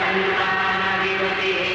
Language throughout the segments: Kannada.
ಸಂತಾನ ವಿರುತಿ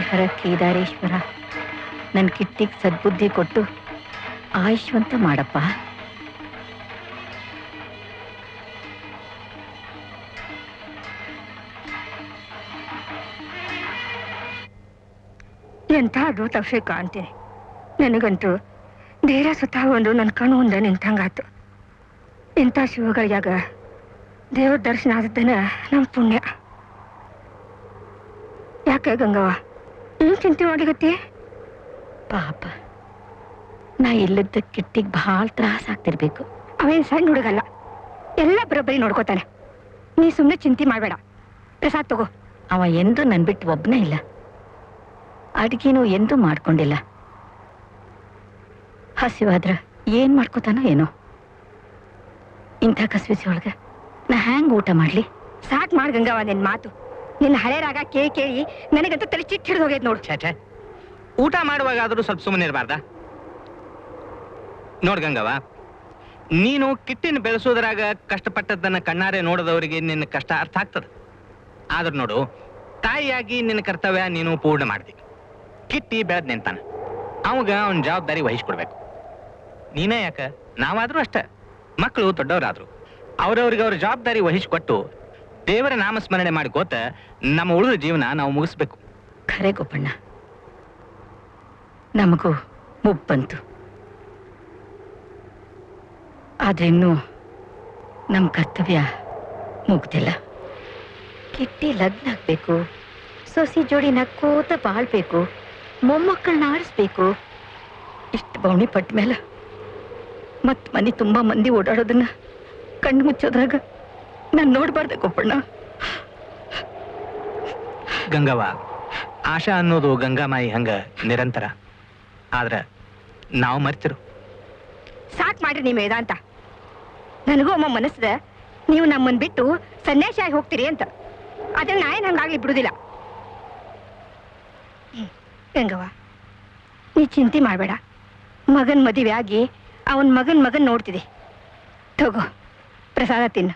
ಹರ ಕೇದಾರೇಶ್ವರ ನನ್ನ ಕಿಟ್ಟಿಗೆ ಸದ್ಬುದ್ಧಿ ಕೊಟ್ಟು ಆಯುಷ್ವಂತ ಮಾಡಪ್ಪ. ಎಂಥ ಅದ್ಭುತ ವಿಷಯ ಕಾಣ್ತೀನಿ. ನನಗಂತೂ ಧೈರ್ಯ ಸುತ್ತ ಒಂದು ನನ್ನ ಕಣ್ಣು ಒಂದ ನಿಂತಂಗಾತು. ಇಂಥ ಶಿವಗಳಿಗಾಗ ದೇವ್ರ ದರ್ಶನ ಆದದ್ದನ ನಮ್ಮ ಪುಣ್ಯ. ಯಾಕೆ ಗಂಗವ್ವ ಏನ್ ಚಿಂತೆ ಮಾಡಿಗತ್ತಿ? ಪಾಪ ನಾ ಇಲ್ಲದ ಕಿಟ್ಟಿಗೆ ಭಾಳ ತ್ರಾಸ ಆಗ್ತಿರ್ಬೇಕು. ಅವೇನ್ ಸಣ್ಣ ಹುಡುಗಲ್ಲ, ಎಲ್ಲ ಬರೋಬ್ಬರಿ ನೋಡ್ಕೋತಾನೆ. ನೀ ಸುಮ್ಮನೆ ಚಿಂತೆ ಮಾಡಬೇಡ. ಪ್ರಸಾದ್ ತಗೋ. ಅವ ಎಂದೂ ನನ್ ಬಿಟ್ಟು ಒಬ್ಬನೇ ಇಲ್ಲ, ಅಡ್ಗೆನೂ ಎಂದೂ ಮಾಡ್ಕೊಂಡಿಲ್ಲ. ಹಸಿವಾದ್ರ ಏನ್ ಮಾಡ್ಕೋತಾನೋ ಏನೋ. ಇಂಥ ಕಸ್ಬಿಸಿ ಒಳಗ ನಾ ಹ್ಯಾಂಗ್ ಊಟ ಮಾಡ್ಲಿ? ಸಾಕ್ ಮಾಡ್ ಗಂಗವ್ವ ನಿನ್ ಮಾತು. ನಿನ್ನ ಹಳೆ ರಾಗ ಕೇಳಿ ಕೇಳಿ ನನಗಂತೂ ತಲೆ ಚಿಟ್ಟು ಹಿಡಿದು ಹೋಗೈತ್ ನೋಡು. ಛೇ, ಊಟ ಮಾಡುವಾಗಾದ್ರೂ ಸ್ವಲ್ಪ ಸುಮ್ಮನೆ ಇರಬಾರ್ದ? ನೋಡ್ ಗಂಗವ್ವ, ನೀನು ಕಿಟ್ಟಿನ ಬೆಳೆಸೋದ್ರಾಗ ಕಷ್ಟಪಟ್ಟದ್ದನ್ನ ಕಣ್ಣಾರೆ ನೋಡಿದವರಿಗೆ ನಿನ್ನ ಕಷ್ಟ ಅರ್ಥ ಆಗ್ತದ. ಆದ್ರೂ ನೋಡು, ತಾಯಿಯಾಗಿ ನಿನ್ನ ಕರ್ತವ್ಯ ನೀನು ಪೂರ್ಣ ಮಾಡ್ದಿ. ಕಿಟ್ಟಿ ಬೆಳೆದ್ ನಿಂತಾನ, ಅವಾಗ ಅವನ ಜವಾಬ್ದಾರಿ ವಹಿಸ್ಕೊಡ್ಬೇಕು. ನೀನೇ ಯಾಕ, ನಾವಾದ್ರೂ ಅಷ್ಟ. ಮಕ್ಕಳು ದೊಡ್ಡವರಾದ್ರು ಅವ್ರವ್ರಿಗೆ ಅವ್ರ ಜವಾಬ್ದಾರಿ ವಹಿಸ್ಕೊಟ್ಟು ದೇವರ ನಾಮಸ್ಮರಣೆ ಮಾಡಿಕೋತ ನಮ್ಮ ಉಳಿದ ಜೀವನ ನಾವು ಮುಗಿಸ್ಬೇಕು. ಖರೆ ಗೋಪಣ್ಣ, ನಮಗೂ ಮುಪ್ಪಂತು. ಆದ್ರೆ ಇನ್ನೂ ನಮ್ಮ ಕರ್ತವ್ಯ ಮುಗ್ದಿಲ್ಲ. ಕಿಟ್ಟಿ ಲಗ್ನ ಆಗ್ಬೇಕು, ಸೊಸಿ ಜೋಡಿ ನಕ್ಕೋತ ಬಾಳ್ಬೇಕು, ಮೊಮ್ಮಕ್ಕಳನ್ನ ಆಡಿಸ್ಬೇಕು. ಇಷ್ಟು ಬವಣಿ ಪಟ್ಟ ಮೇಲೆ ಮತ್ ಮನೆ ತುಂಬಾ ಮಂದಿ ಓಡಾಡೋದನ್ನ ಕಣ್ಣು ಮುಚ್ಚೋದ್ರಾಗ ನಾನು ನೋಡ್ಬಾರ್ದೆ ಗೋಪಣ್ಣ. ಗಂಗವ್ವ, ಆಶಾ ಅನ್ನೋದು ಗಂಗಾಮಾಯಿ ಹಂಗ ನಿರಂತರ. ಆದ್ರ ನಾವು ಮರ್ತಿರು. ಸಾಕ್ ಮಾಡ್ರಿ ನಿಮ್ಮ ವೇದಾಂತ. ನನಗೂ ಅಮ್ಮ ಮನಸ್ಸದ ನೀವು ನಮ್ಮನ್ ಬಿಟ್ಟು ಸನ್ಯಾಸಿ ಆಗಿ ಹೋಗ್ತೀರಿ ಅಂತ. ಆದ್ರೆ ನಾ ಏನ್ ಹಂಗಾಗ್ಲಿ ಬಿಡುದಿಲ್ಲ. ಗಂಗವ್ವ, ನೀ ಚಿಂತೆ ಮಾಡಬೇಡ. ಮಗನ್ ಮದುವೆ ಆಗಿ ಅವನ್ ಮಗನ್ ನೋಡ್ತಿದೆ. ತಗೋ ಪ್ರಸಾದ ತಿನ್ನು.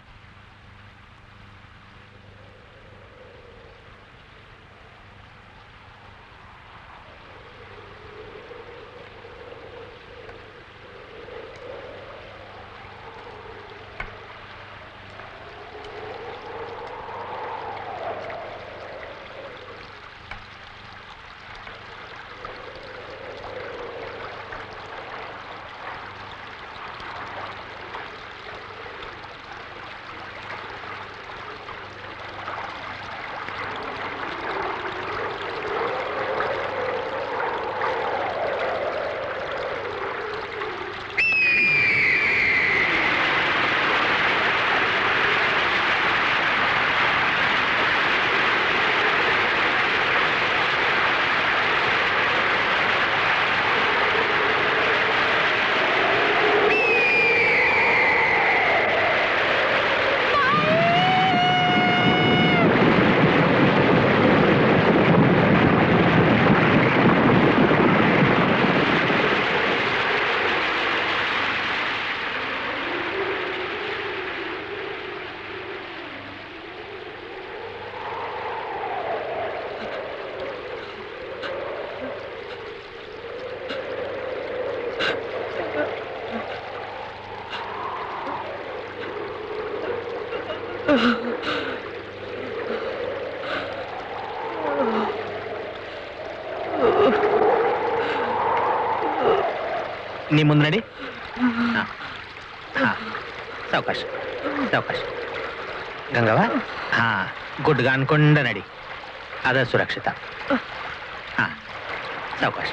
ನೀ ಮುಂದೆ ನಡಿ. ಸಾವಕಾಶ ಸಾವಕಾಶ ಗಂಗವ್ವ. ಹಾ, ಗುಡ್ಗ ಅನ್ಕೊಂಡ ನಡಿ, ಅದ ಸುರಕ್ಷಿತ. ಹಾ, ಸಾವಕಾಶ.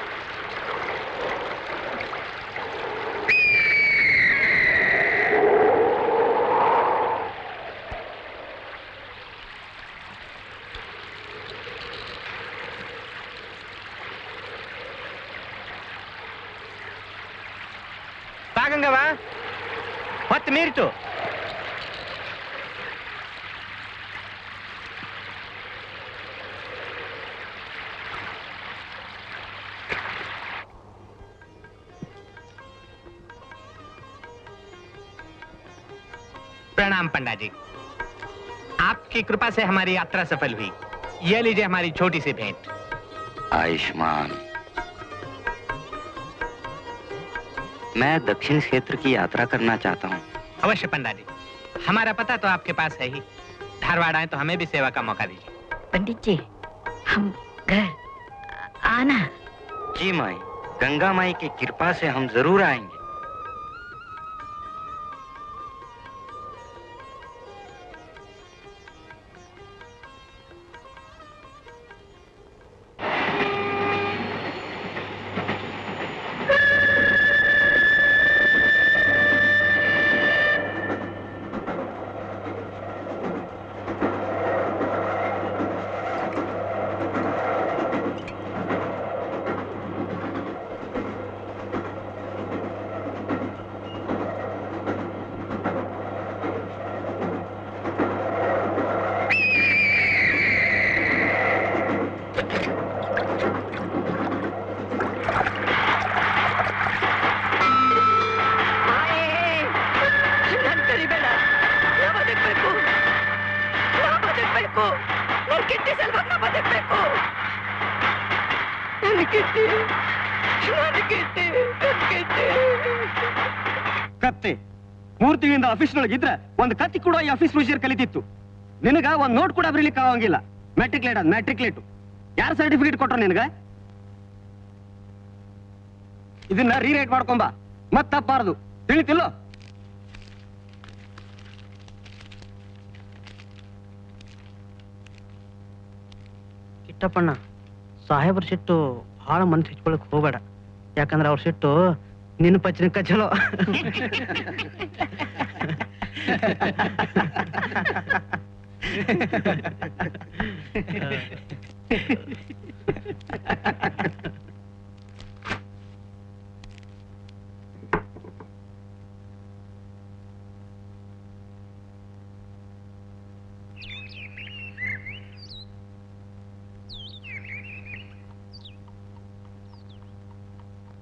ಗಂಗವ್ವ, ಮತ್ತೆ ಮೀರಿತು. प्रणाम पंडा जी, आपकी कृपा से हमारी यात्रा सफल हुई। ये लीजिए हमारी छोटी सी भेंट। आयुष्मान, मैं दक्षिण क्षेत्र की यात्रा करना चाहता हूँ। अवश्य पंडा जी, हमारा पता तो आपके पास है ही। धारवाड़ आए तो हमें भी सेवा का मौका दीजिए। पंडित जी, हम घर आना। जी माई, गंगा माई की कृपा से हम जरूर आएंगे। ಕತ್ತೆ 3 ತಿಂಗಳಿಂದ ಆಫೀಸ್ನೊಳಗಿದ್ರೆ ಒಂದು ಕತ್ತಿ ಕೂಡ ಈ ಆಫೀಸ್ ಪ್ರೊಸೀಜರ್ ಕಲಿತಿತ್ತು. ನಿನಗ ಒಂದು ನೋಟ್ ಕೂಡ ಬರೀಲಿಕ್ಕೆ ಆಗಂಗಿಲ್ಲ. ಮ್ಯಾಟ್ರಿಕ್ಲೇಟ್ ಯಾರು ಸರ್ಟಿಫಿಕೇಟ್ ಕೊಟ್ರ ನಿನಗ? ಇದನ್ನ ರೀರೈಟ್ ಮಾಡ್ಕೊಂಬ, ಮತ್ ತಪ್ಪಾರದು, ತಿಳಿತಿಲ್ಲೋ? ಕಿಟ್ಟಪ್ಪಣ್ಣ, ಸಾಹೇಬ್ರ ಸಿಟ್ಟು ಬಹಳ ಮನಸ್ಸು ಹಚ್ಕೊಳಕ್ ಹೋಗ್ಬೇಡ. ಯಾಕಂದ್ರೆ ಅವ್ರ ಸಿಟ್ಟು ನಿನ್ನ ಪಚ್ಚನಿಕ ಚಲೋ.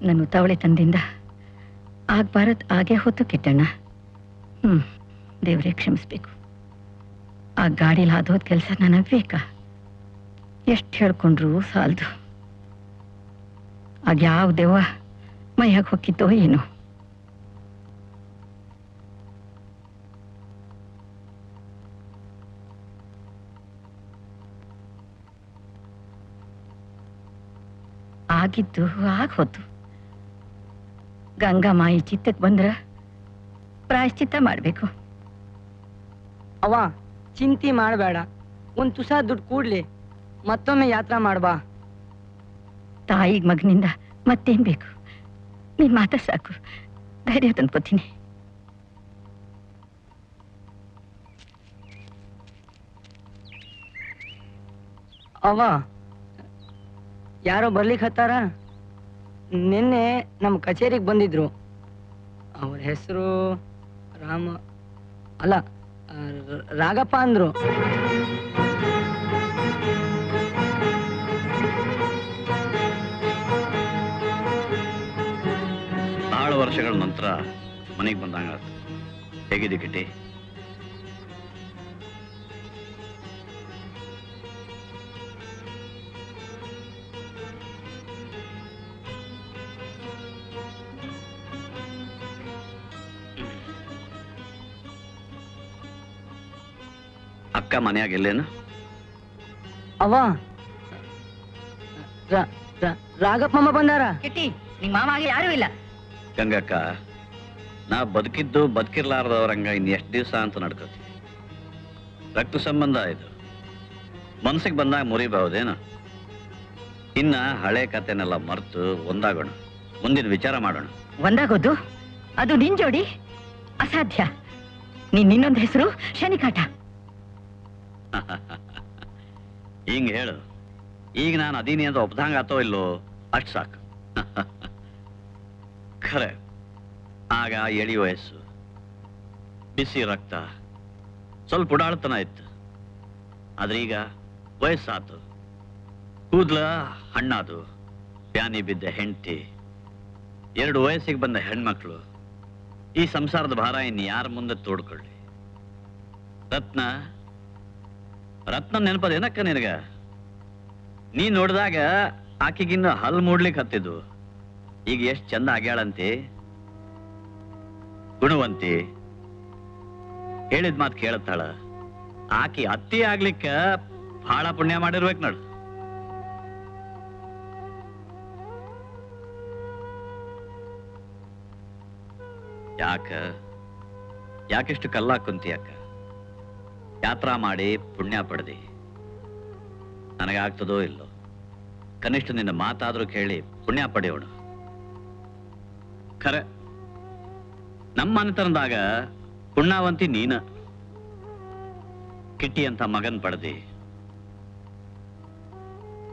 ನಾನು ತವಳೆ ತಂದಿಂದ ಆಗ್ಬಾರದ್ ಆಗೇ ಹೋತು ಕಿಟ್ಟಣ್ಣ. ದೇವ್ರೇ ಕ್ಷಮಿಸ್ಬೇಕು. ಆ ಗಾಡಿಲಿ ಹಾದೋದ್ ಕೆಲಸ ನನಗ್ ಬೇಕಾ? ಎಷ್ಟು ಹೇಳ್ಕೊಂಡ್ರು ಸಾಲ್ದು. ಆಗ ಯಾವ ದೇವ ಮೈಯಾಗ ಹೊಕ್ಕಿತ್ತೋ ಏನೋ. ಆಗಿದ್ದು ಆಗ ಹೋತು. ಗಂಗಾ ಮಾಯಿ ಚಿತ್ತಕ್ಕೆ ಬಂದ್ರ ಪ್ರಾಯಶ್ಚಿತ್ತ ಮಾಡ್ಬೇಕು. ಅವ ಚಿಂತೆ ಮಾಡಬೇಡ, ಒಂದ್ ತುಸ ದುಡ್ಡು ಕೂಡ್ಲಿ, ಮತ್ತೊಮ್ಮೆ ಯಾತ್ರಾ ಮಾಡ್ಬಾ. ತಾಯಿಗ್ ಮಗನಿಂದ ಮತ್ತೇನ್ ಬೇಕು? ನೀನ್ ಮಾತಾ ಸಾಕು, ಧೈರ್ಯ ತಂದ್ಕೋತೀನಿ. ಅವ ಯಾರೋ ಬರ್ಲಿಕ್ಕೆ ಹತ್ತಾರ. ನಿನ್ನೆ ನಮ್ಮ ಕಚೇರಿಗೆ ಬಂದಿದ್ರು. ಅವ್ರ ಹೆಸರು ರಾಗಪ್ಪ ಅಂದ್ರು. ನಾಳೆ ವರ್ಷಗಳ ನಂತರ ಮನೆಗೆ ಬಂದಂಗ ಹೇಗಿದೆ ಕಿಟ್ಟಿ? ಅಕ್ಕ ಮನೆಯಾಗ ಎಲ್ಲೇನು? ಅವ ರಾಗಪ್ಪಮ್ಮ ಬಂದಾರ. ಕಿಟ್ಟಿ, ನಿಮ್ ಮಾಮಾಗೆ ಯಾರು ಇಲ್ಲ. ಗಂಗಕ್ಕ, ನಾ ಬದುಕಿದ್ದು ಬದುಕಿರ್ಲಾರ್ದವ್ರಂಗ ಇನ್ ಎಷ್ಟು ದಿವಸ ಅಂತ ನಡ್ಕೋತೀವಿ. ರಕ್ತ ಸಂಬಂಧ ಇದು, ಮನ್ಸಿಗೆ ಬಂದಾಗ ಮುರಿಬಹುದೇನು? ಇನ್ನ ಹಳೆ ಕತೆನೆಲ್ಲ ಮರೆತು ಒಂದಾಗೋಣ, ಮುಂದಿನ ವಿಚಾರ ಮಾಡೋಣ. ಒಂದಾಗೋದು ಅದು ನಿನ್ ಜೋಡಿ ಅಸಾಧ್ಯ. ಇನ್ನೊಂದು ಹೆಸರು ಶನಿಕಾಟ. ಹಿಂಗ್ ಹೇಳು. ಈಗ ನಾನು ಅದೀನಿ ಅಂತ ಒಪ್ದಂಗ ಆತೋ ಇಲ್ಲೋ ಅಷ್ಟು ಸಾಕು. ಖರೆ, ಆಗ ಎಳಿ ವಯಸ್ಸು, ಬಿಸಿ ರಕ್ತ, ಸ್ವಲ್ಪ ಉಡಾಳ್ತನ ಇತ್ತು. ಆದ್ರೆ ಈಗ ವಯಸ್ಸಾತು, ಕೂದ್ಲ ಹಣ್ಣಾದು, ಪ್ಯಾನಿ ಬಿದ್ದ ಹೆಂಡತಿ, 2 ವಯಸ್ಸಿಗೆ ಬಂದ ಹೆಣ್ಮಕ್ಳು. ಈ ಸಂಸಾರದ ಭಾರ ಇನ್ನು ಯಾರ ಮುಂದೆ ತೋಡ್ಕೊಳ್ಳಿ? ರತ್ನ ನೆನಪದೇನಕ್ಕ ನಿನಗ? ನೀ ನೋಡಿದಾಗ ಆಕಿಗಿನ್ನ ಹಲ್ ಮೂಡ್ಲಿಕ್ಕೆ ಹತ್ತಿದ್ದು ಈಗ ಎಷ್ಟ್ ಚಂದ ಆಗ್ಯಾಳಂತೆ. ಗುಣವಂತಿ, ಹೇಳಿದ ಮಾತು ಕೇಳತ್ತಾಳ. ಆಕಿ ಅತ್ತಿ ಆಗ್ಲಿಕ್ಕ ಬಹಳ ಪುಣ್ಯ ಮಾಡಿರ್ಬೇಕು ನೋಡು. ಯಾಕೆಷ್ಟು ಕಲ್ಲ ಕುಂತಿ ಅಕ್ಕ? ಯಾತ್ರಾ ಮಾಡಿ ಪುಣ್ಯ ಪಡೆದಿ. ನನಗಾಗ್ತದೋ ಇಲ್ಲೋ, ಕನಿಷ್ಠ ನಿನ್ನ ಮಾತಾದ್ರೂ ಕೇಳಿ ಪುಣ್ಯ ಪಡೆಯೋಣ. ಖರೆ ನಮ್ಮ ಮನೆತನದಾಗ ಪುಣ್ಯವಂತಿ ನೀನ. ಕಿಟ್ಟಿ ಅಂತ ಮಗನ್ ಪಡೆದಿ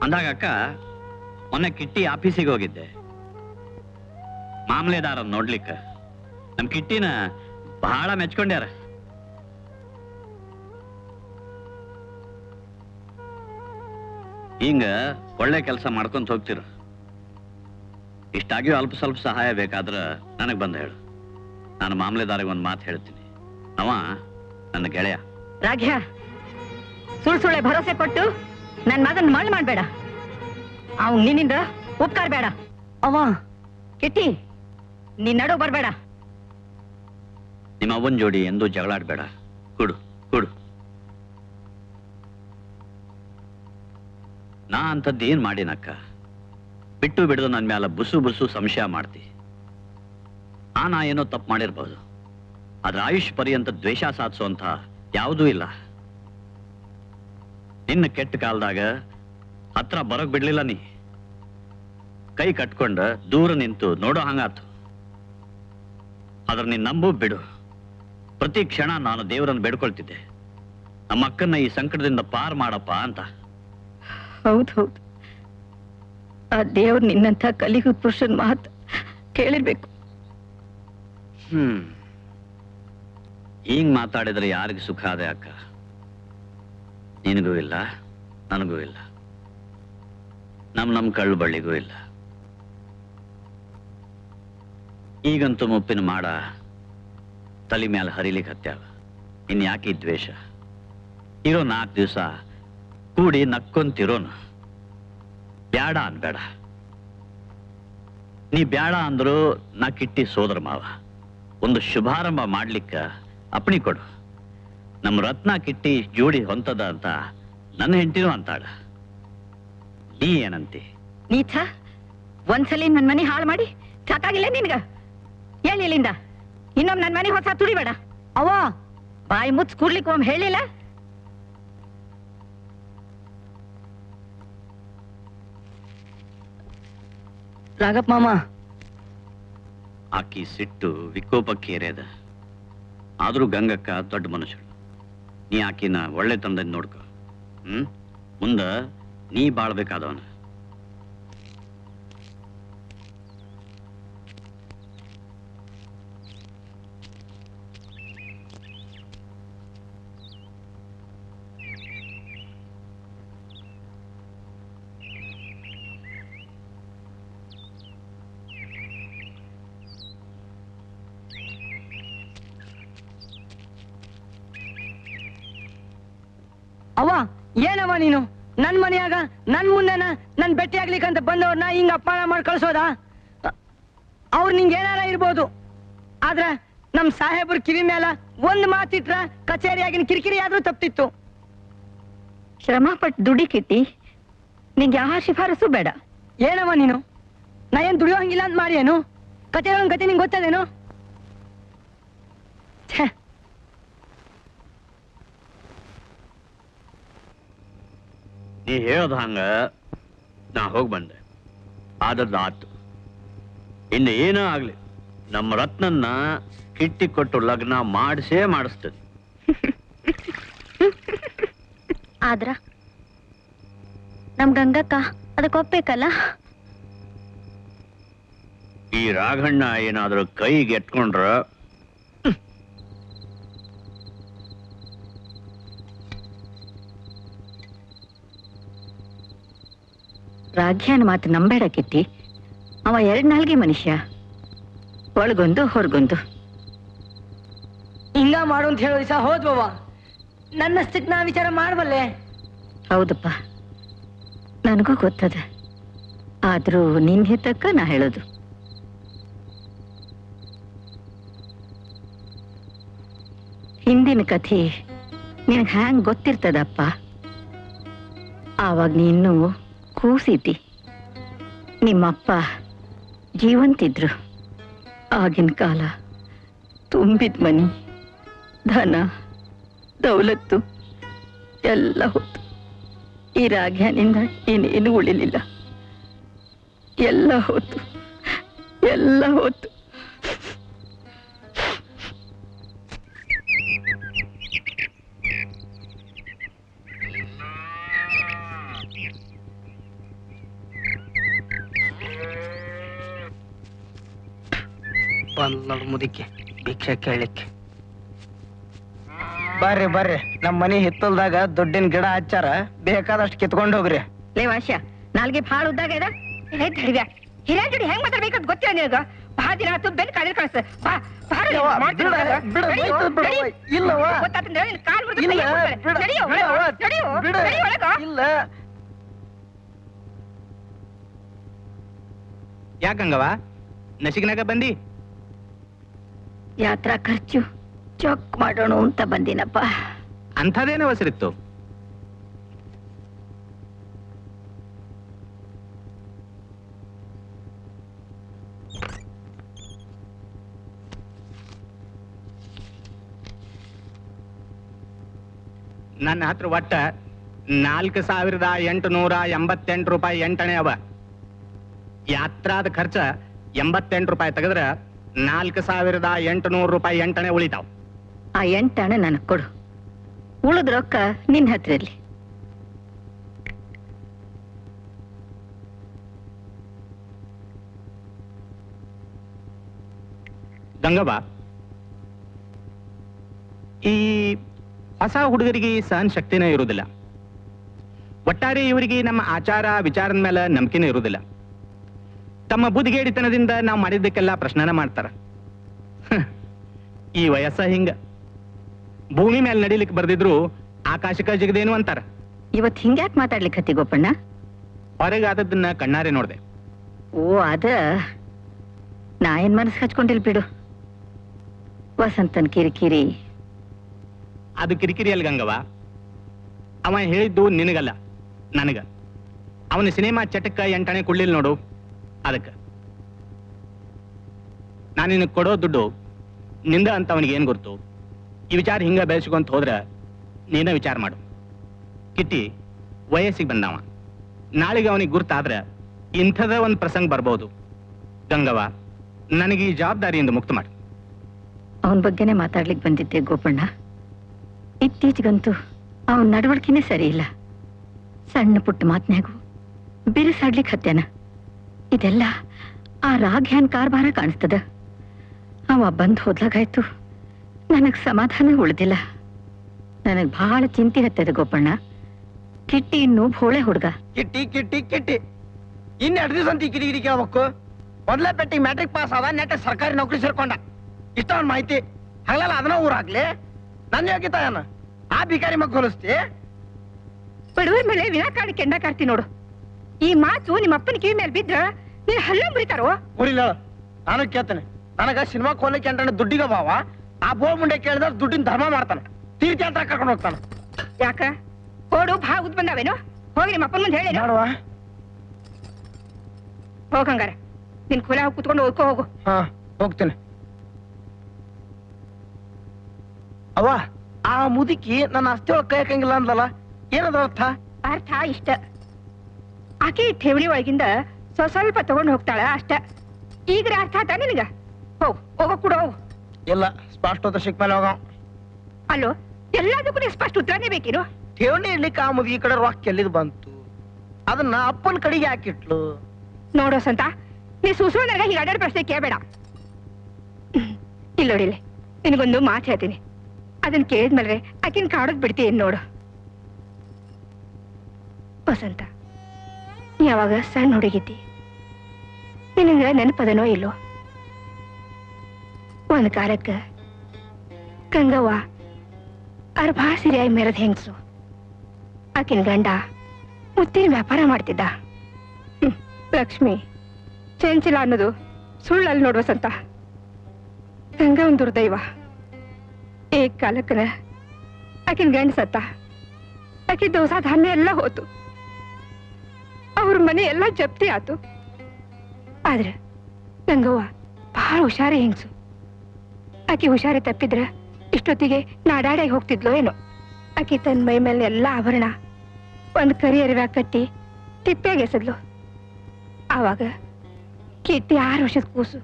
ಅಂದಾಗ ಅಕ್ಕ, ಮೊನ್ನೆ ಕಿಟ್ಟಿ ಆಫೀಸಿಗೆ ಹೋಗಿದ್ದೆ ಮಾಮಲೆದಾರ ನೋಡ್ಲಿಕ್ಕ. ನಮ್ ಕಿಟ್ಟಿನ ಬಹಳ ಮೆಚ್ಕೊಂಡ್ಯಾರ. ಹಿಂಗ ಒಳ್ಳೆ ಕೆಲಸ ಮಾಡ್ಕೊಂತ ಹೋಗ್ತಿರ. ಇಷ್ಟಾಗಿಯೂ ಅಲ್ಪ ಸ್ವಲ್ಪ ಸಹಾಯ ಬೇಕಾದ್ರ ನನಗ್ ಬಂದ ಹೇಳು. ನಾನು ಮಾಮಲೆದಾರಿಗೆ ಒಂದ್ ಮಾತು ಹೇಳ್ತೀನಿ. ಅವ ನನ್ನ ಗೆಳೆಯ. ರಾಘ್ಯ, ಸುಳ್ಳೆ ಭರವಸೆ ಕೊಟ್ಟು ನನ್ ಮಗನ್ ಮಳ್ ಮಾಡ್ಬೇಡ. ಅವ್ ನಿನ್ನಿಂದ ಉಪಕಾರ ಬೇಡ. ಅವ ಕಿಟ್ಟಿ, ನೀನ್ ನಡು ಬರ್ಬೇಡ. ನಿಮ್ಮ ಅವ್ವನ್ ಜೋಡಿ ಎಂದೂ ಜಗಳಾಡ್ಬೇಡ. ಕೊಡು ಕೊಡು. ನಾ ಅಂತದ್ದೇನ್ ಮಾಡಿನಕ್ಕ? ಬಿಟ್ಟು ಬಿಡದು ನನ್ ಮ್ಯಾಲ ಬುಸು ಬುಸು ಸಂಶಯ ಮಾಡ್ತಿ. ನಾ ಏನೋ ತಪ್ಪು ಮಾಡಿರ್ಬಹುದು, ಆದ್ರೆ ಆಯುಷ್ ಪರ್ಯಂತ ದ್ವೇಷ ಸಾಧಿಸುವಂತ ಯಾವುದೂ ಇಲ್ಲ. ನಿನ್ನ ಕೆಟ್ಟ ಕಾಲದಾಗ ಹತ್ರ ಬರೋಕ್ ಬಿಡ್ಲಿಲ್ಲ ನೀ. ಕೈ ಕಟ್ಕೊಂಡ ದೂರ ನಿಂತು ನೋಡೋ ಹಂಗಾತು. ಆದ್ರೆ ನೀನ್ ನಂಬು ಬಿಡು. ಪ್ರತಿ ಕ್ಷಣ ನಾನು ದೇವರನ್ನು ಬೇಡ್ಕೊಳ್ತಿದ್ದೆ, ನಮ್ಮ ಅಕ್ಕನ್ನ ಈ ಸಂಕಟದಿಂದ ಪಾರ್ ಮಾಡಪ್ಪ ಅಂತ. ಹೌದು, ಆ ದೇವ್ರು ನಿನ್ನಂತ ಕಲಿಯುಗ ಪುರುಷನ್ ಮಾತು ಕೇಳಿರ್ಬೇಕು. ಹಿಂಗ್ ಮಾತಾಡಿದ್ರೆ ಯಾರಿಗೂ ಸುಖ ಅದೇ ಅಕ್ಕ? ನಿನಗೂ ಇಲ್ಲ, ನನಗೂ ಇಲ್ಲ, ನಮ್ ಕಳ್ಳು ಬಳ್ಳಿಗೂ ಇಲ್ಲ. ಈಗಂತೂ ಮುಪ್ಪಿನ ಮಾಡ ತಲೆ ಮ್ಯಾಲ ಹರಿಲಿಕ್ಕೆ ಹತ್ಯಾವ. ಇನ್ ಯಾಕೆ ಈ ದ್ವೇಷ? ಇರೋ 4 ದಿವಸ ಕೂಡಿ ನಕ್ಕೊಂತಿರೋನು. ಬ್ಯಾಡ ಅನ್ಬೇಡ. ನೀ ಬ್ಯಾಡ ಅಂದ್ರು ನಾ ಕಿಟ್ಟಿ ಸೋದರ ಮಾವ. ಒಂದು ಶುಭಾರಂಭ ಮಾಡ್ಲಿಕ್ಕ ಅಪ್ಪಣಿ ಕೊಡು. ನಮ್ಮ ರತ್ನ ಕಿಟ್ಟಿ ಜೋಡಿ ಹೊಂತದ ಅಂತ ನನ್ನ ಹೆಂಡತಿನೂ ಅಂತಾಳ. ನೀ ಏನಂತಿ? ನೀಚ, ಒಂದ್ಸಲಿ ನನ್ ಮನೆ ಹಾಳು ಮಾಡಿ ಸಾಕಾಗಿಲ್ಲ ನಿನ್ಗ? ಹೇಳಿಲ್ಲಿಂದ ಇನ್ನೊಮ್ಮೆ ನನ್ ಮನೆ ಹೊಸ ತುಡಿಬೇಡ. ಅವ ಬಾಯಿ ಮುಚ್ಚ ಕೂಡ್ಲಿಕ್ಕೆ ಒಮ್ಮೆ ಹೇಳಿಲ್ಲ. ರಾಘಪ್ಪ ಮಾಮ, ಆಕಿ ಸಿಟ್ಟು ವಿಕೋಪಕ್ಕೆ ಏರ್ಯದ. ಆದ್ರೂ ಗಂಗಕ್ಕ ದೊಡ್ಡ ಮನುಷ್ಯಳು. ನೀ ಆಕಿನ ಒಳ್ಳೆ ತಂದ ನೋಡ್ಕೊ. ಮುಂದ ನೀ ಬಾಳ್ಬೇಕಾದವನ. ಅವ ಏನವ ನೀನು? ನನ್ ಮನೆಯಾಗ ನನ್ ಮುಂದೆನ ನನ್ ಭೇಟಿ ಆಗ್ಲಿಕ್ಕಂತ ಬಂದವ್ರನ್ನ ಹಿಂಗ ಅಪಮಾನ ಮಾಡಿ ಕಳ್ಸೋದ? ಅವ್ರು ನಿಂಗೆ ಏನಾರ ಇರ್ಬೋದು, ಆದ್ರ ನಮ್ ಸಾಹೇಬ್ರ ಕಿವಿ ಮೇಲ ಒಂದ್ ಮಾತಿಟ್ರ ಕಚೇರಿಯಾಗಿನ ಕಿರಿಕಿರಿ ಆದ್ರೂ ತಪ್ಪಿತ್ತು. ಶ್ರಮ ಪಟ್ಟು ದುಡಿ ಕಿಟ್ಟಿ, ನಿಂಗೆ ಯಾವ ಶಿಫಾರಸು ಬೇಡ. ಏನವ ನೀನು? ನಾ ಏನ್ ದುಡಿಯೋ ಹಂಗಿಲ್ಲ ಅಂತ ಮಾಡಿ ಏನು? ಕಚೇರಿ ಕತೆ ನಿಂಗೆ ಗೊತ್ತದೇನು? ನೀ ಹೇಳೋದು ಹಂಗ ನಾ ಹೋಗಿ ಬಂದೆ. ಆದದ್ದು ಆತು. ಇನ್ನು ಏನೋ ಆಗ್ಲಿ, ನಮ್ಮ ರತ್ನನ್ನ ಕಿಟ್ಟಿ ಕೊಟ್ಟು ಲಗ್ನ ಮಾಡಿಸ್ತೇನೆ. ಆದ್ರ ನಮ್ ಗಂಗಕ್ಕ ಅದಕ್ಕೆ ಒಪ್ಬೇಕಲ್ಲ? ಈ ರಾಘಣ್ಣ ಏನಾದ್ರೂ ಕೈಗೆ ಎತ್ಕೊಂಡ್ರ ರಾಘ್ಯನ ಮಾತು ನಂಬೇಡ ಕಿಟ್ಟಿ. ಅವ 2 ನಾಲ್ಗೆ ಮನುಷ್ಯ, ಒಳಗೊಂದು ಹೊರಗೊಂದು. ಹಿಂಗ ಮಾಡು ಅಂತ ಹೇಳೋ ದಿವಸ ಹೋದ್ವವ. ನನ್ನಷ್ಟಕ್ಕೆ ನಾ ವಿಚಾರ ಮಾಡಬಲ್ಲೆ. ಹೌದಪ್ಪ, ನನಗೂ ಗೊತ್ತದ. ಆದ್ರೂ ನಿನ್ ಹಿತಕ್ಕ ನಾ ಹೇಳೋದು. ಹಿಂದಿನ ಕಥೆ ನಿನಗೆ ಹ್ಯಾಂಗ್ ಗೊತ್ತಿರ್ತದಪ್ಪ. ಆವಾಗ ನೀನು ಕೂಸಿದ್ದಿ, ನಿಮ್ಮಪ್ಪ ಜೀವಂತಿದ್ರು. ಆಗಿನ ಕಾಲ ತುಂಬಿದ ಮನಿ, ಧನ, ದೌಲತ್ತು ಎಲ್ಲ ಹೋತು. ಈ ರಾಗ್ಯಾನಿಂದ ಇನ್ನೇನು ಉಳಿಲಿಲ್ಲ. ಎಲ್ಲ ಹೋತು, ಎಲ್ಲ ಹೋತು. ಬಂದ್ ಮುದಿಕೆ ಭಿಕ್ಷೆ ಕೇಳಲಿಕ್ಕೆ. ಬರ್ರಿ ಬರ್ರಿ, ನಮ್ ಮನಿ ಹಿತ್ತಲ್ದಾಗ ದುಡ್ಡಿನ ಗಿಡ ಹಚ್ಚಾರ, ಬೇಕಾದಷ್ಟು ಕಿತ್ಕೊಂಡ್ ಹೋಗ್ರಿ. ಲೇ ವಾಶ್ಯ, ನಾಲ್ಗೆ ಭಾಳ ಉದ್ದಾಗ ಇದೆ. ಹಿರಿಯ ಜೋಡಿ ಹೆಂಗ್ ಮಾತಾಡ್ಬೇಕಂತ ಗೊತ್ತಿಲ್ಲ ನಿನಗ. ಬಹಳ ದಿನ ಆತು, ಬೆನ್ ಕಾಲಿಲ್ ಕಳ್ಸ. ಬಾ ಯಾಕಂಗವ ನಸಿಗಿನಾಗ ಬಂದಿ? ಯಾತ್ರಾ ಖರ್ಚು ಚೊಕ್ ಮಾಡೋಣ ಅಂತ ಬಂದಿನಪ್ಪ. ಅಂಥದ್ದೇನೋ ಅವಸರಿತ್ತು? ನನ್ನ ಹತ್ರ ಒಟ್ಟ 4,888 ರೂಪಾಯಿ 8 ಅವ. ಯಾತ್ರಾದ ಖರ್ಚ 88 ರೂಪಾಯಿ ತೆಗೆದ್ರ 4,800 ರೂಪಾಯಿ 8 ಉಳಿತಾವ. ಆ 8 ನನಗ್ ಕೊಡು, ಉಳಿದ ರೊಕ್ಕ ನಿನ್ ಹತ್ರ ಇರ್ಲಿ. ಗಂಗವ್ವ, ಈ ಹೊಸ ಹುಡುಗರಿಗೆ ಸಹನ ಶಕ್ತಿನೇ ಇರುವುದಿಲ್ಲ. ಒಟ್ಟಾರೆ ಇವರಿಗೆ ನಮ್ಮ ಆಚಾರ ವಿಚಾರದ ಮೇಲೆ ನಂಬಿಕೆನೇ ಇರುವುದಿಲ್ಲ. ತಮ್ಮ ಬುದ್ಧಿಗೇಡಿತನದಿಂದ ನಾವು ಮಾಡಿದ್ದಕ್ಕೆಲ್ಲ ಪ್ರಶ್ನೆನ ಮಾಡ್ತಾರ. ಈ ವಯಸ್ಸ ಹಿಂಗ, ಭೂಮಿ ಮೇಲೆ ನಡಿಲಿಕ್ಕೆ ಬರ್ದಿದ್ರು ಆಕಾಶಕ್ಕ ಜಿಗದೇನು ಅಂತಾರ. ಇವತ್ ಹಿಂಗ್ಯಾಕ್ ಮಾತಾಡ್ಲಿಕ್ಕೆ ಗೋಪಣ್ಣ? ಹೊರಗಾದದ್ದನ್ನ ಕಣ್ಣಾರೆ ನೋಡ್ದೆ. ಓ, ಅದ ನಾ ಏನ್ ಮನಸ್ಸು ಹಚ್ಕೊಂಡಿಲ್ ಬಿಡು. ವಸಂತನ್ ಕಿರಿಕಿರಿ ಅದು ಕಿರಿಕಿರಿ ಅಲ್ ಗಂಗವ್ವ. ಅವ ಹೇಳಿದ್ದು ನಿನಗಲ್ಲ, ನನಗ. ಅವನ ಸಿನಿಮಾ ಚಟಕ್ಕ 8 ಕೊಡ್ಲಿಲ್ಲ ನೋಡು, ಅದಕ್ಕೆ. ನಾನು ನಿನಗೆ ಕೊಡೋ ದುಡ್ಡು ನಿಂದ ಅಂತ ಅವನಿಗೆ ಏನ್ ಗೊತ್ತು? ಈ ವಿಚಾರ ಹಿಂಗ ಬೆಳೆಸ್ಕೊಂತ ಹೋದ್ರ ನೀನ ವಿಚಾರ ಮಾಡು. ಕಿಟ್ಟಿ ವಯಸ್ಸಿಗೆ ಬಂದವ, ನಾಳೆಗೆ ಅವನಿಗೆ ಗುರ್ತಾದ್ರ ಇಂಥದ ಒಂದು ಪ್ರಸಂಗ ಬರ್ಬೋದು. ಗಂಗವ್ವ, ನನಗೆ ಈ ಜವಾಬ್ದಾರಿಯಿಂದ ಮುಕ್ತ ಮಾಡು. ಅವನ ಬಗ್ಗೆನೇ ಮಾತಾಡ್ಲಿಕ್ಕೆ ಬಂದಿದ್ದೆ ಗೋಪಣ್ಣ. ಇತ್ತೀಚೆಗಂತೂ ಅವನ ನಡವಳಿಕೆನೇ ಸರಿ ಇಲ್ಲ. ಸಣ್ಣ ಪುಟ್ಟ ಮಾತನ್ಯಾಗೂ ಬಿರುಸಾಡ್ಲಿಕ್ಕೆ ಹತ್ಯಾನ. ಇದೆಲ್ಲ ಆ ರಾಗ್ಯಾನ್ ಕಾರ್ಬಾರ ಕಾಣಿಸ್ತದ. ಅವ ಬಂದ್ ಹೋದ್ಲಾಗಾಯ್ತು, ನನಗ್ ಸಮಾಧಾನ ಉಳ್ದಿಲ್ಲ. ನನಗ್ ಬಹಳ ಚಿಂತೆ ಹತ್ತದ ಗೋಪಣ್ಣ. ಕಿಟ್ಟಿ ಇನ್ನು ಭೋಳೆ ಹುಡುಗ. ಕಿಟ್ಟಿ ಕಿಟ್ಟಿ ಕಿಟ್ಟಿ ಇನ್ 2 ದಿವಸ ಅಂತ ಕಿರಿಕಿರಿ ಕೇಳ್ಬೇಕು. ಮೊದ್ಲೇ ಪೆಟ್ಟಿಗೆ ಮ್ಯಾಟ್ರಿಕ್ ಪಾಸ್ ಆದ, ನೆಟ್ಟ ಸರ್ಕಾರಿ ನೌಕರಿ ಸೇರ್ಕೊಂಡ. ಇಷ್ಟ ಒಂದ್ ಮಾಹಿತಿ ಹಗಲಲ್ಲ ಅದನ್ನ ಊರಾಗ್ಲಿ. ನನ್ನ ಯೋಗ್ಯತ ಏನ? ಆ ಭಿಕಾರಿ ಮಗ್ ಹೋಲಿಸ್ತಿ? ಬಡವರ ಮೇಲೆ ವಿನಾಕಾರಣ ಕೆಂಡ ಕಾರ್ತಿ ನೋಡು. ಈ ಮಾತು ನಿಮ್ಮ ಅಪ್ಪನ ಕಿವಿ ಮೇಲೆ ಬಿದ್ರ ನೀನ್ ಹಲ್ಲ ಮುರಿತಾರೋ? ಮುರಿಲ್ಲ, ನಾನು ಕೇಳ್ತೇನೆ. ನನಗ ಸಿನಿಮಾ ಹೋಗ್ಲಿಕ್ಕೆ ಅಂಟ ದುಡ್ಡಿಗ ಬಾವ. ಆ ಬೋ ಮುಂಡೆ ಕೇಳಿದ್ರೆ ದುಡ್ಡಿನ ಧರ್ಮ ಮಾಡ್ತಾನೆ, ತೀರ್ಥ ಅಂತ ಕರ್ಕೊಂಡು ಹೋಗ್ತಾನೆ. ಯಾಕ ಕೋಡು ಭಾಳ ಉದ್ ಬಂದಾವೇನು? ಹೋಗಿ ನಿಮ್ಮ ಅಪ್ಪನ ಮುಂದೆ ಹೇಳಿ ನೋಡುವ. ಹೋಗಂಗಾರ ನಿನ್ ಕುಲ ಹೋಗಿ ಕುತ್ಕೊಂಡು ಓದ್ಕೋ ಹೋಗು. ಹಾ, ಹೋಗ್ತೇನೆ. ಅವ್ವ, ಆ ಮುದುಕಿ ನನ್ನ ಅಸ್ತಿ ಒಳಗೆ ಕೈ ಹಾಕಂಗಿಲ್ಲ ಅಂದ್ಲಲ್ಲ, ಏನದ ಅರ್ಥ? ಅರ್ಥ ಇಷ್ಟ, ಆಕೆ ಠೇವಣಿ ಒಳಗಿಂದ ಸ್ವಲ್ಪ ತಗೊಂಡು ಹೋಗ್ತಾಳ ಅಷ್ಟ. ಈಗ್ರ ಅರ್ಥ ಆತ ನಿನಗ? ಹೋಗ ಕೂಡ ಹೋಗು. ಇಲ್ಲ, ಸ್ಪಷ್ಟ ಉತ್ತರ ಸಿಕ್ಕ ಮೇಲೆ ಹೋಗ. ಅಲ್ಲೋ, ಎಲ್ಲದಕ್ಕೂ ನೀವು ಸ್ಪಷ್ಟ ಉತ್ತರನೇ ಬೇಕೇನು? ಠೇವಣಿ ಇಡ್ಲಿಕ್ಕೆ ಆ ಮುದುಕಿ ಕಡೆ ರೊಕ್ಕ ಎಲ್ಲಿದ್ ಬಂತು? ಅದನ್ನ ಅಪ್ಪನ ಕಡೆಗೆ ಹಾಕಿಟ್ಲು. ನೋಡೋ ಸಂತ, ನೀ ಸುಸುವನಾಗ ಹೀಗೆ ಅಡ್ಡಾಡ ಪ್ರಶ್ನೆ ಕೇಳಬೇಡ. ಇಲ್ಲೋಡಿಲ್ಲ, ನಿನಗೊಂದು ಮಾತು ಹೇಳ್ತೀನಿ. ಅದನ್ನ ಕೇಳಿದ್ಮೇಲೆ ಆಕಿನ ಕಾಡೋದ್ ಬಿಡ್ತೀನಿ ನೋಡು. ವಸಂತ, ಯಾವಾಗ ಸಣ್ಣ ಹುಡುಗಿದ್ದಿ, ನಿನಗ ನೆನಪದನೋ ಇಲ್ಲೋ? ಒಂದ್ ಕಾಲಕ್ಕ ಗಂಗವ್ವ ಅರ್ಭಾ ಸಿರಿಯಾಗಿ ಮೆರೆದ ಹೆಂಗ್ಸು. ಆಕಿನ ಗಂಡ ಮುತ್ತಿನ ವ್ಯಾಪಾರ ಮಾಡ್ತಿದ್ದ. ಲಕ್ಷ್ಮಿ ಚಂಚಲ ಅನ್ನೋದು ಸುಳ್ಳಲ್ಲಿ ನೋಡುವ ಸಂತ. ಗಂಗ ಒಂದು ದುರ್ದೈವ. ಏಕ ಕಾಲಕ್ಕನ ಆಕಿನ ಗಂಡ ಸತ್ತ. ಆಕಿ ದೋಸ ಧಾನ್ಯ ಎಲ್ಲ ಹೋತು. ಅವ್ರ ಮನೆ ಎಲ್ಲ ಜಪ್ತಿ ಆತು. ಆದ್ರೆ ಗಂಗವ್ವ ಬಹಳ ಹುಷಾರಿ ಹೆಂಗ್ಸು. ಆಕಿ ಹುಷಾರಿ ತಪ್ಪಿದ್ರ ಇಷ್ಟೊತ್ತಿಗೆ ನಾಡಾಡಾಗಿ ಹೋಗ್ತಿದ್ಲೋ ಏನೋ. ಆಕಿ ತನ್ನ ಮೈ ಮೇಲೆ ಎಲ್ಲ ಆಭರಣ ಒಂದ್ ಕರಿ ಅರಿವ್ಯಾಗ ಕಟ್ಟಿ ತಿಪ್ಪೆಗೆಸದ್ಲು. ಆವಾಗ ಕಿಟ್ಟಿ 6 ವರ್ಷದ ಕೂಸು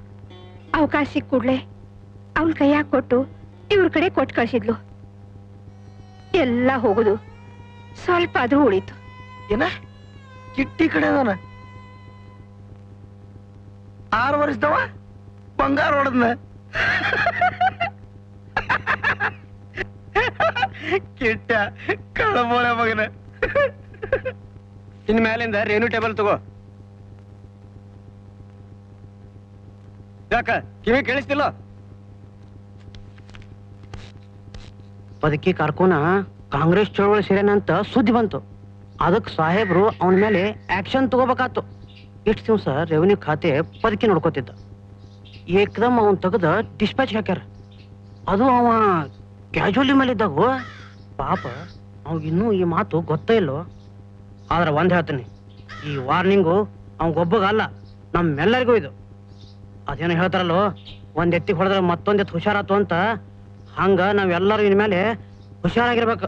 ಅವಕಾಶ ಸಿಕ್ಕ ಕೂಡ್ಲೆ ಅವನ್ ಕೈಯಾಗ ಕೊಟ್ಟು ಇವ್ರ ಕಡೆ ಕೊಟ್ಟು ಕಳ್ಸಿದ್ಲು. ಎಲ್ಲ ಹೋಗುದು ಸ್ವಲ್ಪ ಆದ್ರೂ ಉಳಿತು. ಏನ ಕಿಟ್ಟಿ ಕಡೆ ಅದಾನ 6 ವರ್ಷದವ ಬಂಗಾರ ಹೊಡೆದ್ನ. ಕಿಟ್ಟ ಕಳಬೋಳೆ ಮಗನ. ಇನ್ ಮೇಲಿಂದ ರೇನು ಟೇಬಲ್ ತಗೋ. ಯಾಕ ಕಿವಿ ಕೇಳಿಸ್ತಿಲ್ಲ? ಬದುಕಿ ಕರ್ಕೋನ ಕಾಂಗ್ರೆಸ್ ಚಳವಳಿ ಸೇರೇನಂತ ಸುದ್ದಿ ಬಂತು. ಅದಕ್ಕೆ ಸಾಹೇಬ್ರು ಅವನ ಮೇಲೆ ಆಕ್ಷನ್ ತಗೋಬೇಕಾತು. ಇಷ್ಟು ದಿವಸ ರೆವೆನ್ಯೂ ಖಾತೆ ಬದುಕಿ ನೋಡ್ಕೋತಿದ್ದ. ಏಕದಮ್ ಅವನ್ ತೆಗೆದ ಡಿಸ್ಪ್ಯಾಚ್ ಹಾಕ್ಯಾರ. ಅದು ಅವ ಕ್ಯಾಜುವಲಿ ಮೇಲೆ ಇದ್ದಾಗ ಪಾಪ ಅವ್ ಇನ್ನೂ ಈ ಮಾತು ಗೊತ್ತೇ ಇಲ್ಲೋ. ಆದ್ರೆ ಒಂದ್ ಹೇಳ್ತೀನಿ, ಈ ವಾರ್ನಿಂಗು ಅವಗೊಬ್ಬಗಲ್ಲ, ನಮ್ಮೆಲ್ಲರಿಗೂ ಇದು. ಅದೇನೋ ಹೇಳ್ತಾರಲ್ಲೋ, ಒಂದ್ ಎತ್ತಿ ಹೊಡೆದ್ರೆ ಮತ್ತೊಂದ್ ಎತ್ತು ಹುಷಾರಾತು ಅಂತ. ಹಂಗ ನಾವೆಲ್ಲರೂ ಇನ್ಮೇಲೆ ಹುಷಾರಾಗಿರ್ಬೇಕು.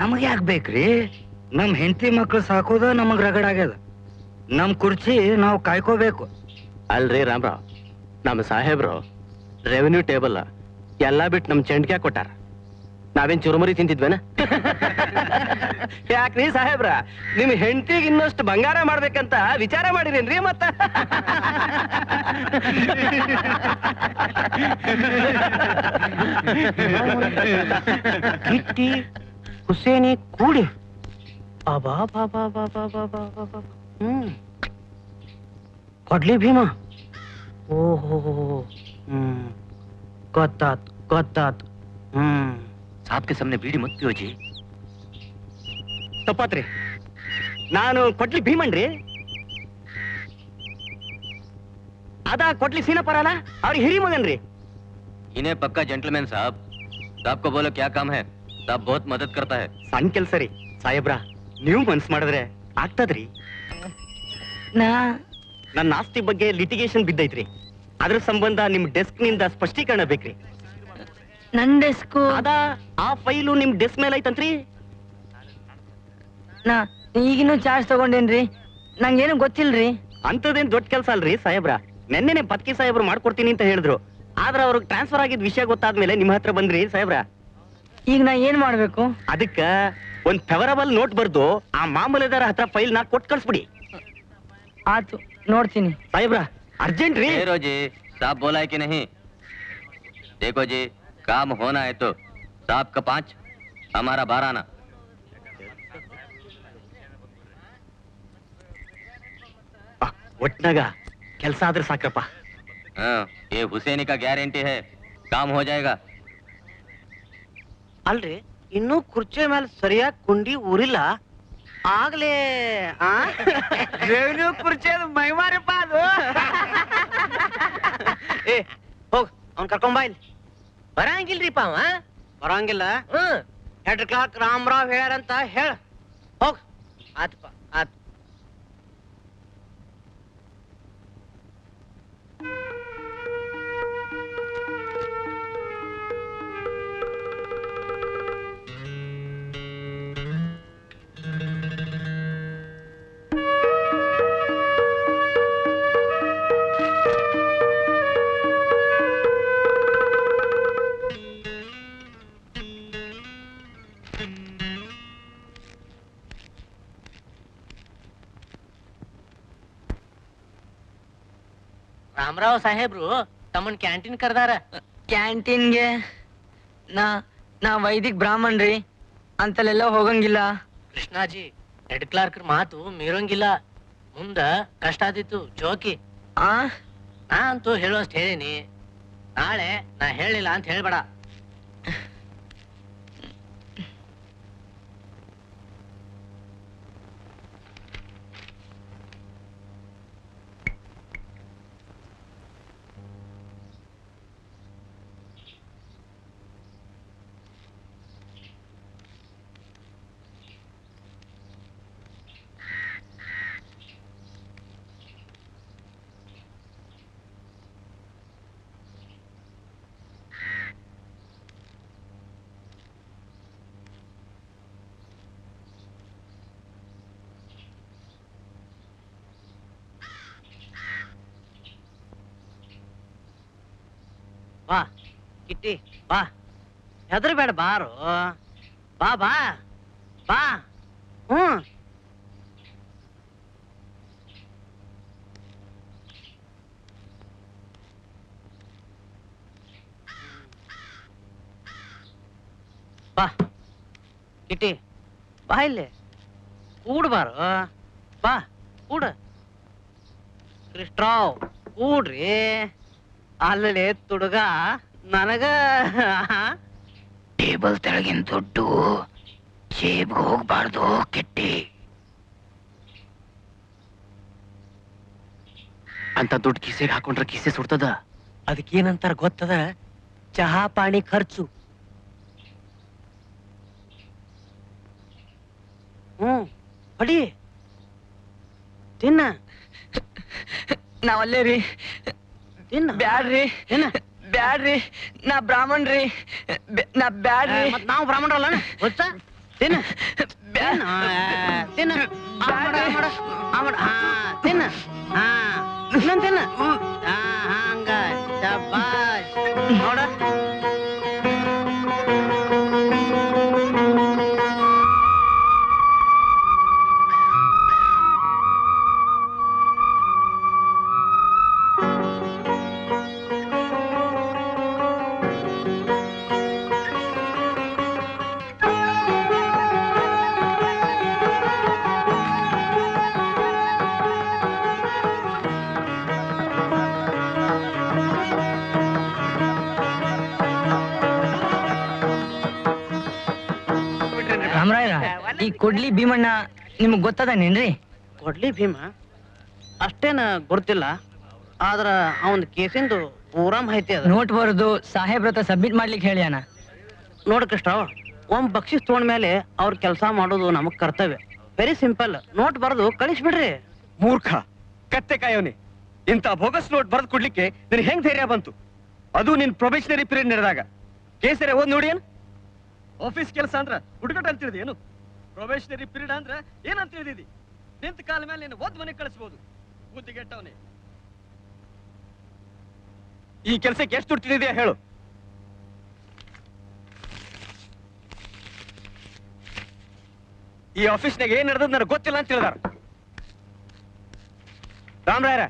ನಮಗೆ ಆಗ್ಬೇಕ್ರಿ? ನಮ್ ಹೆಂಡತಿ ಮಕ್ಳು ಸಾಕೋದ ನಮಗ್ ರಗಡ್ ಆಗ್ಯದ. ನಮ್ ಕುರ್ಚಿ ನಾವು ಕಾಯ್ಕೋಬೇಕು. ಅಲ್ರಿ ರಾಮರಾವ್, ನಮ್ಮ ಸಾಹೇಬ್ರು ರೆವೆನ್ಯೂ ಟೇಬಲ್ ಎಲ್ಲಾ ಬಿಟ್ಟು ನಮ್ ಚೆಂಡ್ಗ್ಯಾ ಕೊಟ್ಟಾರ. ನಾವೇನ್ ಚುರುಮುರಿ ತಿಂತಿದ್ವೇನ? ಯಾಕ್ರಿ ಸಾಹೇಬ್ರ, ನಿಮ್ ಹೆಂಡತಿಗೆ ಇನ್ನಷ್ಟು ಬಂಗಾರ ಮಾಡ್ಬೇಕಂತ ವಿಚಾರ ಮಾಡಿರೇನ್ರಿ? ಮತ್ತ ಕಿಟ್ಟಿ ಹುಸೇನಿ ಕೂಡಿ ಅಬಾ ಬಾಬಾ ಬಾಬಾ ಬಾಬಾ ಬಾಬಾ. ಕೊಡ್ಲಿ ಭೀಮಾ. ಓಹೋ ಗೊತ್ತಾತ್ ಗೊತ್ತಾತ್. ಸಾಬ್ ಕೆ ಸಾಮ್ನೆ ಬೀಡಿ ಮತ್ ಪಿಯೋಜಿ. ತಪ್ಪಾತ್ರಿ, ನಾನು ಕೊಡ್ಲಿ ಭೀಮನ್ರಿ. ಅದ ಕೊಡ್ಲಿ ಸೀನಪ್ಪರಲ್ಲ, ಅವ್ರಿಗೆ ಹಿರಿ ಮಗನ್ರಿ. इन्हें पक्का जेंटलमैन साहब. साहब को बोलो क्या काम है, साहब बहुत मदद करता है. ಸಣ್ಣ ಕೆಲ್ಸ ರೀ ಸಾಹೇಬ್ರ, ನೀವು ಮನ್ಸ್ ಮಾಡಿದ್ರೆ ಆಗ್ತದ್ರಿ. ನನ್ನ ಆಸ್ತಿ ಬಗ್ಗೆ ಲಿಟಿಗೇಷನ್ ಬಿದ್ದೈತ್ರಿ. ಅದ್ರ ಸಂಬಂಧ ನಿಮ್ ಡೆಸ್ಕ್ ನಿಂದ ಸ್ಪಷ್ಟೀಕರಣ ಬೇಕ್ರಿ. ನನ್ ಡೆಸ್ಕು ಅದ ಆ ಫೈಲು ನಿಮ್ ಡೆಸ್ಕ್ ಮೇಲೆ ಐತಂತ್ರಿ. ನಾ ಈಗಿನ್ನೂ ಚಾರ್ಜ್ ತಗೊಂಡೇನ್ರಿ, ನಂಗೇನು ಗೊತ್ತಿಲ್ರಿ. ಅಂತದೇನ್ ದೊಡ್ಡ ಕೆಲ್ಸ ಅಲ್ರಿ ಸಾಹೇಬ್ರ. ನೆನ್ನೆನೆ ಪತ್ಕಿ ಸಾಹೇಬ್ರು ಮಾಡ್ಕೊಡ್ತೀನಿ ಅಂತ ಹೇಳಿದ್ರು. ಆದ್ರೆ ಅವ್ರಿಗೆ ಟ್ರಾನ್ಸ್ಫರ್ ಆಗಿದ್ ವಿಷಯ ಗೊತ್ತಾದ್ಮೇಲೆ ನಿಮ್ಮ ಹತ್ರ ಬಂದ್ರಿ ಸಾಹೇಬ್ರ. ಈಗ ನಾ ಏನ್ ಮಾಡ್ಬೇಕು? ಅದಕ್ಕ ಒಂದ್ ಫೇವರಬಲ್ ನೋಟ್ ಬರ್ದು ಆ ಮಾಮೂಲಿದಾರ ಹತ್ರ ಫೈಲ್ ನ ಕೊಟ್ಟು ಕಳ್ಸ್ಬಿಡಿ. ಆತು, ನೋಡ್ತೀನಿ. ಸಾಹೇಬ್ರ अर्जेंट रे। हेरो जी, साहब बोला है कि नहीं? देखो जी, काम होना है तो साहब का 5, हमारा 12 आना। ಒಟ್ನಾಗ ಕೆಲಸ ಆದ್ರೆ ಸಾಕಪ್ಪ. हाँ, ये हुसैनी का गारंटी है, काम हो जाएगा। ಅಲ್ರಿ, ಇನ್ನೂ ಕುರ್ಚಿ ಮೇಲೆ ಸರಿಯಾಗಿ ಕುಂಡಿ ಊರಿಲ್ಲ ಆಗ್ಲೇ ರೆವೆನ್ಯೂ ಕುರ್ಚಿ ಮೈಮಾರಿಪ್ಪ ಅದು. ಏ ಹೋಗ್, ಅವ್ನ್ ಕರ್ಕೊಂಬ ಇಲ್ಲಿ. ಬರಂಗಿಲ್ರಿಪ್ಪ ಅವ. ಬರಂಗಿಲ್ಲ? ಹೆಡ್ ಕ್ಲಾರ್ಕ್ ರಾಮರಾವ್ ಹೇಳ್ಯಾರಂತ ಹೇಳ. ಹೋಗ್. ಆತಪ್ಪ, ಆತ್. ರಾಮರಾವ್ ಸಾಹೇಬ್ರು ತಮ್ಮನ್ ಕ್ಯಾಂಟೀನ್ ಕರ್ದಾರ. ಕ್ಯಾಂಟೀನ್ಗೆ ನಾ ವೈದಿಕ್ ಬ್ರಾಹ್ಮಣ್ರಿ, ಅಂತಲೆಲ್ಲ ಹೋಗಂಗಿಲ್ಲ. ಕೃಷ್ಣಾಜಿ, ಹೆಡ್ ಕ್ಲಾರ್ಕ್ ಮಾತು ಮೀರೋಂಗಿಲ್ಲ. ಮುಂದ ಕಷ್ಟ ಆದಿತ್ತು ಜೋಕಿ. ನಾ ಅಂತೂ ಹೇಳೋಷ್ಟು ಹೇಳಿನಿ. ನಾಳೆ ನಾ ಹೇಳಿಲ್ಲ ಅಂತ ಹೇಳ್ಬೇಡ. ಬಾ ಕಿಟ್ಟಿ ಬಾ ಹೆದರ್ಬೇಡ ಬಾರು ಬಾ ಬಾ ಬಾ ಹ್ಮ್ ಬಾ ಕಿಟ್ಟಿ ಬಾ ಇಲ್ಲಿ ಕೂಡ್ಬಾರು ಬಾ ಕೂಡ ಕೃಷ್ಣರಾವ್ ಕೂಡ್ರಿ ಅಲ್ಲೇ ತುಡುಗ ನನಗ ಟೇಬಲ್ ತೆಳಗಿನ ದುಡ್ಡು ಜೇಬ್ಗೆ ಹೋಗ್ಬಾರ್ದು ಕೆಟ್ಟಿ ಅಂತ ದುಡ್ಡು ಕಿಸೆಗೆ ಹಾಕೊಂಡ್ರೆ ಕಿಸೆ ಸುಡ್ತದ. ಅದಕ್ಕೇನಂತಾರ ಗೊತ್ತದ? ಚಹಾ ಪಾಣಿ ಖರ್ಚು. ಹೊಡಿ ತಿನ್ನ ನಾವಲ್ಲೇ ರೀ ತಿನ್ನ ಬ್ಯಾಡ್ರಿ ಬ್ಯಾಡ್ರಿ ನಾ ಬ್ರಾಹ್ಮಣ್ರಿ ನಾ ಬ್ಯಾಡ್ರಿ ಮತ್ ನಾವು ಬ್ರಾಹ್ಮಣರಲ್ಲ ಗೊತ್ತಾ? ತಿನ್ನ ತಿನ್ನ ತಿನ್ನ ತಿನ್ನ ಇನ್ನೊಂದು ತಿನ್ನ ಹಂಗ ಶಬಾಷ್ ನೋಡ ರಾಮರಾಯರ ಈ ಕೊಡ್ಲಿ ಭೀಮಣ್ಣ ನಿಮಗ್ ಗೊತ್ತದನೇನ್ರಿ? ಕೊಡ್ಲಿ ಭೀಮ ಅಷ್ಟೇನ ಗೊತ್ತಿಲ್ಲ, ಆದ್ರ ಅವನ್ ಕೇಸಿಂದು ಪೂರಾ ಮಾಹಿತಿ ಅದ. ನೋಟ್ ಬರೆದು ಸಾಹೇಬ್ರತ ಸಬ್ಮಿಟ್ ಮಾಡ್ಲಿಕ್ಕೆ ಹೇಳ್ಯಾನ. ನೋಡ್ ಕೃಷ್ಣರಾವ್, ಒಂದ್ ಬಕ್ಷಿಸ್ ತಗೊಂಡ್ಮೇಲೆ ಅವ್ರ ಕೆಲಸ ಮಾಡೋದು ನಮಗ್ ಕರ್ತವ್ಯ. ವೆರಿ ಸಿಂಪಲ್, ನೋಟ್ ಬರೆದು ಕಳಿಸ್ಬಿಡ್ರಿ. ಮೂರ್ಖ ಕತ್ತೆ ಕಾಯೋನೆ, ಇಂತ ಬೋಗಸ್ ನೋಟ್ ಬರೆದು ಕೊಡ್ಲಿಕ್ಕೆ ನಿನ್ ಹೆಂಗ್ ಧೈರ್ಯ ಬಂತು? ಅದು ನಿನ್ ಪ್ರೊಬೇಷನರಿ ಪೀರಿಯಡ್ ನಡೆದಾಗ. ಕೇಸರಿ ಓದ್ ನೋಡಿ ಏನ್ ಆಫೀಸ್ ಕೆಲಸ ಅಂದ್ರ ಹುಡುಗಟ ಅಂತ ತಿಳಿದಿ ಏನು? ಪ್ರೊಬೇಷನರಿ ಪೀರಿಯಡ್ ಅಂದ್ರ ಏನಂತ ತಿಳಿದಿದಿ? ನಿಂತ ಕಾಲ ಮೇಲೆ ನೀನು ಓದ್ ಮನೆಗೆ ಕಳಿಸ್ಬೋದು. ಬುದ್ಧಿಗೆಟ್ಟವನೇ, ಈ ಕೆಲಸಕ್ಕೆ ಎಷ್ಟು ದುಡ್ಡು ತಿಳಿದಿದೆಯಾ ಹೇಳು? ಈ ಆಫೀಸ್ನಾಗ ಏನ್ ನಡೆದ್ ನನಗೆ ಗೊತ್ತಿಲ್ಲ ಅಂತ ಹೇಳಿದಾರ. ರಾಮರಾಯರ,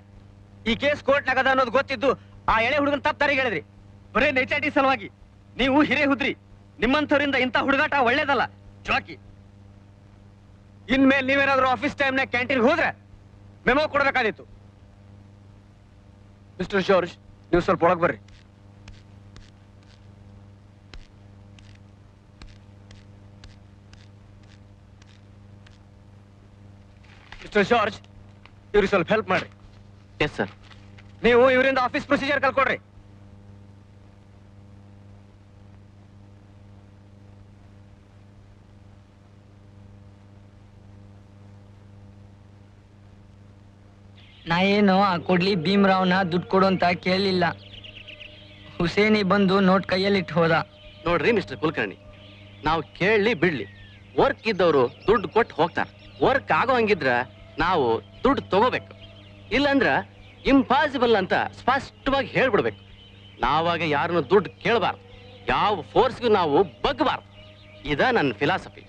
ಈ ಕೇಸ್ ಕೋರ್ಟ್ನಾಗ ಅದ ಅನ್ನೋದು ಗೊತ್ತಿದ್ದು ಆ ಎಳೆ ಹುಡುಗನ್ ತಪ್ಪಾರಿಗೆ ಹೇಳಿದ್ರಿ. ಬರೇ ನೈಚಾಟಿ ಸಲುವಾಗಿ. ನೀವು ಹಿರೇ ಹುದ್ರಿ, ನಿಮ್ಮಂಥವ್ರಿಂದ ಇಂಥ ಹುಡುಗಾಟ ಒಳ್ಳೇದಲ್ಲ. ಜ್ವಾಕಿ, ಇನ್ಮೇಲೆ ನೀವೇನಾದ್ರೂ ಆಫೀಸ್ ಟೈಮ್ನಾಗ ಕ್ಯಾಂಟೀನ್ ಹೋದ್ರೆ ಮೆಮೋ ಕೊಡ್ಬೇಕಾದಿತ್ತು. ಮಿಸ್ಟರ್ ಜಾರ್ಜ್, ನೀವು ಸ್ವಲ್ಪ ಒಳಗೆ ಬರ್ರಿ. ಮಿಸ್ಟರ್ ಜಾರ್ಜ್, ಇವ್ರಿಗೆ ಸ್ವಲ್ಪ ಹೆಲ್ಪ್ ಮಾಡ್ರಿ. Yes sir. ನೀವು ಇವರಿಂದ ಆಫೀಸ್ ಪ್ರೊಸೀಜರ್ ಕಲ್ಕೊಡ್ರಿ. ನಾ ಏನು ಆ ಕೊಡ್ಲಿ ಭೀಮರಾವ್ನ ದುಡ್ಡು ಕೊಡು ಅಂತ ಕೇಳಲಿಲ್ಲ. ಹುಸೇನಿ ಬಂದು ನೋಟ್ ಕೈಯಲ್ಲಿಟ್ಟು ಹೋದ. ನೋಡ್ರಿ ಮಿಸ್ಟರ್ ಕುಲಕರ್ಣಿ, ನಾವು ಕೇಳಲಿ ಬಿಡ್ಲಿ, ವರ್ಕ್ ಇದ್ದವರು ದುಡ್ಡು ಕೊಟ್ಟು ಹೋಗ್ತಾರೆ. ವರ್ಕ್ ಆಗೋ ಹಂಗಿದ್ರ ನಾವು ದುಡ್ಡು ತಗೋಬೇಕು, ಇಲ್ಲಂದ್ರ ಇಂಪಾಸಿಬಲ್ ಅಂತ ಸ್ಪಷ್ಟವಾಗಿ ಹೇಳ್ಬಿಡ್ಬೇಕು. ನಾವಾಗ ಯಾರನ್ನು ದುಡ್ಡು ಕೇಳಬಾರ್ದು, ಯಾವ ಫೋರ್ಸ್ಗೂ ನಾವು ಬಗ್ಬಾರ್ದು. ಇದ ನನ್ನ ಫಿಲಾಸಫಿ.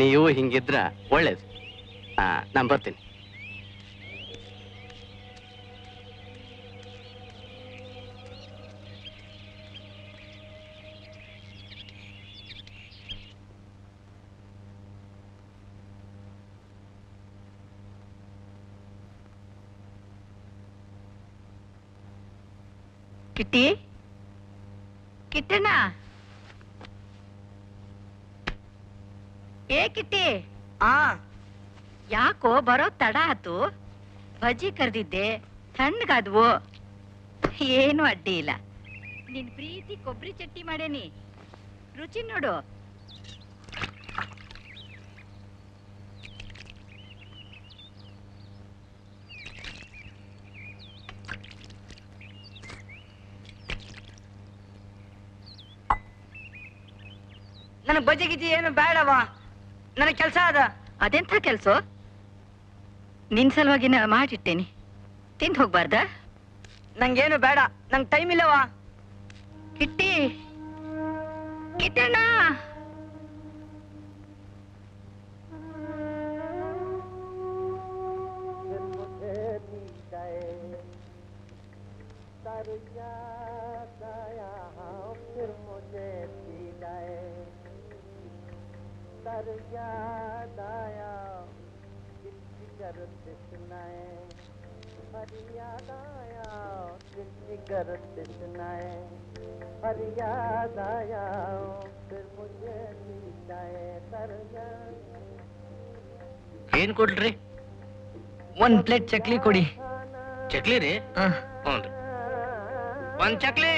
ನೀವು ಹಿಂಗಿದ್ರ ಒಳ್ಳೇದು. ನಾನು ಬರ್ತೀನಿ. ಕಿಟ್ಟಿ, ಕಿಟ್ಟಣ್ಣ, ಏ ಕಿಟ್ಟಿ. ಯಾಕೋ ಬರೋ ತಡ ಆತು? ಬಜ್ಜಿ ಕರ್ದಿದ್ದೆ, ತಣ್ಣಗಾದ್ವು. ಏನು ಅಡ್ಡಿ ಇಲ್ಲ. ನಿನ್ ಪ್ರೀತಿ ಕೊಬ್ಬರಿ ಚಟ್ನಿ ಮಾಡೇನಿ, ರುಚಿ ನೋಡು. ನನಗ್ ಬಜ್ಜಿ ಗಿಜ್ಜಿ ಏನು ಬೇಡವ, ನನಗ್ ಕೆಲ್ಸ ಅದ. ಅದೆಂಥ ಕೆಲ್ಸ? ನಿನ್ ಸಲುವಾಗಿ ನಾ ಮಾಡಿಟ್ಟೇನಿ, ತಿಂದು ಹೋಗ್ಬಾರ್ದ? ನಂಗೇನು ಬೇಡ, ನಂಗ್ ಟೈಮ್ ಇಲ್ಲವಾ. ಕಿಟ್ಟಿ ಕಿಟ್ಟಣ್ಣ ಏನ್ ಕೊಡ್ರಿ? 1 ಪ್ಲೇಟ್ ಚಕ್ಲಿ ಕೊಡಿ. ಚಕ್ಲಿ ರೀ? ಹ್ಞೂ. ಒಂದ್ ಚಕ್ಲಿ.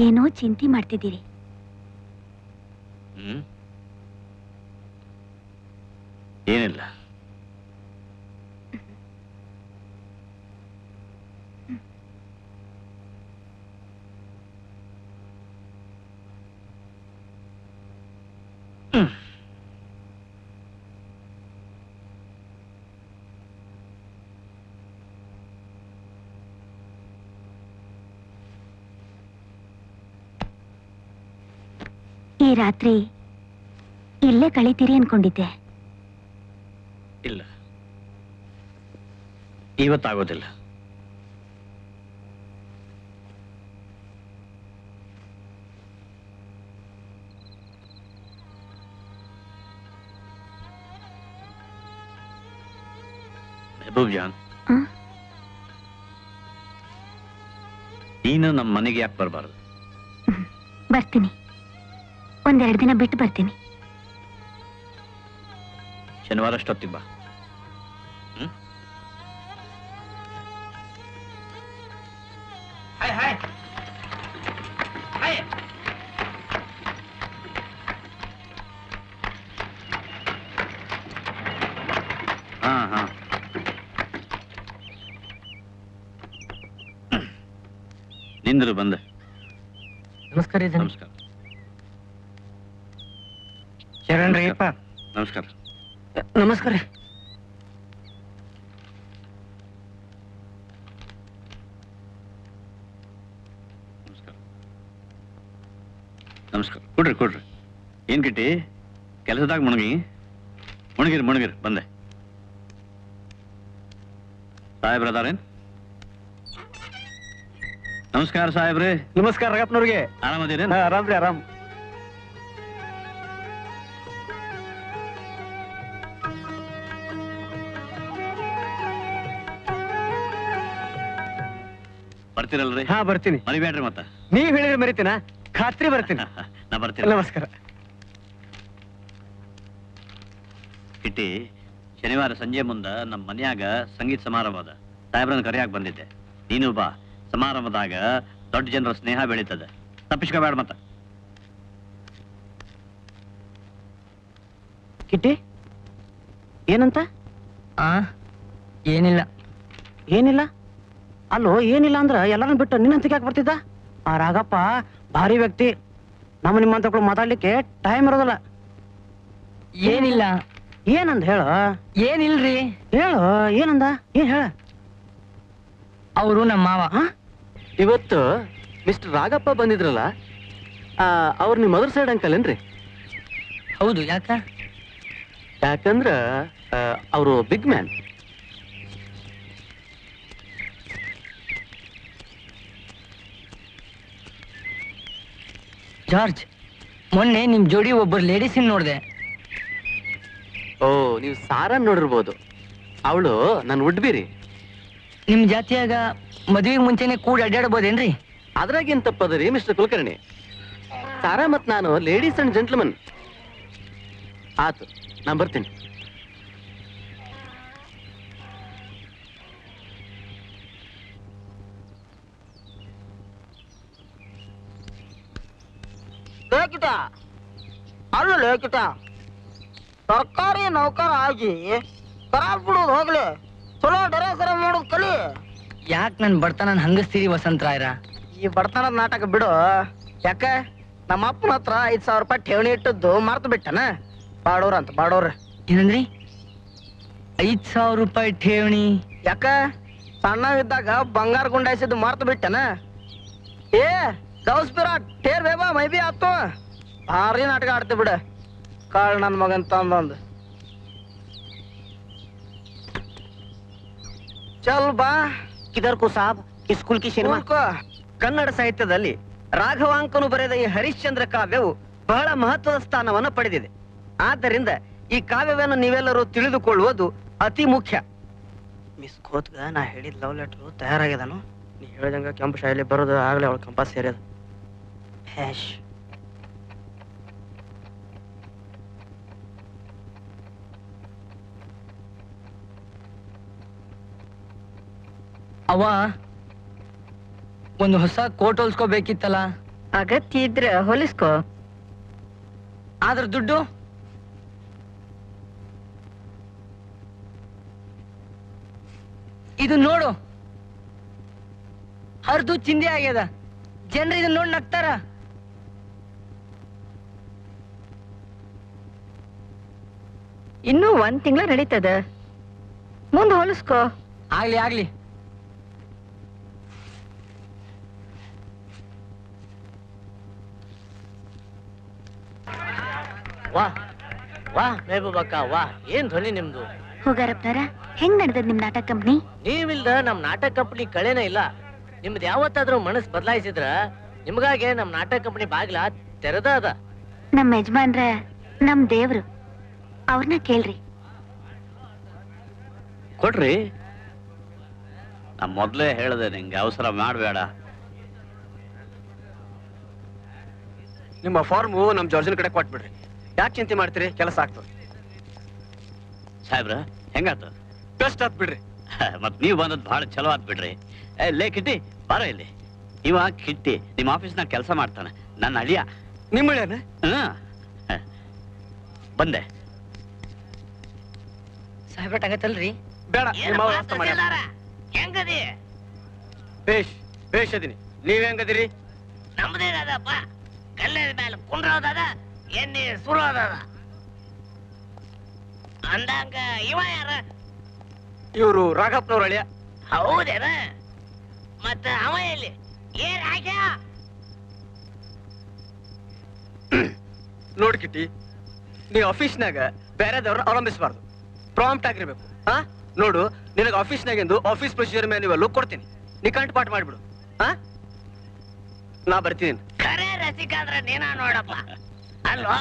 ಏನೋ ಚಿಂತೆ ಮಾಡ್ತಿದ್ದೀರಿ. ಏನಿಲ್ಲ. ಈ ರಾತ್ರಿ ಇಲ್ಲೇ ಕಳೀತೀರಿ ಅನ್ಕೊಂಡಿದ್ದೆ. ಇಲ್ಲ, ಇವತ್ತಾಗೋದಿಲ್ಲ. ಮೆಹಬೂಬ್ ಜಾನ್, ನೀನು ನಮ್ಮ ಮನೆಗೆ ಯಾಕೆ ಬರಬಾರದು? ಬರ್ತೀನಿ, ಒಂದೆರಡು ದಿನ ಬಿಟ್ಟು ಬರ್ತೀನಿ. ಶನಿವಾರ ಅಷ್ಟೊತ್ತಿಗೆ ಬಾ. ನಿಂದ್ರು ಬಂದೆ. ನಮಸ್ಕಾರ. ನಮಸ್ಕಾರ. ಶರಣ್ ರೀಪ್ಪ. ನಮಸ್ಕಾರ. ನಮಸ್ಕಾರ. ನಮಸ್ಕಾರ. ಕೊಡ್ರಿ. ಏನ್ ಕಿಟ್ಟಿ, ಕೆಲಸದಾಗ ಮುಣಗಿರಿ ಬಂದೆ. ಸಾಹೇಬ್ರ ಅದಾರೇನ್? ನಮಸ್ಕಾರ ಸಾಹೇಬ್ರೆ. ನಮಸ್ಕಾರ ರಂಗಪ್ಪನವ್ರಿಗೆ. ಆರಾಮದಿರೇನ್? ಆರಾಮ್ರಿ, ಆರಾಮ್. ಬರ್ತೀರಲ್ರಿ? ಹಾ, ಬರ್ತೀನಿ. ಮರಿಬೇಡ್ರಿ ಮತ್ತ. ನೀವ್ ಹೇಳಿದ್ರೆ ಮರಿತೀನ? ಖಾತ್ರಿ ಬರ್ತೀನಿ. ನಾ ಬರ್ತೀನಿ. ನಮಸ್ಕಾರ. ಕಿಟ್ಟಿ, ಶನಿವಾರ ಸಂಜೆ ಮುಂದ ನಮ್ಮ ಮನ್ಯಾಗ ಸಂಗೀತ ಸಮಾರಂಭ ಅದ. ಸಾಹೇಬ್ರನ್ನ ಕರೆಯಾಕ ಬಂದಿದ್ದೆ. ನೀನು ಬಾ. ಸಮಾರಂಭದಾಗ ದೊಡ್ಡ ಜನರ ಸ್ನೇಹ ಬೆಳೀತದೆ. ತಪ್ಪಿಸ್ಕೋಬೇಡ ಮತ್ತ. ಕಿಟ್ಟಿ, ಏನಂತ? ಏನಿಲ್ಲ ಅಲ್ಲೋ. ಏನಿಲ್ಲ ಅಂದ್ರ ಎಲ್ಲರನ್ನ ಬಿಟ್ಟು ನಿನ್ನಂತಕ್ಕೆ ಯಾಕೆ ಬರ್ತಿದ್ದ? ಆ ರಾಗಪ್ಪ ಭಾರಿ ವ್ಯಕ್ತಿ. ನಿಮ್ಮಂತಗಳು ಮಾತಾಡ್ಲಿಕ್ಕೆ ಟೈಮ್ ಇರೋದಿಲ್ಲ. ಏನಿಲ್ಲ. ಏನಂದ ಹೇಳು. ಏನಿಲ್ರಿ. ಹೇಳು, ಏನಂದ? ಏನ್ ಹೇಳ. ಅವರು ನಮ್ಮ ಮಾವ. ಇವತ್ತು ಮಿಸ್ಟರ್ ರಾಗಪ್ಪ ಬಂದಿದ್ರಲ್ಲ, ಅವ್ರು ನಿಮ್ಮ ಮದರ್ ಸೈಡ್ ಅಂಕಲ್ ಏನ್ರಿ? ಹೌದು. ಯಾಕಂದ್ರ ಅವರು ಬಿಗ್ ಮ್ಯಾನ್. ಜಾರ್ಜ್, ಮೊನ್ನೆ ನಿಮ್ ಜೋಡಿ ಒಬ್ಬರು ಲೇಡೀಸಿನ್ ನೋಡ್ದೆ. ಓ, ನೀವು ಸಾರನ್ ನೋಡಿರ್ಬೋದು. ಅವಳು ನನ್ನ ಉಡ್ಬಿರಿ. ನಿಮ್ ಜಾತಿಯಾಗ ಮದುವೆಗೆ ಮುಂಚೆನೆ ಕೂಡ ಅಡ್ಡಾಡ್ಬೋದೇನ್ರಿ? ಅದ್ರಾಗೇನ್ ತಪ್ಪದರಿ ಮಿಸ್ಟರ್ ಕುಲಕರ್ಣಿ. ಸಾರಾ ಮತ್ ನಾನು ಲೇಡೀಸ್ ಅಂಡ್ ಜೆಂಟ್ಲ್ಮನ್. ಆತು, ನಾನ್ ಬರ್ತೀನಿ. ಅಲ್ಲ ಕಿಟ ಸರ್ಕಾರಿ ನೌಕರ ಆಗಿ ಖರಾಬ್ ಬಿಡೋದು ಹೋಗ್ಲಿ, ಚಲೋ ಡ್ರೆಸ್ ಮಾಡೋದು ಕಲಿ. ಯಾಕೆ ನನ್ ಬಡತನ ಹಂಗಸ್ತೀರಿ ವಸಂತರಾಯರ? ಈ ಬಡತನದ ನಾಟಕ ಬಿಡು. ಯಾಕ ನಮ್ಮ ಅಪ್ಪನ ಹತ್ರ 5,000 ರೂಪಾಯಿ ಠೇವಣಿ ಇಟ್ಟದ್ದು ಮರ್ತು ಬಿಟ್ಟನ. ಬಾಡೋರ್ ಅಂತ ಬಾಡೋರ್. ಏನಂದ್ರಿ? 5,000 ರೂಪಾಯಿ ಠೇವಣಿ? ಯಾಕ ಸಣ್ಣವಿದ್ದಾಗ ಬಂಗಾರ ಗುಂಡಾಯಿಸಿದ್ದು ಮರ್ತು ಬಿಟ್ಟನ. ಏ ಗೌಸ್ಪಿರ ಟೇರ್ ಬೇಬಾ ಮೈ ಬಿ ಆತು. ಭಾರಿ ನಾಟಕ ಆಡ್ತಿ ಬಿಡ ಕಾಳ್ ನನ್ ಮಗನ್ ತಂದೊಂದು. ಚಲ್ ಬಾ. ಕಿದರ್ ಕೋ ಸಾಬ್ ಸ್ಕೂಲ್ ಕಿ ಶರ್ಮಾ. ಕನ್ನಡ ಸಾಹಿತ್ಯದಲ್ಲಿ ರಾಘವಾಂಕನು ಬರೆದ ಈ ಹರಿಶ್ಚಂದ್ರ ಕಾವ್ಯವು ಬಹಳ ಮಹತ್ವದ ಸ್ಥಾನವನ್ನು ಪಡೆದಿದೆ. ಆದ್ದರಿಂದ ಈ ಕಾವ್ಯವನ್ನು ನೀವೆಲ್ಲರೂ ತಿಳಿದುಕೊಳ್ಳುವುದು ಅತಿ ಮುಖ್ಯ. ಮಿಸ್ ಖೋತ್ಗ ನಾ ಹೇಳಿದ ಲವ್ ಲೆಟರ್ ತಯಾರಾಗ್ಯದನು. ನೀ ಹೇಳಿದಂಗ ಕೆಂಪು ಶಾಲೆ ಬರೋದು ಆಗ್ಲೇ ಅವಳು ಕಂಪಾಸ್ ಸೇರ್ಯದ. ಹ್ಯಾಶ್ ಅವ್ವ ಒಂದು ಹೊಸ ಕೋಟ್ ಹೊಲ್ಸ್ಕೋಬೇಕಿತ್ತಲ್ಲ. ಅಗತ್ಯ ಇದ್ರೆ ಹೊಲಿಸ್ಕೋ. ಆದ್ರ ದುಡ್ಡು? ಇದು ನೋಡು, ಹರಿದು ಚಿಂದಿ ಆಗ್ಯದ. ಜನರು ಇದನ್ನ ನೋಡಿ ನಗ್ತಾರ. ಇನ್ನೂ 1 ತಿಂಗಳ ನಡೀತದ, ಮುಂದೆ ಹೊಲಿಸ್ಕೋ. ಆಗ್ಲಿ ಆಗ್ಲಿ. ವಾ ವಾ ಮೆಹಬೂಬಕ್ಕ, ವಾ ಏನ್ ಧ್ವನಿ ನಿಮ್ದು. ಹೋಗಾರಪ್ಪನವ್ರ, ಹೆಂಗ್ ನಡೆದದ್ ನಿಮ್ ನಾಟಕ ಕಂಪ್ನಿ? ನೀವಿಲ್ದ ನಮ್ ನಾಟಕ ಕಂಪನಿ ಕಳೆನೇ ಇಲ್ಲ. ನಿಮ್ದು ಯಾವತ್ತಾದ್ರೂ ಮನಸ್ ಬದಲಾಯಿಸಿದ್ರ ನಿಮ್ಗಾಗೆ ನಮ್ ನಾಟಕ ಕಂಪನಿ ಬಾಗ್ಲ ತೆರೆದ ಅದ. ನಮ್ ಯಜಮಾನ್ರ ನಮ್ ದೇವ್ರು, ಅವ್ರನ್ನ ಕೇಳ್ರಿ. ಕೊಡ್ರಿ. ನಾ ಮೊದ್ಲೇ ಹೇಳ್ದೆ ನಿಂಗೆ ಅವಸರ ಮಾಡಬೇಡ. ನಿಮ್ಮ ಫಾರ್ಮು ನಮ್ ಜಾರ್ಜನ್ ಕಡೆ ಕೊಟ್ಬಿಡ್ರಿ. ಯಾಕೆ ಚಿಂತೆ ಮಾಡ್ತೀರಿ? ಕೆಲಸ ಆಗ್ತದೆ. ಸಾಹೇಬ್ರ ಹೆಂಗಾತ? ಬೆಸ್ಟ್ ಆತ್ ಬಿಡ್ರಿ. ಮತ್ ನೀವ್ ಬಂದದ್ ಬಹಳ ಚಲೋ ಆತ್ ಬಿಡ್ರಿ. ಲೇ ಕಿಟ್ಟಿ, ಬಾರೋ ಇಲ್ಲಿ. ಇವ ಕಿಟ್ಟಿ ನಿಮ್ ಆಫೀಸ್ನಾಗ ಕೆಲಸ ಮಾಡ್ತಾನೆ, ನನ್ನ ಅಳಿಯ. ನಿಮ್ಮ ಅಳಿಯನ? ಬಂದೆ. ಸಾಹೇಬ್ರ ಆಗತ್ತಲ್ರಿ? ಬೇಡ, ನಿಮ್ಮ ವ್ಯವಸ್ಥೆ ಮಾಡಿ. ಹೆಂಗದಿ? ಬೇಷ್ ಬೇಷ್ ಅದೀನಿ. ನೀವ್ ಹೆಂಗದಿರಿ? ನಮ್ದೇನದಪ್ಪ, ಕಲ್ಲದ ಮೇಲೆ ಕುಂಡ್ರೋದದ, ಎಣ್ಣೆ ಸುರೋದದ. ಅಂದಂಗ ಇವ ಯಾರ? ಇವ್ರು ರಾಘಪ್ಪನವ್ರ ಅಳಿಯ. ಹೌದೇನ? ಮತ್ತ ಅವ ಎಲ್ಲಿ? ಏನ್ ಹಾಕ್ಯ? ನೋಡ್ ಕಿಟ್ಟಿ, ನೀ ಆಫೀಸ್ನಾಗ ಬೇರೆದವ್ರನ್ನ ಅವಲಂಬಿಸಬಾರ್ದು. ಪ್ರಾಂಪ್ಟ್ ಆಗಿರ್ಬೇಕು. ಹಾ ನೋಡು, ನಿನಗೆ ಆಫೀಸ್ನಾಗಿಂದು ಆಫೀಸ್ ಪ್ರೊಸೀಜರ್ ಮ್ಯಾನ್ಯುವಲ್ ಕೊಡ್ತೀನಿ. ನೀ ಕಂಠ ಪಾಠ ಮಾಡ್ಬಿಡು. ಹಾ ನಾ ಬರ್ತೀನಿ. ಖರೆ ರಸಿಕ ಅಂದ್ರ ನೀನ ನೋಡಪ್ಪ. ಅಲ್ವಾ,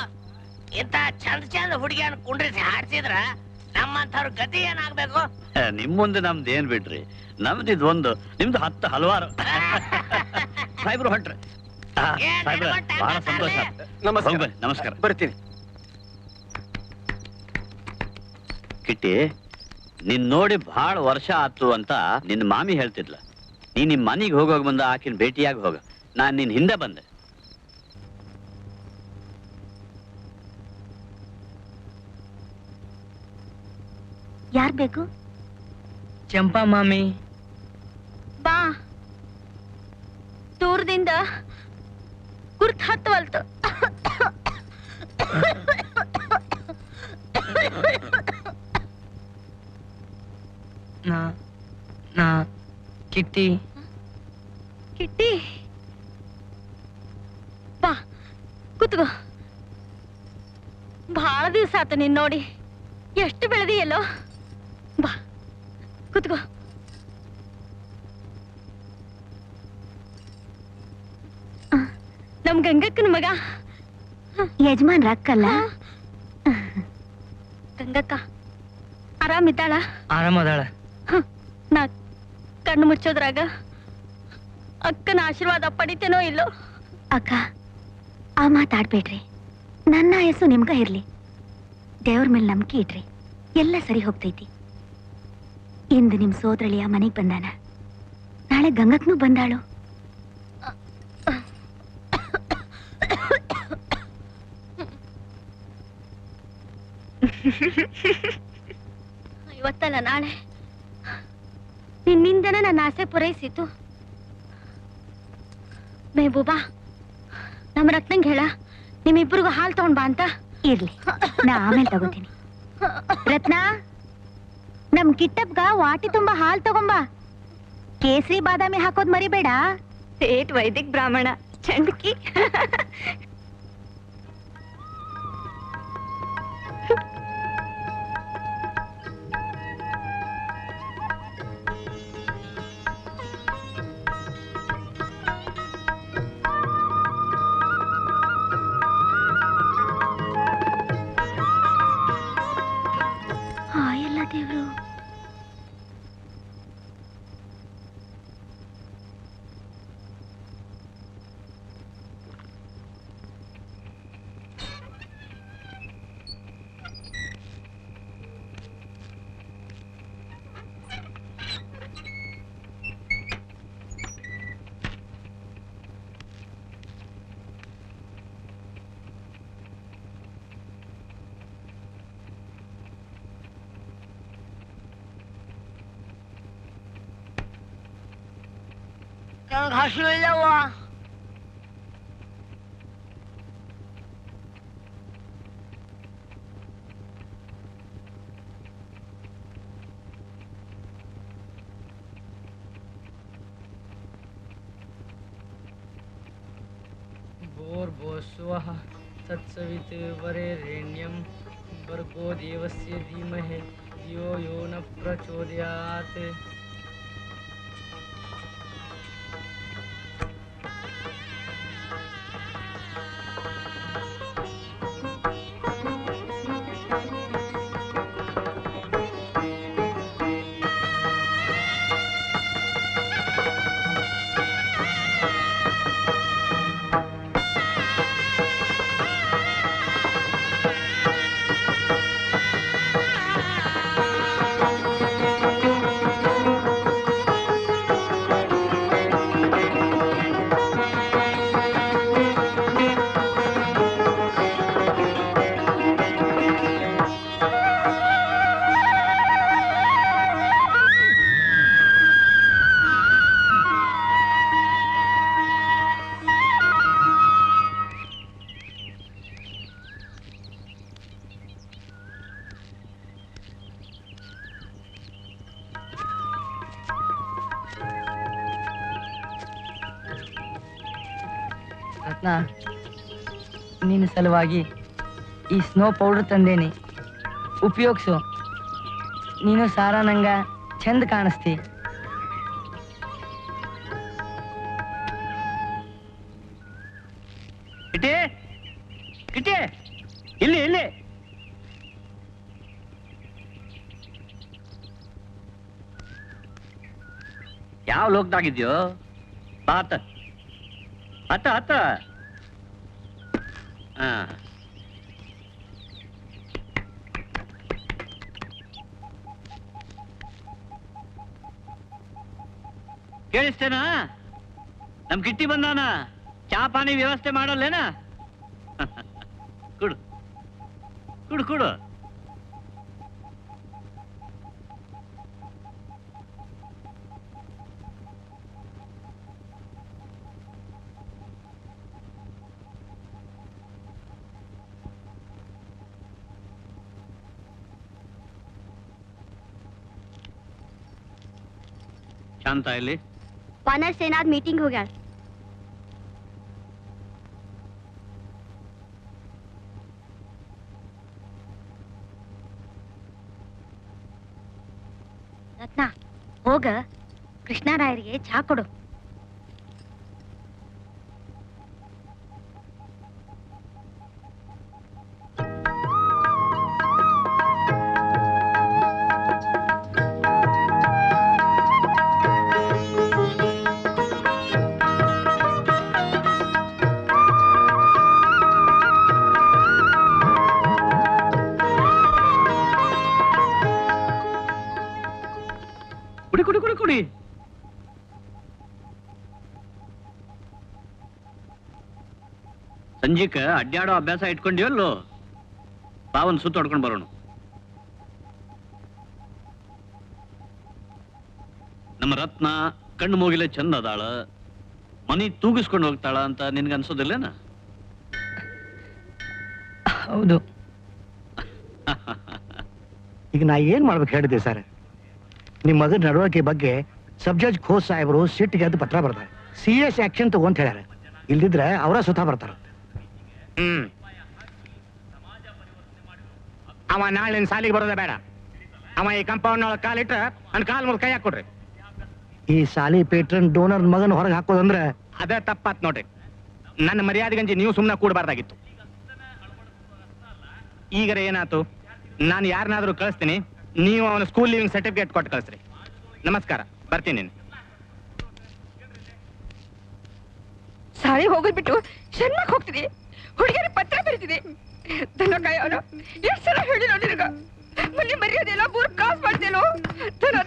ಇಂತ ಚಂದ ಚಂದ ಹುಡುಗಿಯನ್ನ ಕುಂಡ್ರಿಸಿ ಹಾಡ್ಸಿದ್ರ ನಮ್ಮಂಥವ್ರ ಗತಿ ಏನಾಗ್ಬೇಕು? ನಿಮ್ ಮುಂದೆ ನಮ್ದು ಏನ್ ಬಿಡ್ರಿ, ನಮ್ದಿದ್ ಒಂದು, ನಿಮ್ದು 10 ಹಲವಾರು. ಸಾಹೇಬ್ರು ಹೊಂಟ್ರೆ. ಸಾಹೇಬ್ರ ಬಹಳ ಸಂತೋಷ. ನಮಸ್ಕಾರ. ನಮಸ್ಕಾರ. ಬರ್ತೀನಿ. ಕಿಟ್ಟಿ, ನಿನ್ ನೋಡಿ ಬಹಳ ವರ್ಷ ಆತು ಅಂತ ನಿನ್ನ ಮಾಮಿ ಹೇಳ್ತಿದ್ಲ. ನೀ ನಿಮ್ ಮನೆಗೆ ಹೋಗೋಗ ಬಂದ ಆಕಿನ ಭೇಟಿಯಾಗಿ ಹೋಗ. ನಾನ್ ನಿನ್ ಹಿಂದೆ ಬಂದೆ. ಯಾರ್ ಬೇಕು? ಚಂಪಾ ಮಾಮಿ. ಬಾ. ದೂರದಿಂದ ಗುರ್ತ್ ಹತ್ತವಲ್ತು. ನಾ ಕಿಟ್ಟಿ. ಕಿಟ್ಟಿ, ಬಾ ಕೂತ್ಕೋ. ಬಹಳ ದಿವಸ ಆತ ನೀನ್ ನೋಡಿ. ಎಷ್ಟು ಬೆಳೆದಿಯಲ್ಲೋ. ಬಾ ಕೂತ್ಕೋ. ನಮ್ ಗಂಗಕ್ಕನ ಮಗ. ಯಜಮಾನ್ ರಕ್ಕಲ್ಲ. ಗಂಗಕ್ಕ ಆರಾಮಿದ್ದಾಳ? ಆರಾಮದಾಳ. ನಾ ಕಣ್ಣು ಮುಚ್ಚೋದ್ರಾಗ ಅಕ್ಕನ ಆಶೀರ್ವಾದ ಪಡಿತೇನೋ ಇಲ್ಲೋ. ಅಕ್ಕ, ಆ ಮಾತಾಡ್ಬೇಡ್ರಿ. ನನ್ನ ಆಯಸ್ಸು ನಿಮ್ಗ ಇರ್ಲಿ. ದೇವ್ರ ಮೇಲೆ ನಂಬಿಕೆ ಇಡ್ರಿ, ಎಲ್ಲ ಸರಿ ಹೋಗ್ತೈತಿ. ಇಂದು ನಿಮ್ ಸೋದರಳಿಯ ಮನೆಗ್ ಬಂದಾನ, ನಾಳೆ ಗಂಗಕ್ನೂ ಬಂದಾಳು. ಇವತ್ತಲ್ಲ ನಾಳೆ ನಿನ್ನಿಂದನೇ ನನ್ನ ಆಸೆ ಪೂರೈಸಿತು. ಮೆಹಬೂಬಾ, ನಮ್ಮ ರತ್ನಂಗೆ ಹೇಳ ನಿಮ್ಮಿಬ್ಬರಿಗೂ ಹಾಲು ತಗೊಂಡ್ ಬಾ ಅಂತ. ಇರ್ಲಿ, ನಾ ಆಮೇಲೆ ತಗೋತೀನಿ. ರತ್ನ, ನಮ್ ಕಿಟ್ಟಪ್ಗ ವಾಟಿ ತುಂಬಾ ಹಾಲ್ ತಗೊಂಬಾ. ಕೇಸರಿ ಬಾದಾಮಿ ಹಾಕೋದ್ ಮರಿಬೇಡ. ಸೇಟ್ ವೈದಿಕ್ ಬ್ರಾಹ್ಮಣ ಚಂಡ್ಕಿ. ಎಲ್ಲ ದೇವ್ರು. ನಂಗೆ ಹಸು ಇಲ್ಲವ್ವ. भूर्भुवस्सुवः तत्सवितुर्वरेण्यं भर्गो देवस्य धीमहि धियो यो न प्रचोदयात्. ರತ್ನ, ನಿನ್ನ ಸಲುವಾಗಿ ಈ ಸ್ನೋ ಪೌಡರ್ ತಂದೇನಿ, ಉಪಯೋಗಿಸು. ನೀನು ಸಾರಾ ನಂಗ ಚಂದ ಕಾಣಿಸ್ತಿ. ಕಿಟೆ ಕಿಟೆ, ಇಲ್ಲಿ ಇಲ್ಲಿ. ಯಾವ ಲೋಕದಾಗಿದ್ಯೋ? ಬಾತ ಹತ್ತ ಹತ್ತ. ಕೇಳಿಸ್ತೇನಾ? ನಮ್ ಕಿಟ್ಟಿ ಬಂದಾನ. ಚಾ ಪಾನಿ ವ್ಯವಸ್ಥೆ ಮಾಡಲ್ಲೇನ? ಕುಡು ಕುಡು ಕುಡು. ಶಾಂತ ಇಲ್ಲಿ वानर सेनाद मीटिंग हो गया. ರತ್ನ, ಹೋಗ ಕೃಷ್ಣರಾಯರಿಗೆ ಚಾ ಕೊಡು. ಕುಡಿ ಕುಡಿ ಕುಡಿ ಕುಡಿ. ಸಂಜೆಕ ಅಡ್ಡಾಡೋ ಅಭ್ಯಾಸ ಇಟ್ಕೊಂಡಿವಲ್ಲೋ, ಬಾ ಒಂದ್ ಸುತ್ತ ಹೊಡ್ಕೊಂಡು ಬರೋಣ. ನಮ್ಮ ರತ್ನ ಕಣ್ಣು ಮೂಗಿಲೆ ಚಂದ ಅದಾಳ, ಮನಿ ತೂಗಿಸ್ಕೊಂಡು ಹೋಗ್ತಾಳ ಅಂತ ನಿನ್ಗೆ ಅನ್ಸೋದಿಲ್ಲೇನ? ಹೌದು. ಈಗ ನಾ ಏನ್ ಮಾಡ್ಬೇಕು ಹೇಳಿದೆ ಸರ್? ನಿಮ್ಮ ಮಗನ ನಡವಳಿಕೆ ಬಗ್ಗೆ ಸಬ್ ಜಡ್ಜ್ ಖೋಸ್ ಸಾಹೇಬರು ಸಿಟ್ಟಿಗೆ ಅದು ಪತ್ರ ಬರ್ತಾರೆ, ಸೀರಿಯಸ್ ಆಕ್ಷನ್ ತಗೊಂತ ಹೇಳ್ಯಾರ. ಇಲ್ದಿದ್ರೆ ಅವರ ಸ್ವತಃ ಬರ್ತಾರ. ಅವ ನಾಳೆ ಸಾಲಿಗೆ ಬರೋದೇ ಬೇಡ. ಅವ ಈ ಕಂಪೌಂಡ್ ಒಳಗೆ ಕಾಲಿಟ್ರ ಅವ್ನ ಕಾಲ್ ಮುರ್ದು ಕೈ ಹಾಕೊಡ್ರಿ. ಈ ಸಾಲಿ ಪೇಟ್ರನ್ ಡೋನರ್ ಮಗನ ಹೊರಗೆ ಹಾಕೋದಂದ್ರೆ ಅದೇ ತಪ್ಪಾತ್ ನೋಡ್ರಿ. ನನ್ನ ಮರ್ಯಾದೆಗಂಜಿ ನೀವು ಸುಮ್ಮನೆ ಕೂಡಬಾರ್ದಾಗಿತ್ತು. ಈಗರ ಏನಾಯ್ತು? ನಾನು ಯಾರನ್ನಾದ್ರೂ ಕಳಿಸ್ತೀನಿ, ನೀವು ಅವನ ಸ್ಕೂಲ್ ಲಿವಿಂಗ್ ಸರ್ಟಿಫಿಕೇಟ್ ಕೊಟ್ಟು ಕಳಿಸ್ರಿ. ನಮಸ್ಕಾರ, ಬರ್ತೀನಿ. ಸಾರಿ ಹೋಗೋದ್ ಬಿಟ್ಟು ಶರ್ಮಕ್ ಹೋಗ್ತಿದೆ, ಹುಡುಗಿಯರ ಪತ್ರ ಬರೀತಿದೆ. ದನಕಾಯ ಅವನು ಎಷ್ಟು ಸಲ ಹೇಳಿರೋ ನಿನಗ, ಮನೆ ಮರ್ಯಾದೆ ಎಲ್ಲ ಮೂರ್ ಕಾಸ್ ಮಾಡ್ತೇನೋ.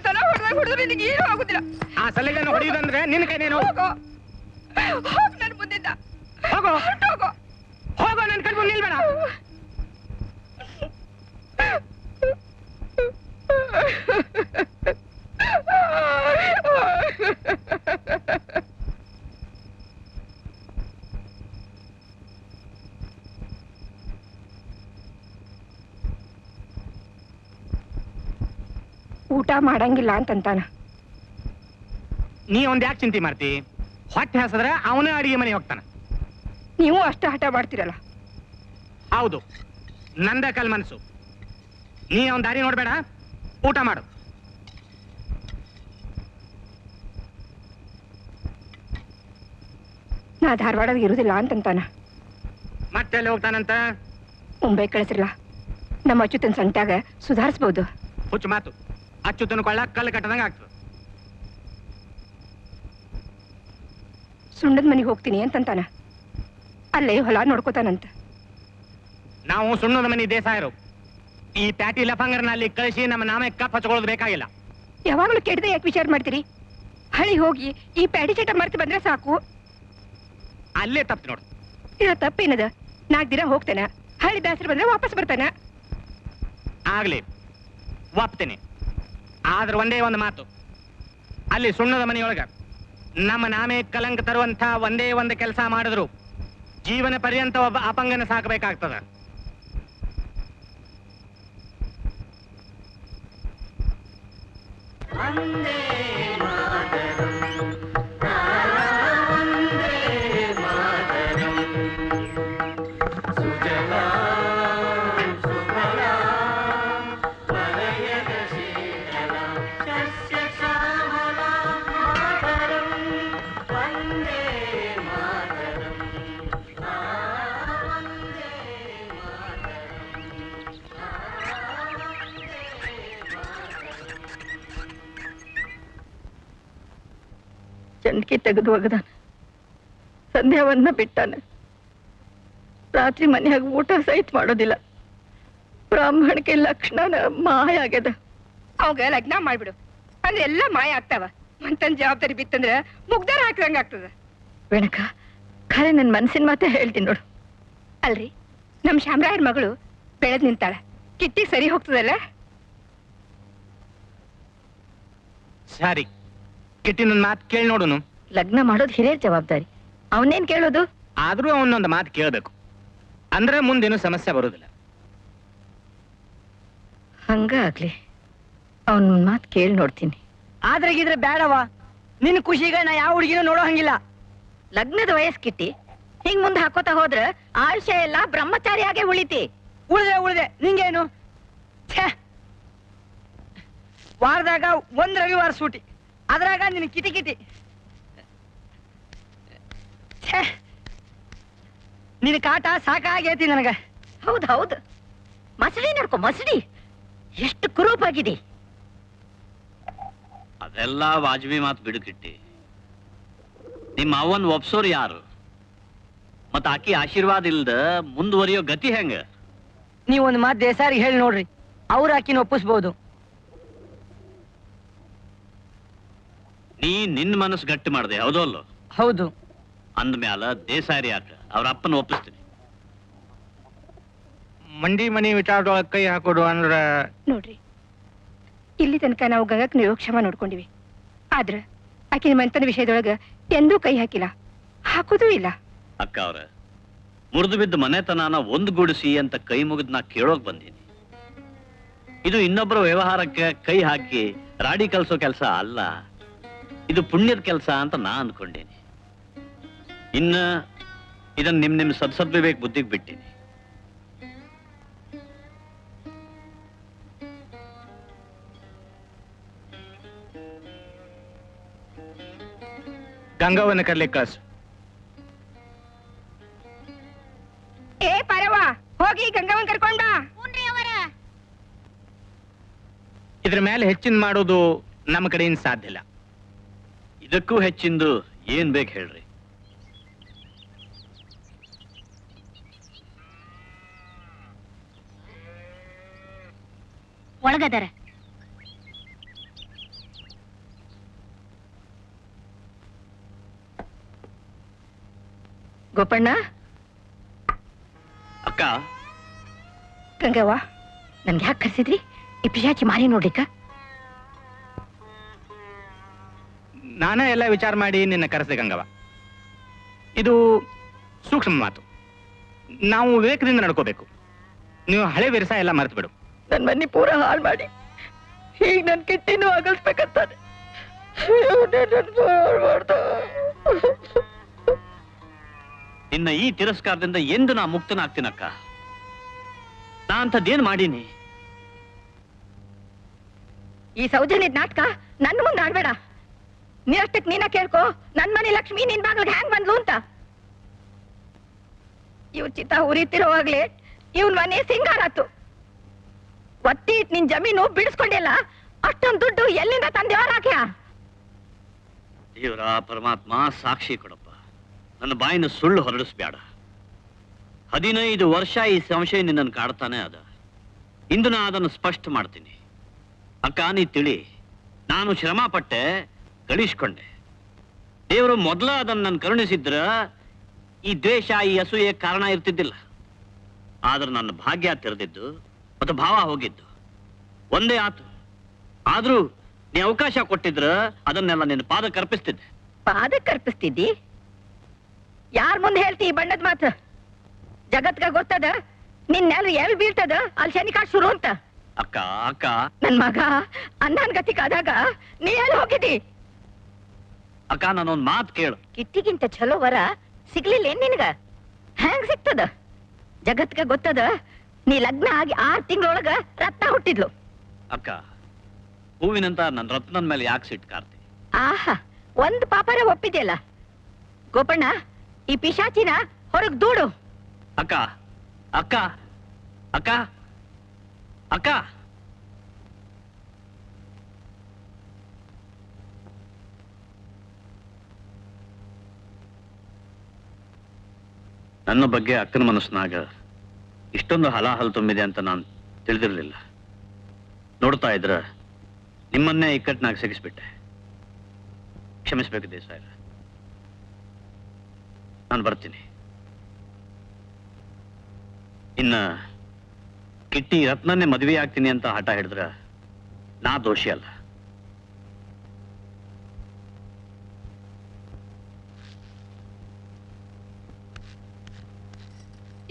ತನ ಹೊಡೆದ್ರೆ ನಿನಗೆ ಏನೂ ಆಗುದಿಲ್ಲ. ಆ ಸಲಿಗೆಯನ್ನು ಹೊಡೆಯುದಂದ್ರೆ ನಿನ್ನ ಕೈನೇನು? ಹೋಗ್ ನನ್ ಮುಂದಿಂದ ಹೋಗೋ, ಹೋಗೋ ಹೋಗೋ, ನನ್ನ ಕಣ್ ಮುಂದೆ ನಿಲ್ಬೇಡ. ಊಟ ಮಾಡಂಗಿಲ್ಲ ಅಂತಂತಾನ. ನೀ ಒಂದ್ ಯಾಕೆ ಚಿಂತೆ ಮಾಡ್ತಿ? ಹೊಟ್ಟೆ ಹಸದ್ರೆ ಅವನೇ ಅಡಿಗೆ ಮನೆ ಹೋಗ್ತಾನ. ನೀವು ಅಷ್ಟ ಹಠ ಮಾಡ್ತೀರಲ್ಲ. ಹೌದು, ನಂದ ಕಲ್ ಮನಸ್ಸು. ನೀ ಅವನ್ ದಾರಿ ನೋಡ್ಬೇಡ, ಊಟ ಮಾಡು. ನಾ ಧಾರವಾಡದಾಗ ಇರುದಿಲ್ಲ ಅಂತಂತಾನ. ಮತ್ತೆಲ್ಲಿ ಹೋಗ್ತಾನಂತ? ಮುಂಬೈ ಕಳಿಸ್ರಲ್ಲ, ನಮ್ಮ ಅಚ್ಯುತನ್ ಸಂತ್ಯಾಗ ಸುಧಾರಿಸ್ಬೋದು. ಹುಚ್ಚು ಮಾತು. ಅಚ್ಚುತನ ಕೊಳ್ಳ ಕಲ್ಲು ಕಟ್ಟದಂಗ ಆಗ್ತದೆ. ಸುಣ್ಣದ ಮನೆಗೆ ಹೋಗ್ತೀನಿ ಅಂತಂತಾನ. ಅಲ್ಲೇ ಹೊಲ ನೋಡ್ಕೋತಾನಂತ. ನಾವು ಸುಣ್ಣದ ಮನಿ ದೇಸಾಯರು. ಈ ಪ್ಯಾಟಿ ಲಫಂಗರ್ನ ಅಲ್ಲಿ ಕಳಿಸಿ ನಮ್ಮ ನಾಮೆ ಕಪ್ ಹಚ್ಕೊಳ್ಳೋದು ಬೇಕಾಗಿಲ್ಲ. ಯಾವಾಗಲೂ ಕೆಟ್ಟದೆ ಯಾಕೆ ವಿಚಾರ ಮಾಡ್ತೀರಿ? ಹಳಿ ಹೋಗಿ ಈ ಪ್ಯಾಡಿ ಚಟ ಮರ್ತು ಬಂದ್ರೆ ಸಾಕು. ಅಲ್ಲೇ ತಪ್ಪು ನೋಡು. ಇದ ತಪ್ಪೇನದ? 4 ದಿನ ಹೋಗ್ತಾನ, ಹಳಿ ಬೇಸರ ಬಂದ್ರೆ ವಾಪಸ್ ಬರ್ತಾನ. ಆಗ್ಲಿ, ಒಪ್ತೀನಿ. ಆದ್ರೆ ಒಂದೇ ಒಂದು ಮಾತು, ಅಲ್ಲಿ ಸುಣ್ಣದ ಮನೆಯೊಳಗ ನಮ್ಮ ನಾಮೆ ಕಲಂಕ ತರುವಂತ ಒಂದೇ ಒಂದು ಕೆಲಸ ಮಾಡಿದ್ರು ಜೀವನ ಪರ್ಯಂತ ಒಬ್ಬ ಅಪಂಗನ ಸಾಕಬೇಕಾಗ್ತದ. ಚಂಡ್ಕಿ ತೆಗೆದು ಒಗದಾನ, ಸಂಧ್ಯಾವನ್ನ ಬಿಟ್ಟಾನ. ರಾತ್ರಿ ಮನ್ಯಾಗ ಊಟ ಸಹಿತ ಮಾಡೋದಿಲ್ಲ. ಬ್ರಾಹ್ಮಣಿಕೆ ಲಕ್ಷಣ ಮಾಯ ಆಗ್ಯದ. ಅವಾಗ ಲಗ್ನ ಮಾಡ್ಬಿಡು, ಅಂದ್ರೆ ಎಲ್ಲ ಮಾಯ ಆಗ್ತಾವ. ಮಂತನ್ ಜವಾಬ್ದಾರಿ ಬಿತ್ತಂದ್ರ ಮುಗ್ದಾರ ಹಾಕ್ದಂಗ ಆಗ್ತದ. ವೆಣಕ, ಖರೆ ನನ್ ಮನ್ಸಿನ ಮಾತೆ ಹೇಳ್ತೀನಿ ನೋಡು. ಅಲ್ರಿ, ನಮ್ ಶಾಮರಾಯರ್ ಮಗಳು ಬೆಳೆದ್ ನಿಂತಾಳ, ಕಿಟ್ಟಿ ಸರಿ ಹೋಗ್ತದಲ್ಲ? ಸರಿ, ಕಿಟ್ಟಿ ನನ್ನ ಮಾತು ಕೇಳಿ ನೋಡುನು. ಲಗ್ನ ಮಾಡೋದು ಹಿರಿಯರ ಜವಾಬ್ದಾರಿ, ಅವನೇನ್ ಕೇಳೋದು? ಆದ್ರೂ ಅವನೊಂದು ಮಾತು ಕೇಳಬೇಕು, ಅಂದ್ರೆ ಮುಂದೇನು ಸಮಸ್ಯೆ ಬರುದಿಲ್ಲ. ಹಂಗ ಆಗ್ಲಿ, ಅವನ್ ಮಾತು ಕೇಳಿ ನೋಡ್ತೀನಿ. ಆದ್ರೆಗಿದ್ರೆ ಬೇಡವಾ? ನಿನ್ ಖುಷಿಗೆ ನಾ ಯಾವ ಹುಡುಗಿನೂ ನೋಡೋ ಹಂಗಿಲ್ಲ. ಲಗ್ನದ ವಯಸ್ಸು ಕಿಟ್ಟಿ, ಹಿಂಗ್ ಮುಂದೆ ಹಾಕೋತಾ ಹೋದ್ರ ಆಯುಷ್ಯ ಎಲ್ಲ ಬ್ರಹ್ಮಚಾರಿಯಾಗೆ ಉಳಿತಿ. ಉಳ್ದೆ ನಿಂಗೇನು? ಛೇ, ವಾರದಾಗ 1 ರವಿವಾರ ಸೂಟಿ, ಅದ್ರಾಗ ನಿನ್ ಕಿಟಿ. ಛೇ, ನಿನ್ ಕಾಟ ಸಾಕಾಗೈತಿ ನನಗ. ಹೌದು, ಮಸಡಿ ನಡ್ಕೊ, ಮಸಡಿ. ಎಷ್ಟು ಕುರೂಪಾಗಿದೆ. ಅದೆಲ್ಲ ವಾಜಬಿ ಮಾತು ಬಿಡು ಕಿಟ್ಟಿ. ನಿಮ್ಮ ಅವನ್ ಒಪ್ಸೋರು ಯಾರು? ಮತ್ತ ಆಕಿ ಆಶೀರ್ವಾದ ಇಲ್ದ ಮುಂದುವರಿಯೋ ಗತಿ ಹೆಂಗ? ನೀವೊಂದು ಮಾತು ದೇಸಾರಿಗೆ ಹೇಳಿ ನೋಡ್ರಿ, ಅವ್ರ ಆಕಿನ ಒಪ್ಪಿಸ್ಬೋದು. ನೀ ನಿನ್ನ ಮನಸ್ಸು ಗಟ್ಟಿ ಮಾಡ್ದೆ, ಹೌದಲ್ಲೋ? ಹೌದು. ಅಂದ್ಮ್ಯಾಲ ದೇಸಾರಿ ಯಾಕ ಅವ್ರ ಅಪ್ಪನ ಒಪ್ಪಿಸ್ತೀನಿ. ಮಂಡಿ ಮನಿ ವಿಚಾರದೊಳಗೆ ಕೈ ಹಾಕೋದು ಅಂದ್ರ ನೋಡ್ರಿ, ಇಲ್ಲಿ ತನಕ ನಾವು ಗಂಗಕ್ ನಿರೋಕ್ಷಮ ನೋಡ್ಕೊಂಡಿವಿ. ಆದ್ರ ಆಕಿನ ಮಂತನ ವಿಷಯದೊಳಗ ಎಂದೂ ಕೈ ಹಾಕಿಲ್ಲ, ಹಾಕೋದೂ ಇಲ್ಲ. ಅಕ್ಕ ಅವ್ರ ಮುರಿದು ಬಿದ್ದ ಮನೆತನಾನ ಒಂದುಗೂಡಿಸಿ ಅಂತ ಕೈ ಮುಗಿದ್ ನಾ ಕೇಳೋಕ್ ಬಂದೀನಿ. ಇದು ಇನ್ನೊಬ್ಬರ ವ್ಯವಹಾರಕ್ಕೆ ಕೈ ಹಾಕಿ ರಾಡಿ ಕಲ್ಸೋ ಕೆಲಸ ಅಲ್ಲ, ಇದು ಪುಣ್ಯದ ಕೆಲಸ ಅಂತ ನಾ ಅಂದ್ಕೊಂಡೇನಿ. ಇನ್ನ ಇದನ್ನ ನಿಮ್ ಸದ್ವಿವೇಕ್ ಬುದ್ಧಿಗೆ ಬಿಟ್ಟಿನಿ. ಗಂಗವ್ವನ ಕರ್ಲಿಕ್ಕೆ ಕಳ್ಸು. ಏ ಪರವಾ, ಹೋಗಿ ಗಂಗವನ್ ಕರ್ಕೊಂಡ. ಇದ್ರ ಮೇಲೆ ಹೆಚ್ಚಿನ ಮಾಡೋದು ನಮ್ಮ ಕಡೆಯಿಂದ ಸಾಧ್ಯ ಇಲ್ಲ. ಇದಕ್ಕೂ ಹೆಚ್ಚಿಂದು ಏನ್ ಬೇಕು ಹೇಳ್ರಿ. ಒಳಗದಾರ. ಗೋಪಣ್ಣ, ಅಕ್ಕ ಗಂಗವ್ವ, ನನ್ಗೆ ಯಾಕೆ ಕರ್ಸಿದ್ರಿ? ಈ ಪಿಶಾಚಿ ಮಾರಿ ನೋಡ್ಲಿಕ್ಕ? ನಾನೇ ಎಲ್ಲ ವಿಚಾರ ಮಾಡಿ ನಿನ್ನ ಕರೆಸಿದೆ ಗಂಗವ್ವ. ಇದು ಸೂಕ್ಷ್ಮ ಮಾತು. ನಾವು ವಿವೇಕದಿಂದ ನಡ್ಕೋಬೇಕು. ನೀವು ಹಳೆ ವಿರಸ ಎಲ್ಲ ಮರೆತು ಬಿಡು. ನನ್ ಮನೆ ಪೂರ ಹಾಳು ಮಾಡಿ ಈಗ ನನ್ ಕಿಟ್ಟಿನೂ ಅಗಲ್ಸ್ಬೇಕಂತಾನೆ. ಇನ್ನ ಈ ತಿರಸ್ಕಾರದಿಂದ ಎಂದು ನಾ ಮುಕ್ತನಾಗ್ತೀನಕ್ಕ. ನಾ ಅಂಥದ್ದೇನ್ ಮಾಡೀನಿ? ಈ ಸೌಜನ್ಯದ ನಾಟಕ ನನ್ನ ಮುಂದೆ ಆಡ್ಬೇಡ. ನೀರಷ್ಟಕ್ಕೆ ನೀನ ಕೇಳ್ಕೊ, ನನ್ ಮನೆ ಲಕ್ಷ್ಮಿ ನಿನ್ ಬಾಗ್ಲಿಗೆ ಹ್ಯಾಂಗ್ ಬಂದ್ಲು ಅಂತ. ಇವ್ ಚಿತ್ತ ಉರಿತಿರೋವಾಗ್ಲೇ ಇವನ್ ಮನೆ ಸಿಂಗಾರಾತು. ಒತ್ತಿ ಇಟ್ ನಿನ್ ಜಮೀನು ಬಿಡಿಸ್ಕೊಂಡಿಲ್ಲ, ಅಷ್ಟೊಂದು ದುಡ್ಡು ಎಲ್ಲಿಂದ ತಂದೆಯವರಾಕ್ಯಾ? ದೇವರ ಪರಮಾತ್ಮ ಸಾಕ್ಷಿ ಕೊಡಪ್ಪ, ನನ್ನ ಬಾಯಿನ ಸುಳ್ಳು ಹೊರಡಿಸ್ಬೇಡ. 15 ವರ್ಷ ಈ ಸಂಶಯ ನಿನ್ನನ್ನು ಕಾಡ್ತಾನೆ ಅದ. ಇಂದು ನಾ ಅದನ್ನು ಸ್ಪಷ್ಟ ಮಾಡ್ತೀನಿ. ಅಕ್ಕ, ನೀ ತಿಳಿ, ನಾನು ಶ್ರಮ ಪಟ್ಟೆ, ಗಳಿಸ್ಕೊಂಡೆ. ದೇವರು ಮೊದಲ ಅದನ್ನು ನನ್ನ ಕರುಣಿಸಿದ್ರ ಈ ದ್ವೇಷ, ಈ ಅಸೂಯೆ ಕಾರಣ ಇರ್ತಿದ್ದಿಲ್ಲ. ಆದ್ರೆ ನನ್ನ ಭಾಗ್ಯ ತೆರೆದಿದ್ದು ಮತ್ತು ಭಾವ ಹೋಗಿದ್ದು ಒಂದೇ ಆತು. ಆದ್ರೂ ನೀ ಅವಕಾಶ ಕೊಟ್ಟಿದ್ರ ಅದನ್ನೆಲ್ಲ ನಿನ್ನ ಪಾದಕ್ಕೆ ಅರ್ಪಿಸ್ತಿದ್ದೆ. ಪಾದಕ್ಕೆ ಅರ್ಪಿಸ್ತಿದ್ದಿ? ಯಾರ್ ಮುಂದೆ ಹೇಳ್ತಿ ಈ ಬಣ್ಣದ ಮಾತು? ಜಗತ್ಗ ಗೊತ್ತದ ನಿನ್ನೆಲ್ಲ ಎಲ್ ಬೀಳ್ತದ ಅಲ್ಲಿ ಶನಿಕಾಟ್ ಶುರು ಅಂತ. ಅಕ್ಕ ಅಕ್ಕ, ನನ್ ಮಗ ಅನ್ನನ್ ಗತಿಗಾದಾಗ ನೀ ಎಲ್ಲಿ ಹೋಗಿದ್ದಿ? ಅಕ್ಕ, ನಾನೊಂದ್ ಮಾತು ಕೇಳು. ಕಿಟ್ಟಿಗಿಂತ ಚಲೋ ವರ ಸಿಗ್ಲಿಲ್ಲ ಏನ್ ನಿನ್ಗ? ಹ್ಯಾಂಗ್ ಸಿಗ್ತದ? ಜಗತ್ಗ ಗೊತ್ತದ ನೀ ಲಗ್ನ ಆಗಿ 6 ತಿಂಗಳೊಳಗ ರತ್ನ ಹುಟ್ಟಿದ್ಲು. ಅಕ್ಕ, ಹೂವಿನಂತ ನನ್ನ ರತ್ನದ ಮೇಲೆ ಯಾಕೆ ಸಿಟ್ಟು ಕಾರ್ತಿ? ಆಹಾ, ಒಂದ್ ಪಾಪರ ಒಪ್ಪಿದ್ಯಲ್ಲ. ಗೋಪಣ್ಣ, ಈ ಪಿಶಾಚಿನ ಹೊರಗ್ ದೂಡು. ಅಕ್ಕ ಅಕ್ಕ ಅಕ್ಕ ಅಕ್ಕ, ನನ್ನ ಬಗ್ಗೆ ಅಕ್ಕನ ಮನಸ್ಸಿನಾಗ ಇಷ್ಟೊಂದು ಹಲಾಹಲ ತುಂಬಿದೆ ಅಂತ ನಾನು ತಿಳಿದಿರಲಿಲ್ಲ. ನೋಡ್ತಾ ಇದ್ರ ನಿಮ್ಮನ್ನೇ ಇಕ್ಕಟ್ಟಿನಾಗ ಸಿಗಿಸ್ಬಿಟ್ಟೆ. ಕ್ಷಮಿಸ್ಬೇಕು ದೇಸಾಯಿ, ನಾನು ಬರ್ತೀನಿ. ಇನ್ನ ಕಿಟ್ಟಿ ರತ್ನನ್ನೇ ಮದುವೆ ಆಗ್ತೀನಿ ಅಂತ ಹಠ ಹಿಡಿದ್ರ ನಾ ದೋಷಿ ಅಲ್ಲ.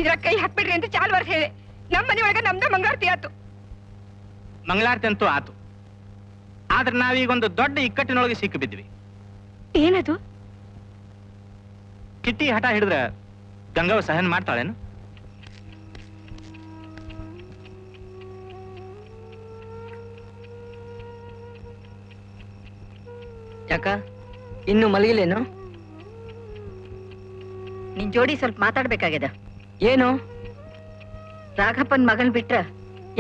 ಇದ್ರ ಕೈ ಹಾಕ್ಬಿಡ್ರಿ ಅಂತ ಚಾಲ್ ವರ್ಷ ಹೇಳಿ ನಮ್ಮ ಮನೆ ಒಳಗ ನಮ್ದ ಮಂಗಾರತಿ ಆತು. ಮಂಗಳಾರತಿ ಅಂತೂ ಆತು. ಆದ್ರೆ ನಾವೀಗೊಂದು ದೊಡ್ಡ ಇಕ್ಕಟ್ಟಿನೊಳಗೆ ಸಿಕ್ಕಿ ಬಿದ್ವಿ. ಏನದು? ಕಿಟ್ಟಿ ಹಠ ಹಿಡಿದ್ರ ಗಂಗವ್ವ ಸಹನ್ ಮಾಡ್ತಾಳೇನು? ಯಾಕ ಇನ್ನು ಮಲಗಿಲೇನು? ನಿನ್ ಜೋಡಿ ಸ್ವಲ್ಪ ಮಾತಾಡ್ಬೇಕಾಗ್ಯದ. ಏನು? ರಾಘಪ್ಪನ್ ಮಗನ್ ಬಿಟ್ರ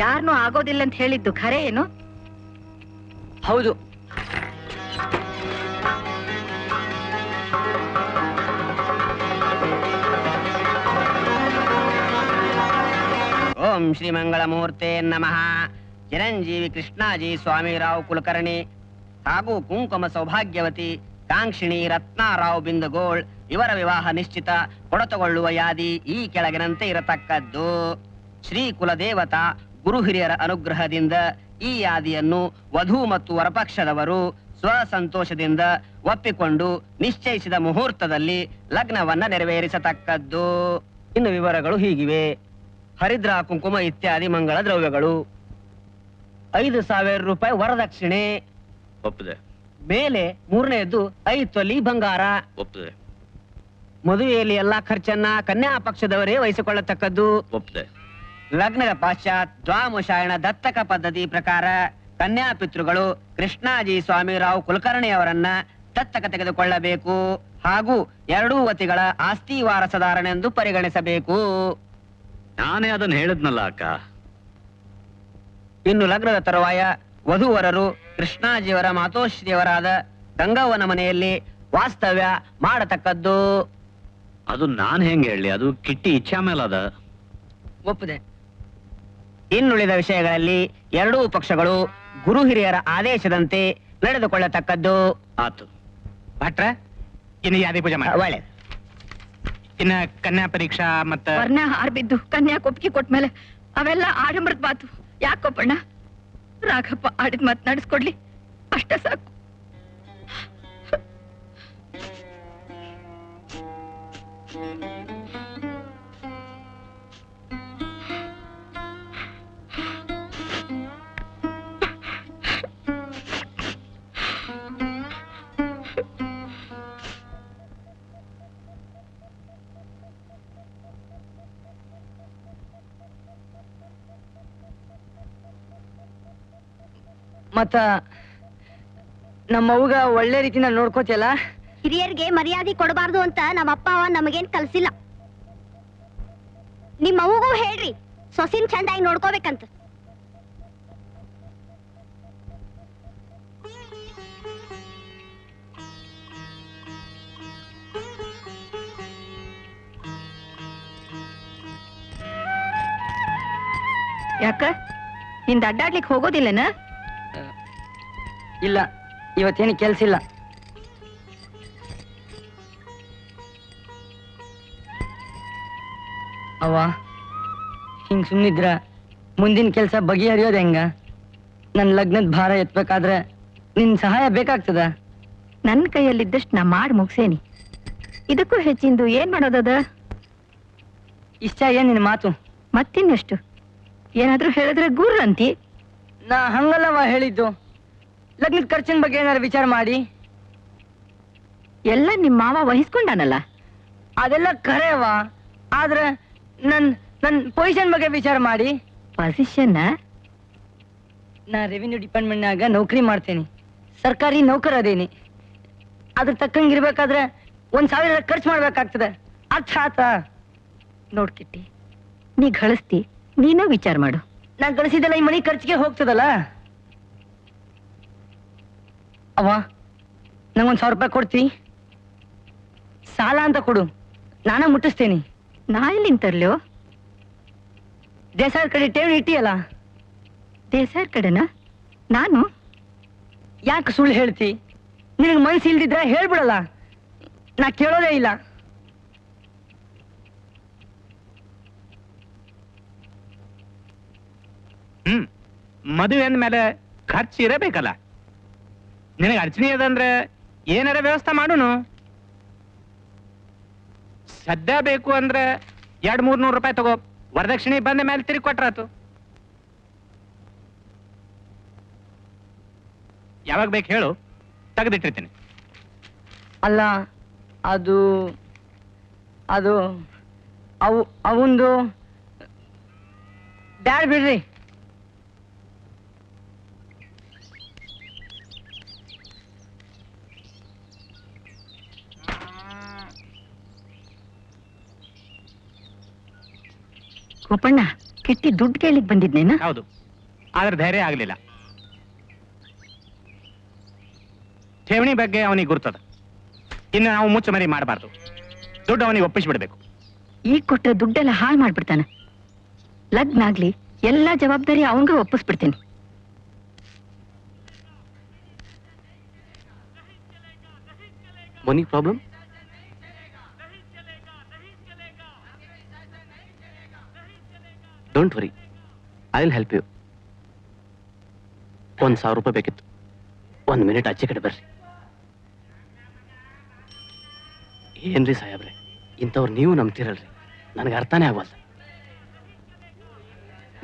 ಯಾರನ್ನೂ ಆಗೋದಿಲ್ಲ ಅಂತ ಹೇಳಿದ್ದು ಖರೆ ಏನು? ಹೌದು. ಓಂ ಶ್ರೀ ಮಂಗಳಮೂರ್ತೆ ನಮಃ. ಚಿರಂಜೀವಿ ಕೃಷ್ಣಾಜಿ ಸ್ವಾಮಿರಾವ್ ಕುಲಕರ್ಣಿ ಹಾಗೂ ಕುಂಕುಮ ಸೌಭಾಗ್ಯವತಿ ಕಾಂಕ್ಷಿಣಿ ರತ್ನಾರಾವ್ ಬಿಂದಗೋಳ್ ಇವರ ವಿವಾಹ ನಿಶ್ಚಿತ ಕೊಡತಗೊಳ್ಳುವ ಯಾದಿ ಈ ಕೆಳಗಿನಂತೆ ಇರತಕ್ಕದ್ದು. ಶ್ರೀ ಕುಲದೇವತಾ ಗುರು ಹಿರಿಯರ ಅನುಗ್ರಹದಿಂದ ಈ ಯಾದಿಯನ್ನು ವಧು ಮತ್ತು ವರಪಕ್ಷದವರು ಸ್ವಸಂತೋಷದಿಂದ ಒಪ್ಪಿಕೊಂಡು ನಿಶ್ಚಯಿಸಿದ ಮುಹೂರ್ತದಲ್ಲಿ ಲಗ್ನವನ್ನ ನೆರವೇರಿಸತಕ್ಕದ್ದು. ಇನ್ನು ವಿವರಗಳು ಹೀಗಿವೆ. ಹರಿದ್ರ ಕುಂಕುಮ ಇತ್ಯಾದಿ ಮಂಗಳ ದ್ರವ್ಯಗಳು, 5,000 ರೂಪಾಯಿ ವರದಕ್ಷಿಣೆ, ಒಪ್ಪಿದೆ. ಮೇಲೆ 3ನೇದ್ದು 5 ತೊಲಿ ಬಂಗಾರ. ಒಪ್ಪಿದೆ. ಮದುವೆಯಲ್ಲಿ ಎಲ್ಲಾ ಖರ್ಚನ್ನ ಕನ್ಯಾ ಪಕ್ಷದವರೇ ವಹಿಸಿಕೊಳ್ಳತಕ್ಕದ್ದು. ಒಪ್ಪಿದೆ. ಲಗ್ನದ ಪಾಶ್ಚಾತ್ ದ್ವಾಮುಷಾಯಣ ದತ್ತಕ ಪದ್ಧತಿ ಪ್ರಕಾರ ಕನ್ಯಾ ಪಿತೃಗಳು ಕೃಷ್ಣಾಜಿ ಸ್ವಾಮಿರಾವ್ ಕುಲಕರ್ಣಿ ಅವರನ್ನ ದತ್ತಕ ತೆಗೆದುಕೊಳ್ಳಬೇಕು ಹಾಗೂ ಎರಡೂ ವತಿಗಳ ಆಸ್ತಿ ವಾರಸದಾರನೆಂದು ಪರಿಗಣಿಸಬೇಕು. ನಾನೇ ಅದನ್ನ ಹೇಳಿದ್ನಲ್ಲ ಅಕ್ಕ. ಇನ್ನು ಲಗ್ನದ ತರುವಾಯ ವಧುವರರು ಕೃಷ್ಣಾಜಿಯವರ ಮಾತೋಶ್ರೀಯವರಾದ ಗಂಗವ್ವನ ಮನೆಯಲ್ಲಿ ವಾಸ್ತವ್ಯ ಮಾಡತಕ್ಕದ್ದು. ಅದು ನಾನ್ ಹೆಂಗ್ ಹೇಳಿ? ಅದು ಕಿಟ್ಟಿ ಇಚ್ಛಾ ಮೇಲದ. ಒಪ್ಪದೆ. ಇನ್ನುಳಿದ ವಿಷಯಗಳಲ್ಲಿ ಎರಡೂ ಪಕ್ಷಗಳು ಗುರು ಹಿರಿಯರ ಆದೇಶದಂತೆ ನಡೆದುಕೊಳ್ಳತಕ್ಕದ್ದು. ಆತು ಭಟ್ರ, ಇನ್ನು ಯಾದಿ ಪೂಜೆ ಮಾಡಿ. ಒಳ್ಳೆಯದು. ಇನ್ನ ಕನ್ಯಾ ಪರೀಕ್ಷಾ ಮತ್ತ ವರ್ಣ ಹಾರ್ ಬಿದ್ದು ಕನ್ಯಾ ಕೊಪ್ಪಿಗೆ ಕೊಟ್ಮೇಲೆ ಅವೆಲ್ಲ ಆಡಂಬರದ ಮಾತು ಯಾಕೊಪ್ಪಣ್ಣ? ರಾಘಪ್ಪ ಆಡಿದ ಮಾತು ನಡೆಸ್ಕೊಡ್ಲಿ, ಅಷ್ಟೇ ಸಾಕು. ಮತ್ತ ನಮ್ಮವ್ಗ ಒಳ್ಳೆ ರೀತಿನ ನೋಡ್ಕೋತಿಯಲ್ಲ? ಹಿರಿಯರಿಗೆ ಮರ್ಯಾದೆ ಕೊಡಬಾರ್ದು ಅಂತ ನಮ್ಮ ಅಪ್ಪ ಅವ ನಮಗೇನ್ ಕಲ್ಸಿಲ್ಲ. ನಿಮ್ಮ ಅವ್ಗೂ ಹೇಳ್ರಿ ಸೊಸಿನ್ ಚಂದಾಗಿ ನೋಡ್ಕೋಬೇಕಂತ. ಯಾಕ ನಿಂದ ಅಡ್ಡಾಡ್ಲಿಕ್ಕೆ ಹೋಗೋದಿಲ್ಲನ? ಇಲ್ಲ, ಇವತ್ತೇನು ಕೆಲ್ಸ ಇಲ್ಲ. ಅವ್ವ, ಹಿಂಗ್ ಸುಮ್ನಿದ್ರ ಮುಂದಿನ ಕೆಲ್ಸ ಬಗೆಹರಿಯೋದು ಹೆಂಗ? ನನ್ ಲಗ್ನದ ಭಾರ ಎತ್ಬೇಕಾದ್ರೆ ನಿನ್ ಸಹಾಯ ಬೇಕಾಗ್ತದ. ನನ್ನ ಕೈಯಲ್ಲಿದ್ದಷ್ಟು ನಾ ಮಾಡಿ ಮುಗ್ಸೇನಿ. ಇದಕ್ಕೂ ಹೆಚ್ಚಿಂದು ಏನ್ ಮಾಡೋದದ? ಇಷ್ಟ ಏನ್ ನಿನ್ ಮಾತು? ಮತ್ತಿನ್ನಷ್ಟು ಏನಾದ್ರೂ ಹೇಳಿದ್ರೆ ಗುರ್ರ ಅಂತಿ. ನಾ ಹಂಗಲ್ಲವ ಹೇಳಿದ್ದು. ಲಗ್ನದ ಖರ್ಚಿನ ಬಗ್ಗೆ ಏನಾರು ವಿಚಾರ ಮಾಡಿ. ಎಲ್ಲ ನಿಮ್ಮ ಮಾವ ವಹಿಸ್ಕೊಂಡಾನಲ್ಲ. ಅದೆಲ್ಲ ಖರೇವ, ಆದ್ರೆ ನನ್ ನನ್ ಪೊಸಿಷನ್ ಬಗ್ಗೆ ವಿಚಾರ ಮಾಡಿ. ಪೊಸಿಷನ್? ನಾ ರೆವಿನ್ಯೂ ಡಿಪಾರ್ಟ್ಮೆಂಟ್ನಾಗ ನೌಕರಿ ಮಾಡ್ತೇನೆ, ಸರ್ಕಾರಿ ನೌಕರ ಅದೇನಿ. ಅದ್ರ ತಕ್ಕಂಗಿರ್ಬೇಕಾದ್ರೆ 1,000 ಖರ್ಚು ಮಾಡ್ಬೇಕಾಗ್ತದೆ. ಅರ್ಥ ಆತ? ನೋಡ್ಕಿಟ್ಟಿ, ನೀ ಗಳಿಸ್ತಿ, ನೀನೋ ವಿಚಾರ ಮಾಡು. ನಾ ಗಳಿಸಿದೆಲ್ಲ ಈ ಮನಿ ಖರ್ಚಿಗೆ ಹೋಗ್ತದಲ್ಲ. ಅವ್ವ, ನಂಗೊಂದ್ 1,000 ರೂಪಾಯಿ ಕೊಡ್ತಿ? ಸಾಲ ಅಂತ ಕೊಡು, ನಾನ ಮುಟ್ಟಿಸ್ತೇನೆ. ನಾ ಎಲ್ಲಿಂದ ತರ್ಲೋ? ದೇಸಾಯರ್ ಕಡೆ ಠೇವಣಿ ಇಟ್ಟಿಯಲ್ಲ? ದೇಸಾಯರ್ ಕಡೆನಾ? ನಾನು ಯಾಕೆ ಸುಳ್ಳು ಹೇಳ್ತಿ? ನಿನಗೆ ಮನ್ಸು ಇಲ್ದಿದ್ರೆ ಹೇಳ್ಬಿಡಲ್ಲ, ನಾ ಕೇಳೋದೇ ಇಲ್ಲ. ಮದುವೆ ಅಂದ್ಮೇಲೆ ಖರ್ಚು ಇರಬೇಕಲ್ಲ. ನಿನಗೆ ಅಡಚಣೆ ಅದಂದ್ರೆ ಏನಾರ ವ್ಯವಸ್ಥೆ ಮಾಡೋನು. ಸದ್ಯ ಬೇಕು ಅಂದ್ರೆ 200-300 ರೂಪಾಯಿ ತಗೋ, ವರದಕ್ಷಿಣೆ ಬಂದ ಮೇಲೆ ತಿರುಗಿ ಕೊಟ್ರಾತು. ಯಾವಾಗ ಬೇಕು ಹೇಳು, ತೆಗೆದಿಟ್ಟಿರ್ತೀನಿ. ಅಲ್ಲ, ಅದು ಅದು ಅವು ಅವಂದು ಬ್ಯಾಡ ಬಿಡ್ರಿ. ಗೋಪಣ್ಣ, ಕಿಟ್ಟಿ ದುಡ್ಡು ಕೇಳಿಕ್ ಬಂದಿದ್ನೇನ? ಹೌದು, ಆದ್ರೆ ಧೈರ್ಯ ಆಗ್ಲಿಲ್ಲ. ಠೇವಣಿ ಬಗ್ಗೆ ಅವನಿಗೆ ಗುರ್ತದ. ಇನ್ನು ನಾವು ಮುಚ್ಚಮರಿ ಮಾಡಬಾರ್ದು. ದುಡ್ಡು ಅವನಿಗೆ ಒಪ್ಪಿಸ್ಬಿಡ್ಬೇಕು. ಈಗ ಕೊಟ್ರೆ ದುಡ್ಡೆಲ್ಲ ಹಾಳು ಮಾಡ್ಬಿಡ್ತಾನ. ಲಗ್ನ ಆಗ್ಲಿ, ಎಲ್ಲಾ ಜವಾಬ್ದಾರಿ ಅವನ್ಗ ಒಪ್ಪಿಸ್ಬಿಡ್ತೀನಿ. Money problem? Don't worry, I will help you. 1,000 ರೂಪಾಯಿ ಬೇಕಿತ್ತು. ಒಂದ್ ಮಿನಿಟ್ ಆಚೆ ಕಡೆ ಬರ್ರಿ. ಏನ್ರಿ ಸಾಹೇಬ್ರೆ, ಇಂಥವ್ರು ನೀವು ನಂಬ್ತಿರಲ್ರಿ, ನನಗೆ ಅರ್ಥನೇ ಆಗವಲ್ಲ.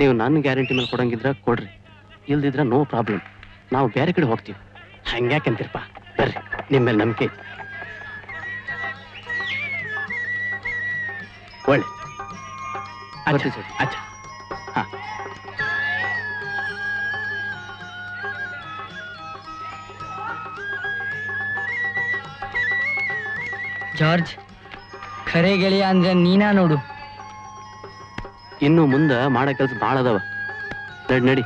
ನೀವು ನನ್ನ ಗ್ಯಾರಂಟಿ ಮೇಲೆ ಕೊಡಂಗಿದ್ರ ಕೊಡ್ರಿ, ಇಲ್ದಿದ್ರ ನೋ ಪ್ರಾಬ್ಲಮ್, ನಾವು ಬೇರೆ ಕಡೆ ಹೋಗ್ತೀವಿ. ಹಂಗ್ಯಾಕಂತೀರಪ್ಪ, ಬರ್ರಿ, ನಿಮ್ಮ ಮೇಲೆ ನಂಬಿಕೆ ಐತಿ. ಒಳ್ಳೆ ಅಚ್ಚ ಹಾ. ಜಾರ್ಜ್, ಖರೆ ಗೆಳೆಯ ಅಂದ್ರೆ ನೀನಾ ನೋಡು. ಇನ್ನು ಮುಂದೆ ಮಾಡೋ ಕೆಲಸ ಭಾಳ ಅದಾವ. ನಡಿ.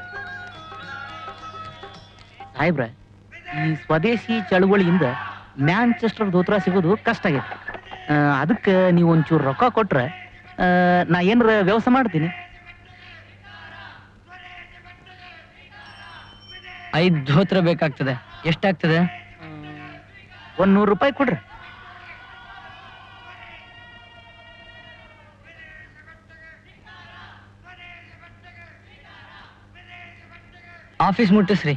ಸಾಹೇಬ್ರ, ಈ ಸ್ವದೇಶಿ ಚಳುವಳಿಯಿಂದ ಮ್ಯಾಂಚೆಸ್ಟರ್ ದೋತ್ರ ಸಿಗೋದು ಕಷ್ಟ ಆಗೈತೆ. ಅದಕ್ಕೆ ನೀವು ಒಂಚೂರು ರೊಕ್ಕ ಕೊಟ್ರೆ ನಾ ಏನಾರ ವ್ಯವಸ್ಥೆ ಮಾಡ್ತೀನಿ. 5 ಧೋತ್ರ ಬೇಕಾಗ್ತದೆ. ಎಷ್ಟಾಗ್ತದೆ? 100 ರೂಪಾಯಿ ಕೊಡ್ರಿ. ಆಫೀಸ್ ಮುಟ್ಟಿಸ್ರಿ.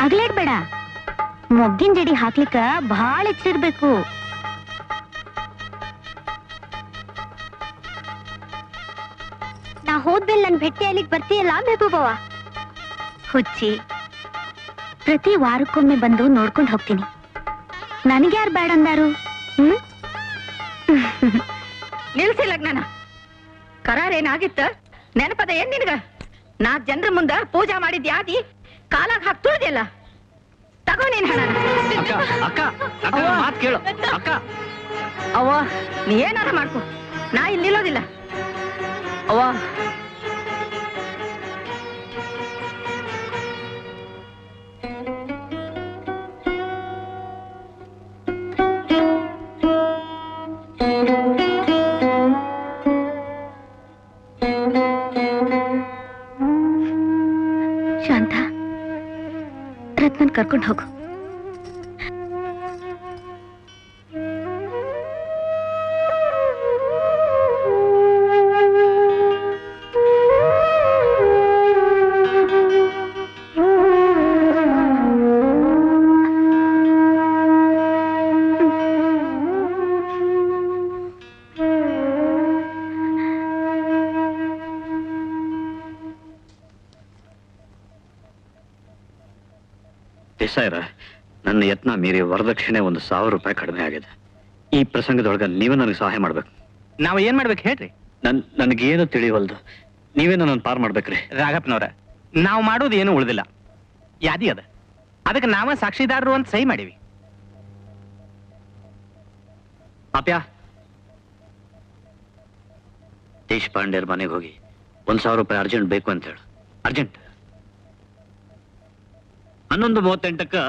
ಅಗ್ಲೇಡ್ಬೇಡ, ಮೊಗ್ಗಿನ ಜಡಿ ಹಾಕ್ಲಿಕ್ಕ ಬಹಳ ಹೆಚ್ಚಿರ್ಬೇಕು. ನಾ ಹೋದ್ಮೇಲೆ ನನ್ ಭೇಟಿ ಅಲ್ಲಿಗೆ ಬರ್ತೀಯಲ್ಲ ಮೆಹಬೂಬವ್ವ? ಹುಚ್ಚಿ, ಪ್ರತಿ ವಾರಕ್ಕೊಮ್ಮೆ ಬಂದು ನೋಡ್ಕೊಂಡು ಹೋಗ್ತೀನಿ. ನನಗ್ಯಾರು ಬೇಡ ಅಂದಾರು? ನಿಲ್ಸಿ ಲಗ್ನನ. ಕರಾರೇನಾಗಿತ್ತ ನೆನಪದ ಏನ್ ನಿನಗ? ನಾ ಜನರ ಮುಂದ ಪೂಜಾ ಮಾಡಿದ್ಯಾದಿ ಕಾಲಾಗ ಹಾಕಿ ತುಳಿದಿಲ್ಲ. ತಗೋ ನೀನ್ ಹಣ. ಮಾತ್ ಕೇಳು ಅಕ್ಕ. ಅವ್ವ, ನೀ ಏನಾರ ಮಾಡ್ಕೊ, ನಾ ಇಲ್ಲಿ ನಿಲ್ಲೋದಿಲ್ಲ. ಅವ್ವ, ಶಾಂತ, ರತ್ನನ್ ಕರ್ಕೊಂಡು ಹೋಗು. ದೇಸಾಯರ, ನನ್ನ ಯತ್ನ ಮೀರಿ ವರದಕ್ಷಿಣೆ 1,000 ರೂಪಾಯಿ ಕಡಿಮೆ ಆಗಿದೆ. ಈ ಪ್ರಸಂಗದೊಳಗ ನೀವೇ ನನಗೆ ಸಹಾಯ ಮಾಡ್ಬೇಕು. ನಾವು ಏನ್ ಮಾಡ್ಬೇಕು ಹೇಳ್ರಿ? ನನಗೇನು ತಿಳಿವಲ್ದು, ನೀವೇ ನನ್ನ ಪಾರ್ ಮಾಡ್ಬೇಕ್ರಿ. ರಾಘಪ್ಪನವ್ರ, ನಾವು ಮಾಡೋದು ಏನು ಉಳಿದಿಲ್ಲ. ಯಾದಿ ಅದ, ಅದಕ್ಕೆ ನಾವ ಸಾಕ್ಷಿದಾರರು ಅಂತ ಸಹಿ ಮಾಡೀವಿ. ಪಾಪ್ಯ, ದೇಶಪಾಂಡೆಯರ್ ಮನೆಗೆ ಹೋಗಿ 1,000 ರೂಪಾಯಿ ಅರ್ಜೆಂಟ್ ಬೇಕು ಅಂತ ಹೇಳು. ಅರ್ಜೆಂಟ್. 11:38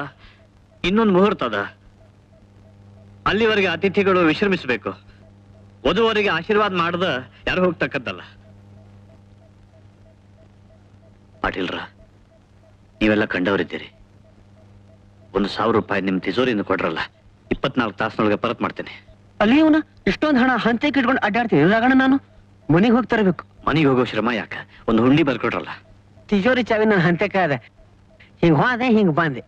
ಇನ್ನೊಂದು ಮುಹೂರ್ತ ಅದ. ಅಲ್ಲಿವರೆಗೆ ಅತಿಥಿಗಳು ವಿಶ್ರಮಿಸಬೇಕು. ವಧುವರಿಗೆ ಆಶೀರ್ವಾದ ಮಾಡದ ಯಾರು ಹೋಗ್ತಕ್ಕದ್ದಲ್ಲ. ಪಾಟೀಲ್ರ, ನೀವೆಲ್ಲ ಕಂಡವರಿದ್ದೀರಿ. 1,000 ರೂಪಾಯಿ ನಿಮ್ ತಿಜೋರಿಯಿಂದ ಕೊಡ್ರಲ್ಲ, 24 ತಾಸಿನೊಳಗೆ ಪರತ್ ಮಾಡ್ತೇನೆ. ಅಲ್ಲಿ ಇವನ ಇಷ್ಟೊಂದು ಹಣ ಹಂತಕ್ಕೆ ಇಟ್ಕೊಂಡು ಅಡ್ಡಾಡ್ತೀನಿ ರಾಗಣ್ಣ. ನಾನು ಮನೆಗೆ ಹೋಗ್ತರಬೇಕು. ಮನೆಗೆ ಹೋಗೋ ಶ್ರಮ ಯಾಕ? ಒಂದು ಹುಂಡಿ ಬರ್ಕೊಟ್ರಲ್ಲ. ತಿಜೋರಿ ಚಾವಿ ನನ್ನ ಹಂತಕ್ಕ ಅದ. ಹಿಂಗ್ ಹೋದೆ ಹಿಂಗ್ ಬಂದೆ.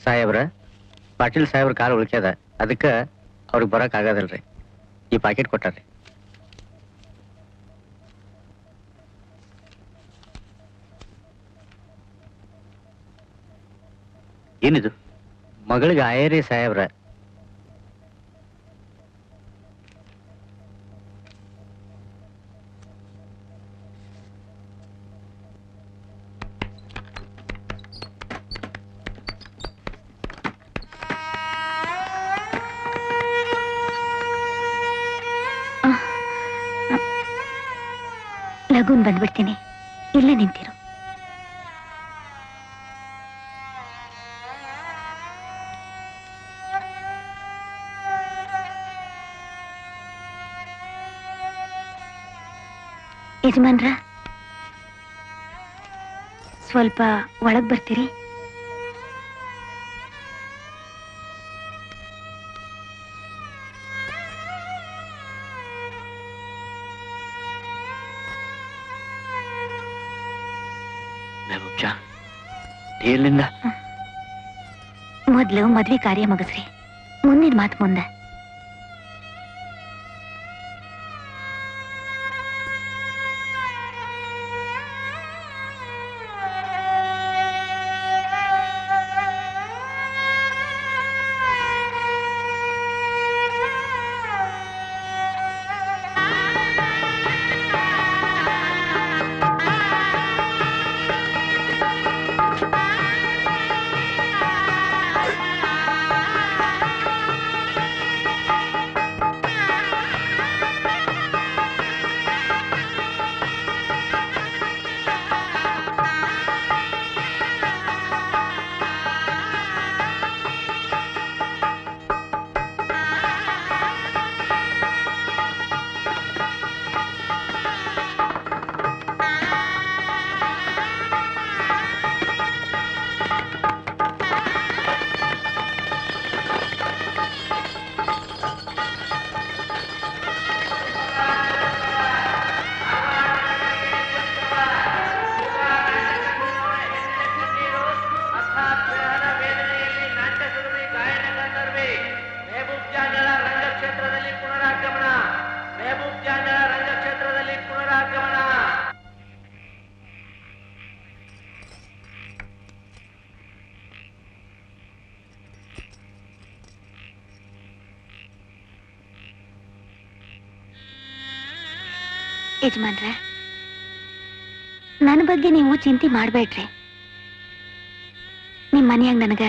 ಸಾಹೇಬ್ರ, ಪಾಟೀಲ್ ಸಾಹೇಬ್ರ ಕಾಲು ಉಳ್ಕ್ಯದ, ಅದಕ್ಕೆ ಅವ್ರಿಗೆ ಬರಕ್ ಆಗದಲ್ರಿ. ಈ ಪ್ಯಾಕೆಟ್ ಕೊಟ್ಟಾರ್ರಿ. ಏನಿದು? ಮಗಳಿಗೆ ಆಯರಿ ಸಾಹೇಬ್ರ. ಲಗೂನ್ ಬಂದ್ಬಿಡ್ತೀನಿ, ಇಲ್ಲೇ ನಿಂತಿರು. ಯಜಮಾನ್ರ, ಸ್ವಲ್ಪ ಒಳಗ್ ಬರ್ತೀರಿ? ಎಲ್ಲಿಂದ? ಮೊದ್ಲು ಮದ್ವೆ ಕಾರ್ಯ ಮುಗಿಸ್ರಿ, ಮುಂದಿನ ಮಾತು ಮುಂದೆ. ಯಜಮಾನ್ರೆ, ನನ್ನ ಬಗ್ಗೆ ನೀವು ಚಿಂತೆ ಮಾಡಬೇಡ್ರಿ. ನಿಮ್ ಮನೆಯಾಗ ನನಗ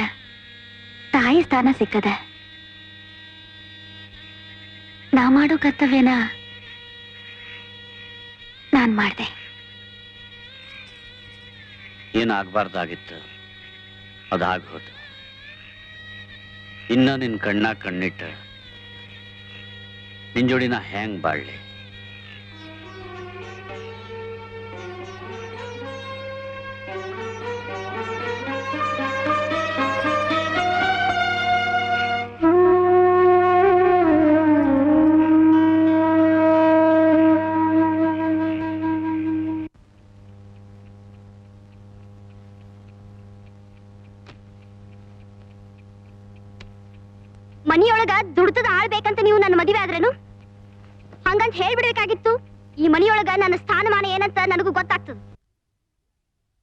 ತಾಯಿ ಸ್ಥಾನ ಸಿಕ್ಕದ. ನಾ ಮಾಡೋ ಕರ್ತವ್ಯನ ನಾನ್ ಮಾಡ್ದೆ. ಏನಾಗಬಾರ್ದಾಗಿತ್ತು ಅದಾಗೋದು. ಇನ್ನ ನಿನ್ ಕಣ್ಣ ಕಣ್ಣಿಟ್ಟ ನಿನ್ ಜೋಡಿನ ಹ್ಯಾಂಗ್ ಬಾಳ್ಲಿ? ಮನಿಯೊಳಗ ದುಡ್ತದ ಆಳ್ಬೇಕಂತ ನೀವು ನನ್ನ ಮದುವೆ ಆದ್ರೇನು? ಹಂಗಂತ ಹೇಳ್ಬಿಡ್ಬೇಕಾಗಿತ್ತು. ಈ ಮನಿಯೊಳಗ ನನ್ನ ಸ್ಥಾನಮಾನ ಏನಂತ ನನಗೂ ಗೊತ್ತಾಗ್ತದ.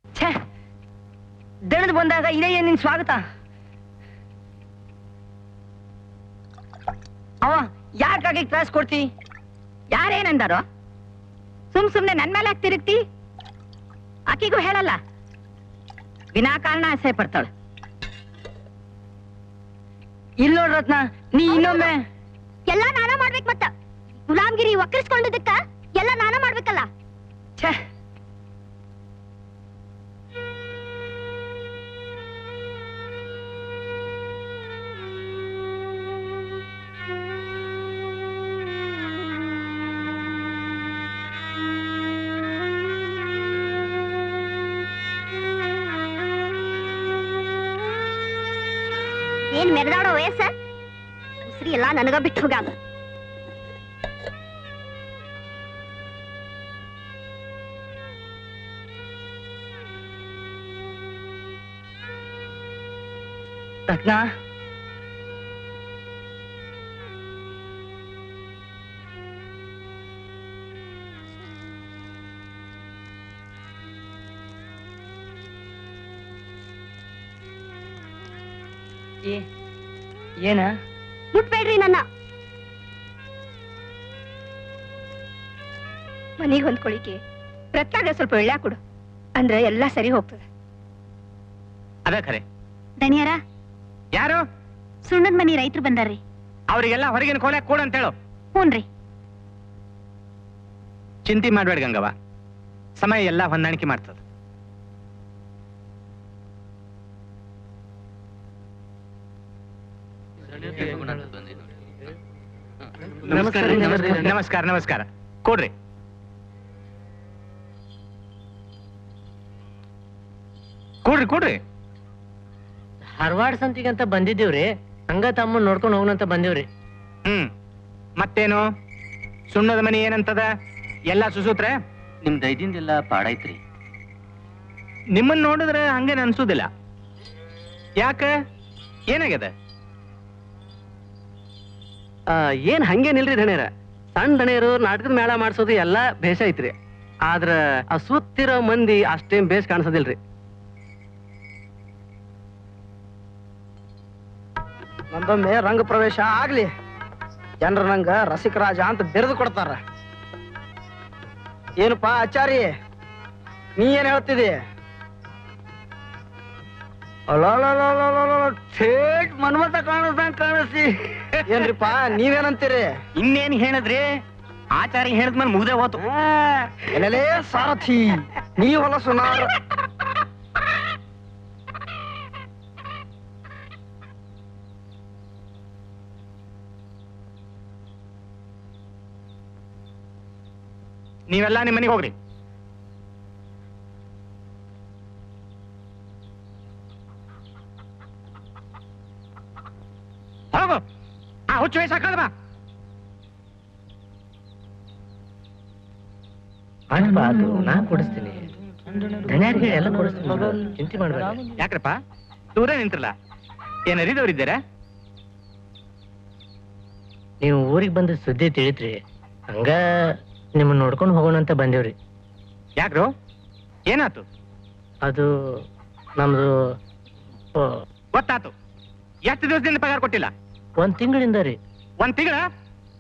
ಛೇ, ದಣದ್ ಬಂದಾಗ ಇದೇ ನಿನ್ ಸ್ವಾಗತ. ಅವ ಯಾಕಾಗಿ ಕ್ಲಾಸ್ ಕೊಡ್ತಿ? ಯಾರೇನಂದಾರೋ? ಸುಮ್ನೆ ನನ್ ಮೇಲೆ ಯಾಕೆ ತಿರುಗ್ತಿ? ಆಕಿಗೂ ಹೇಳಲ್ಲ, ವಿನಾಕಾರಣ ಆಸೆ ಪಡ್ತಾಳ. ಇಲ್ಲ ನೋಡ್ ರತ್ನ, ನೀ ಇನ್ನೊಮ್ಮೆ ಎಲ್ಲ ನಾನ ಮಾಡ್ಬೇಕು. ಮತ್ತ ಗುಲಾಮ್ಗಿರಿ ವಕ್ರಿಸ್ಕೊಂಡಿದ್ದಕ್ಕ ಎಲ್ಲ ನಾನ ಮಾಡ್ಬೇಕಲ್ಲ. ಛೇ, ಏನ್ ಮೆರೆದಾಡೋ ವಯಸ್ಸ ಉಸ್ರಿ ಎಲ್ಲ ನನಗ ಬಿಟ್ಟು ಹೋಗ್ಯಾದ. ರತ್ನ ಏನ ಮುಟ್ಬೇಡ್ರಿ ನನ್ನ. ಮನೆಗೆ ಹೊಂದ್ಕೊಳಿಕೆ ರತ್ನಾಗ ಸ್ವಲ್ಪ ಎಳ್ಳ್ಯಾ ಕೊಡು, ಅಂದ್ರೆ ಎಲ್ಲಾ ಸರಿ ಹೋಗ್ತದೆ. ಅದ ಖರೆ. ದಣಿಯಾರ ಯಾರು? ಸುಣ್ಣದ ಮನಿ ರೈತರು ಬಂದಾರ್ರಿ. ಅವರಿಗೆಲ್ಲ ಹೊರಗಿನ ಕೋಲೆ ಕೊಡು ಅಂತ ಹೇಳು. ಹ್ಞೂನ್ರಿ. ಚಿಂತೆ ಮಾಡ್ಬೇಡ ಗಂಗವ್ವ, ಸಮಯ ಎಲ್ಲ ಹೊಂದಾಣಿಕೆ ಮಾಡ್ತದ. ನಮಸ್ಕಾರ ನಮಸ್ಕಾರ. ಕೊಡ್ರಿ. ಕೊಡ್ರಿ ಕೊಡ್ರಿ. ಧಾರವಾಡ ಸಂತಿಗಂತ ಬಂದಿದ್ದೀವ್ರಿ, ಹಂಗ ತಮ್ಮ ನೋಡ್ಕೊಂಡು ಹೋಗೋಣಂತ ಬಂದಿವ್ರಿ. ಮತ್ತೇನು ಸುಣ್ಣದ ಮನಿ ಏನಂತದ? ಎಲ್ಲ ಸುಸೂತ್ರ? ನಿಮ್ ದೈದಿಂದೆಲ್ಲ ಪಾಡೈತ್ರಿ. ನಿಮ್ಮನ್ನ ನೋಡಿದ್ರೆ ಹಂಗೇನ್ ಅನ್ಸುದಿಲ್ಲ. ಯಾಕ? ಏನಾಗ್ಯದ? ಏನ್ ಹಂಗೇನಿಲ್ರಿ ದಣಿಯರ. ಸಣ್ಣ ದಣಿಯರು ನಾಟಕದ ಮೇಳ ಮಾಡ್ಸೋದು ಎಲ್ಲಾ ಬೇಷ ಐತ್ರಿ. ಆದ್ರ ಆ ಸುತ್ತಿರೋ ಮಂದಿ ಅಷ್ಟೇನ್ ಬೇಷ್ ಕಾಣಿಸೋದಿಲ್ರಿ. ನಂದೊಮ್ಮೆ ರಂಗ ಪ್ರವೇಶ ಆಗ್ಲಿ, ಜನರು ನಂಗ ರಸಿಕರಾಜ ಅಂತ ಬಿರುದು ಕೊಡ್ತಾರ. ಏನಪ್ಪಾ ಆಚಾರಿ, ನೀ ಏನ್ ಹೇಳ್ತಿದಿ? ಥೇಟ್ ಮನ್ಮತ ಕಾಣಿಸ್ದಂಗ್ ಕಾಣಿಸ್ತಿ. ಏನ್ರಿಪಾ ನೀವೇನಂತೀರಿ? ಇನ್ನೇನ್ ಹೇಳಿದ್ರಿ? ಆಚಾರ್ಯ ಹೇಳಿದ್ಮೇಲೆ ಮುಗ್ದೆ ಹೋತು. ಎಲ್ಲೇ ಸಾರಥಿ, ನೀ ಹೊಲಸು ನಾರು. ನೀವೆಲ್ಲ ನಿಮ್ಮ ಮನೆಗೆ ಹೋಗ್ರಿ. ಹೋಗು. ಆ ಹುಚ್ಚು ವಯಸ್ಸು ಹಾಕದ ಬಾ. ಅದು ನಾ ಕೊಡಿಸ್ತೀನಿ, ದಣ್ಯಾರಿಗೆ ಎಲ್ಲ ಕೊಡಿಸ್ತೀನಿ, ಚಿಂತೆ ಮಾಡ್ಬೇಡ. ಯಾಕ್ರಪ್ಪ ದೂರ ನಿಂತ್ರಲ್ಲ? ಏನ್ ಅರಿದವ್ರಿದ್ದೀರಾ? ನೀವು ಊರಿಗೆ ಬಂದ ಸುದ್ದಿ ತಿಳಿತ್ರಿ, ಹಂಗ ನಿಮ್ಮನ್ನ ನೋಡ್ಕೊಂಡು ಹೋಗೋಣ ಅಂತ ಬಂದೇವ್ರಿ. ಯಾಕ್ರು? ಏನಾತು? ಅದು ನಮ್ದು ಗೊತ್ತಾತು. ಎಷ್ಟು ದಿವಸದಿಂದ ಪಗಾರ ಕೊಟ್ಟಿಲ್ಲ? 1 ತಿಂಗಳಿಂದ ರೀ. 1 ತಿಂಗಳ?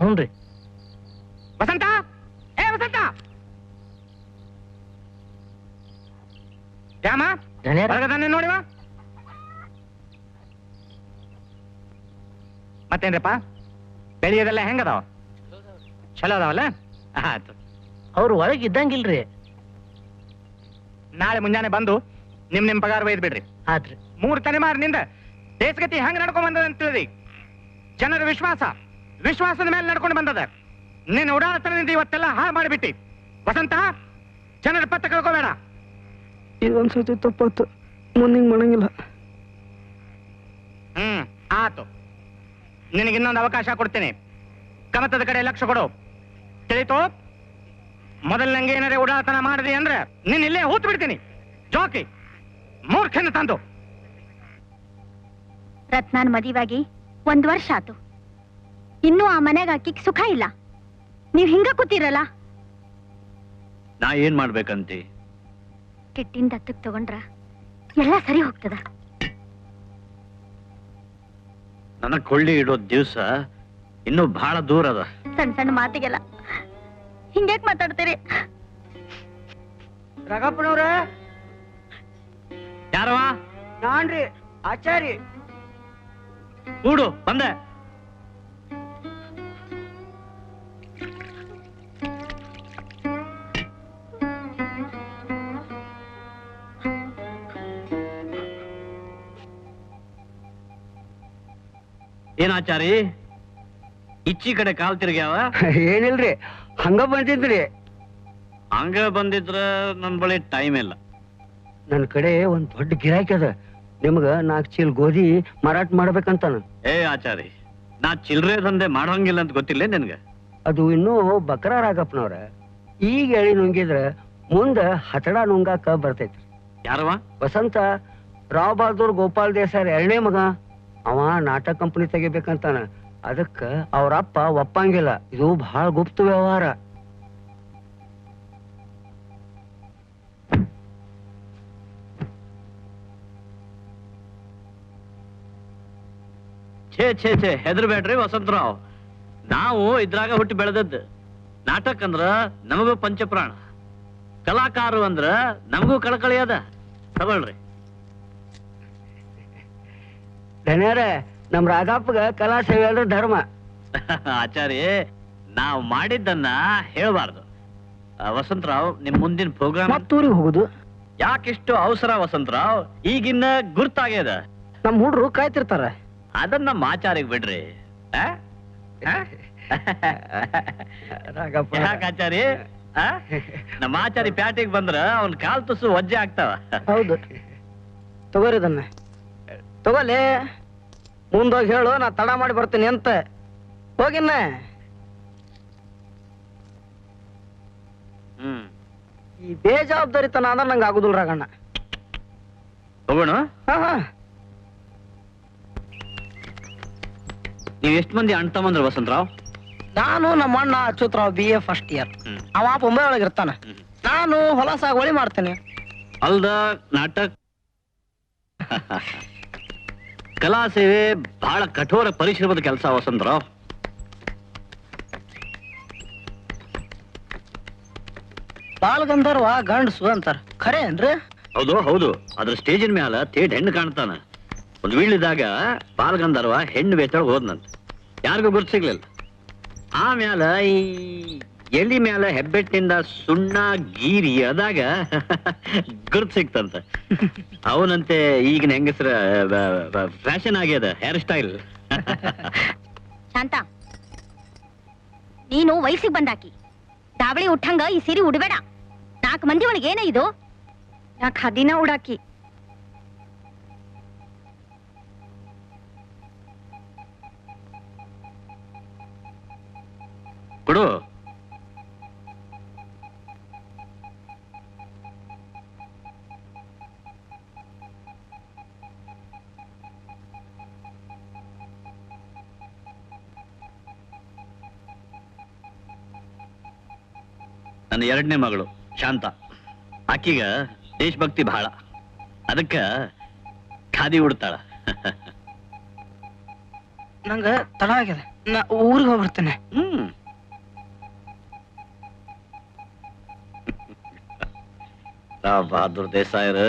ಹ್ಞೂನ್ರಿ. ವಸಂತ, ಏ ವಸಂತ, ಯಾಮ ಹೊರಗದಾನೆ ನೋಡಿವ. ಮತ್ತೇನ್ರಪ್ಪ ಬೆಳೆಯೋದೆಲ್ಲ ಹೆಂಗದಾವ? ಚಲೋ ಅದಾವಲ್ಲ? ಆಯ್ತು. ಅವ್ರು ಒಳಗೆ ಇದ್ದಂಗಿಲ್ರಿ. ನಾಳೆ ಮುಂಜಾನೆ ಬಂದು ನಿಮ್ ಪಗಾರ ಒಯ್ದು ಬಿಡ್ರಿ. ಆತ್ರಿ. 3 ತಲೆಮಾರಿನಿಂದ ದೇಶಗತಿ ಹೆಂಗ್ ನಡ್ಕೊಂಡ್ ಬಂದದ ಅಂತ ತಿಳಿದಿ. ಜನರ ವಿಶ್ವಾಸದ ಮೇಲೆ ನಡ್ಕೊಂಡು ಬಂದದ. ನಿನ್ನ ಉಡಾಳತನದಿಂದ ಇವತ್ತೆಲ್ಲ ಹಾಳು ಮಾಡಿಬಿಟ್ಟಿ. ವಸಂತ, ಜನರ ಪತ್ತ ಕಳ್ಕೋಬೇಡ. ಇದೊಂದ್ಸತಿ ತಪ್ಪಾತು, ಮುಂದಿಂಗ್ ಮಾಡಂಗಿಲ್ಲ. ಆತು. ನಿನಗೆ ಇನ್ನೊಂದು ಅವಕಾಶ ಕೊಡ್ತೀನಿ. ಕಮತದ ಕಡೆ ಲಕ್ಷ್ಯ ಕೊಡು, ತಿಳಿತು? ಮೊದಲು ನಂಗೆ ಏನಾರೇ ಉಡಾಳತನ ಮಾಡಿದೆ ಅಂದ್ರೆ ನೀನ್ ಇಲ್ಲೇ ಹೂತ್ ಬಿಡ್ತೀನಿ. ಜೋಕಿ ಮೂರ್ಖನ ತಂದು. ರತ್ನಾನ್ ಮದುವಾಗಿ 1 ವರ್ಷ ಆತು, ಇನ್ನೂ ಆ ಮನೆಗೆ ಹಾಕಿಕ್ ಸುಖ ಇಲ್ಲ. ನೀವ್ ಹಿಂಗ ಕೂತಿರಲ್ಲ. ನಾ ಏನ್ ಮಾಡ್ಬೇಕಂತಿ? ಕೆಟ್ಟಿಂದ ದತ್ತಕ್ ತಗೊಂಡ್ರ ಎಲ್ಲ ಸರಿ ಹೋಗ್ತದ. ನನ್ನ ಕೊಳ್ಳಿ ಇಡೋ ದಿವ್ಸ ಇನ್ನೂ ಬಹಳ ದೂರ ಅದ. ಸಣ್ಣ ಸಣ್ಣ ಮಾತಿಗೆಲ್ಲ ಹಿಂಗ್ಯಾಕ್ ಮಾತಾಡ್ತೀರಿ? ರಗಪ್ಪನವ್ರ, ಯಾರವ? ನಾನ್ರಿ ಆಚಾರಿ. ಕೂಡು, ಬಂದೆ. ಏನಾಚಾರಿ, ಇಚ್ಚಿ ಕಡೆ ಕಾಲ್ ತಿರ್ಗ್ಯಾವ? ಏನಿಲ್ರಿ, ಹಂಗ ಬಂದಿದ್ರಿ. ಹಂಗ ಬಂದಿದ್ರ ನನ್ ಬಳಿ ಟೈಮ್ ಇಲ್ಲ. ನನ್ನ ಕಡೆ ಒಂದ್ ದೊಡ್ಡ ಗಿರಾಕಿ ಅದ, ನಿಮ್ಗ 4 ಚೀಲ ಗೋಧಿ ಮಾರಾಟ ಮಾಡ್ಬೇಕಂತಾನ. ಏ ಆಚಾರಿ, ನಾ ಚಿಲ್ರೆ ದಂಧೆ ಮಾಡೋಂಗಿಲ್ಲ ಅಂತ ಗೊತ್ತಿಲ್ಲ ನಿನ್ಗ? ಅದು ಇನ್ನೂ ಬಕ್ರ ರಾಗಪ್ಪನವ್ರ. ಈಗ ಹೇಳಿ ನುಂಗಿದ್ರ ಮುಂದ ಹತಡ ನುಂಗಾಕ ಬರ್ತೈತಿ. ಯಾರವ? ವಸಂತ, ರಾವ್ ಬಹದ್ದೂರ್ ಗೋಪಾಲ್ ದೇಸಾಯಿ 2ನೇ ಮಗ. ಅವ ನಾಟಕ ಕಂಪನಿ ತೆಗಿಬೇಕಂತಾನ. ಅದಕ್ಕ ಅವ್ರಪ್ಪ ಒಪ್ಪಂಗಿಲ್ಲ. ಇದು ಬಹಳ ಗುಪ್ತ ವ್ಯವಹಾರ. ಛೇ ಹೆದರ್ಬೇಡ್ರಿ ವಸಂತರಾವ್. ನಾವು ಇದ್ರಾಗ ಹುಟ್ಟಿ ಬೆಳೆದದ್ದು. ನಾಟಕ ಅಂದ್ರ ನಮಗೂ ಪಂಚಪ್ರಾಣ, ಕಲಾಕಾರರು ಅಂದ್ರ ನಮಗೂ ಕಳಕಳಿ ಅದ. ತಗೊಳ್ರಿ. ಧನ್ಯರ, ನಮ್ ರಾಘಪ್ಪಗ ಕಲಾ ಸೇವೆ ಅಂದ್ರೆ ಧರ್ಮ. ಆಚಾರ್ಯ, ನಾವು ಮಾಡಿದ್ದನ್ನ ಹೇಳ್ಬಾರ್ದು. ವಸಂತರಾವ್, ನಿಮ್ ಮುಂದಿನ ಪ್ರೋಗ್ರಾಮ್ ಮತ್ತೂರಿಗೆ ಹೋಗುದು ಯಾಕಿಷ್ಟು ಅವಸರ ವಸಂತರಾವ್? ಈಗಿನ್ನ ಗುರ್ತಾಗ್ಯದ. ನಮ್ ಹುಡ್ರು ಕಾಯ್ತಿರ್ತಾರ. ಅದನ್ನ ನಮ್ಮ ಆಚಾರ್ಯಗ್ ಬಿಡ್ರಿ. ಯಾಕಾಚಾರಿ? ನಮ್ಮ ಆಚಾರಿ ಪ್ಯಾಟಿಗೆ ಬಂದ್ರ ಅವ್ನ ಕಾಲ್ ತುಸು ವಜ್ಜೆ ಆಗ್ತಾವ. ಹೌದು, ತಗೋರಿ ಅದನ್ನ. ತಗೋಲೆ, ಮುಂದೋಗಿ ಹೇಳು, ನಾ ತಡ ಮಾಡಿ ಬರ್ತೀನಿ ಅಂತ. ಹೋಗಿನ್ನ. ಈ ಬೇಜವಾಬ್ದಾರಿತನ ಅಂದ್ರೆ ನಂಗೆ ಆಗುದಿಲ್ಲ ರಾಗಣ್ಣ. ಹೋಗೋಣ. ಹಾ. ನೀವ್ ಎಷ್ಟ್ ಮಂದಿ ಅಣ್ಣ ತಮ್ಮಂದ್ರ ವಸಂತರಾವ್? ನಾನು ನಮ್ಮ ಅಣ್ಣ ಅಚ್ಯುತರಾವ್ BA ಫಸ್ಟ್ ಇಯರ್. ಅವ ಮುಂಬೈ ಒಳಗಿರ್ತಾನ. ನಾನು ಹೊಲ ಸಾಗುವಳಿ ಮಾಡ್ತೇನೆ. ಅಲ್ದ ನಾಟಕ ಕಲಾ ಸೇವೆ ಬಹಳ ಕಠೋರ ಪರಿಶ್ರಮದ ಕೆಲಸ ವಸಂತರಾವ್. ಬಾಲ್ಗಂಧರ್ವ ಗಂಡಸು ಅಂತಾರ, ಖರೆ ಏನ್ರಿ? ಹೌದು. ಅದ್ರ ಸ್ಟೇಜಿನ ಮ್ಯಾಲ ತೇಡ್ ಹೆಣ್ಣು ಕಾಣ್ತಾನ. ಒಂದ್ ವೀಳಿದಾಗ ಬಾಲ್ಗಂಧರ್ವ ಹೆಣ್ಣು ಬೇತಾಳ ಹೋದ್ನಂತ. ಯಾರಿಗೂ ಗುರ್ತು ಸಿಗ್ಲಿಲ್ಲ. ಆಮ್ಯಾಲ ಈ ಎಲಿ ಮ್ಯಾಲ ಹೆಬ್ಬೆಟ್ಟಿಂದ ಸುಣ್ಣ ಗೀರಿ ಅದಾಗ ಗುರ್ತು ಸಿಕ್ತಂತ. ಅವನಂತೆ ಈಗಿನ ಹೆಂಗಸ್ರ ಫ್ಯಾಷನ್ ಆಗ್ಯದ ಹೇರ್ ಸ್ಟೈಲ್. ಶಾಂತ, ನೀನು ವಯಸ್ಸಿಗೆ ಬಂದಾಕಿ ದಾವಳಿ ಉಟ್ಟಂಗ ಈ ಸೀರೆ ಉಡಬೇಡ. 4 ಮಂದಿ ಒಳಗೆ ಏನ ಇದು? ನಾ ಖದಿನ ಉಡಾಕಿ. ಕೊಡು. ನನ್ನ 2ನೇ ಮಗಳು ಶಾಂತ. ಆಕಿಗ ದೇಶಭಕ್ತಿ ಬಹಳ. ಅದಕ್ಕ ಖಾದಿ ಉಡ್ತಾಳ. ನಂಗ ತಡ ಆಗ್ಯದ, ನಾ ಊರಿಗೆ ಹೋಗ್ಬಿಡ್ತೇನೆ. ರಾವ್ ಬಹದ್ದೂರ್ ದೇಸಾಯರ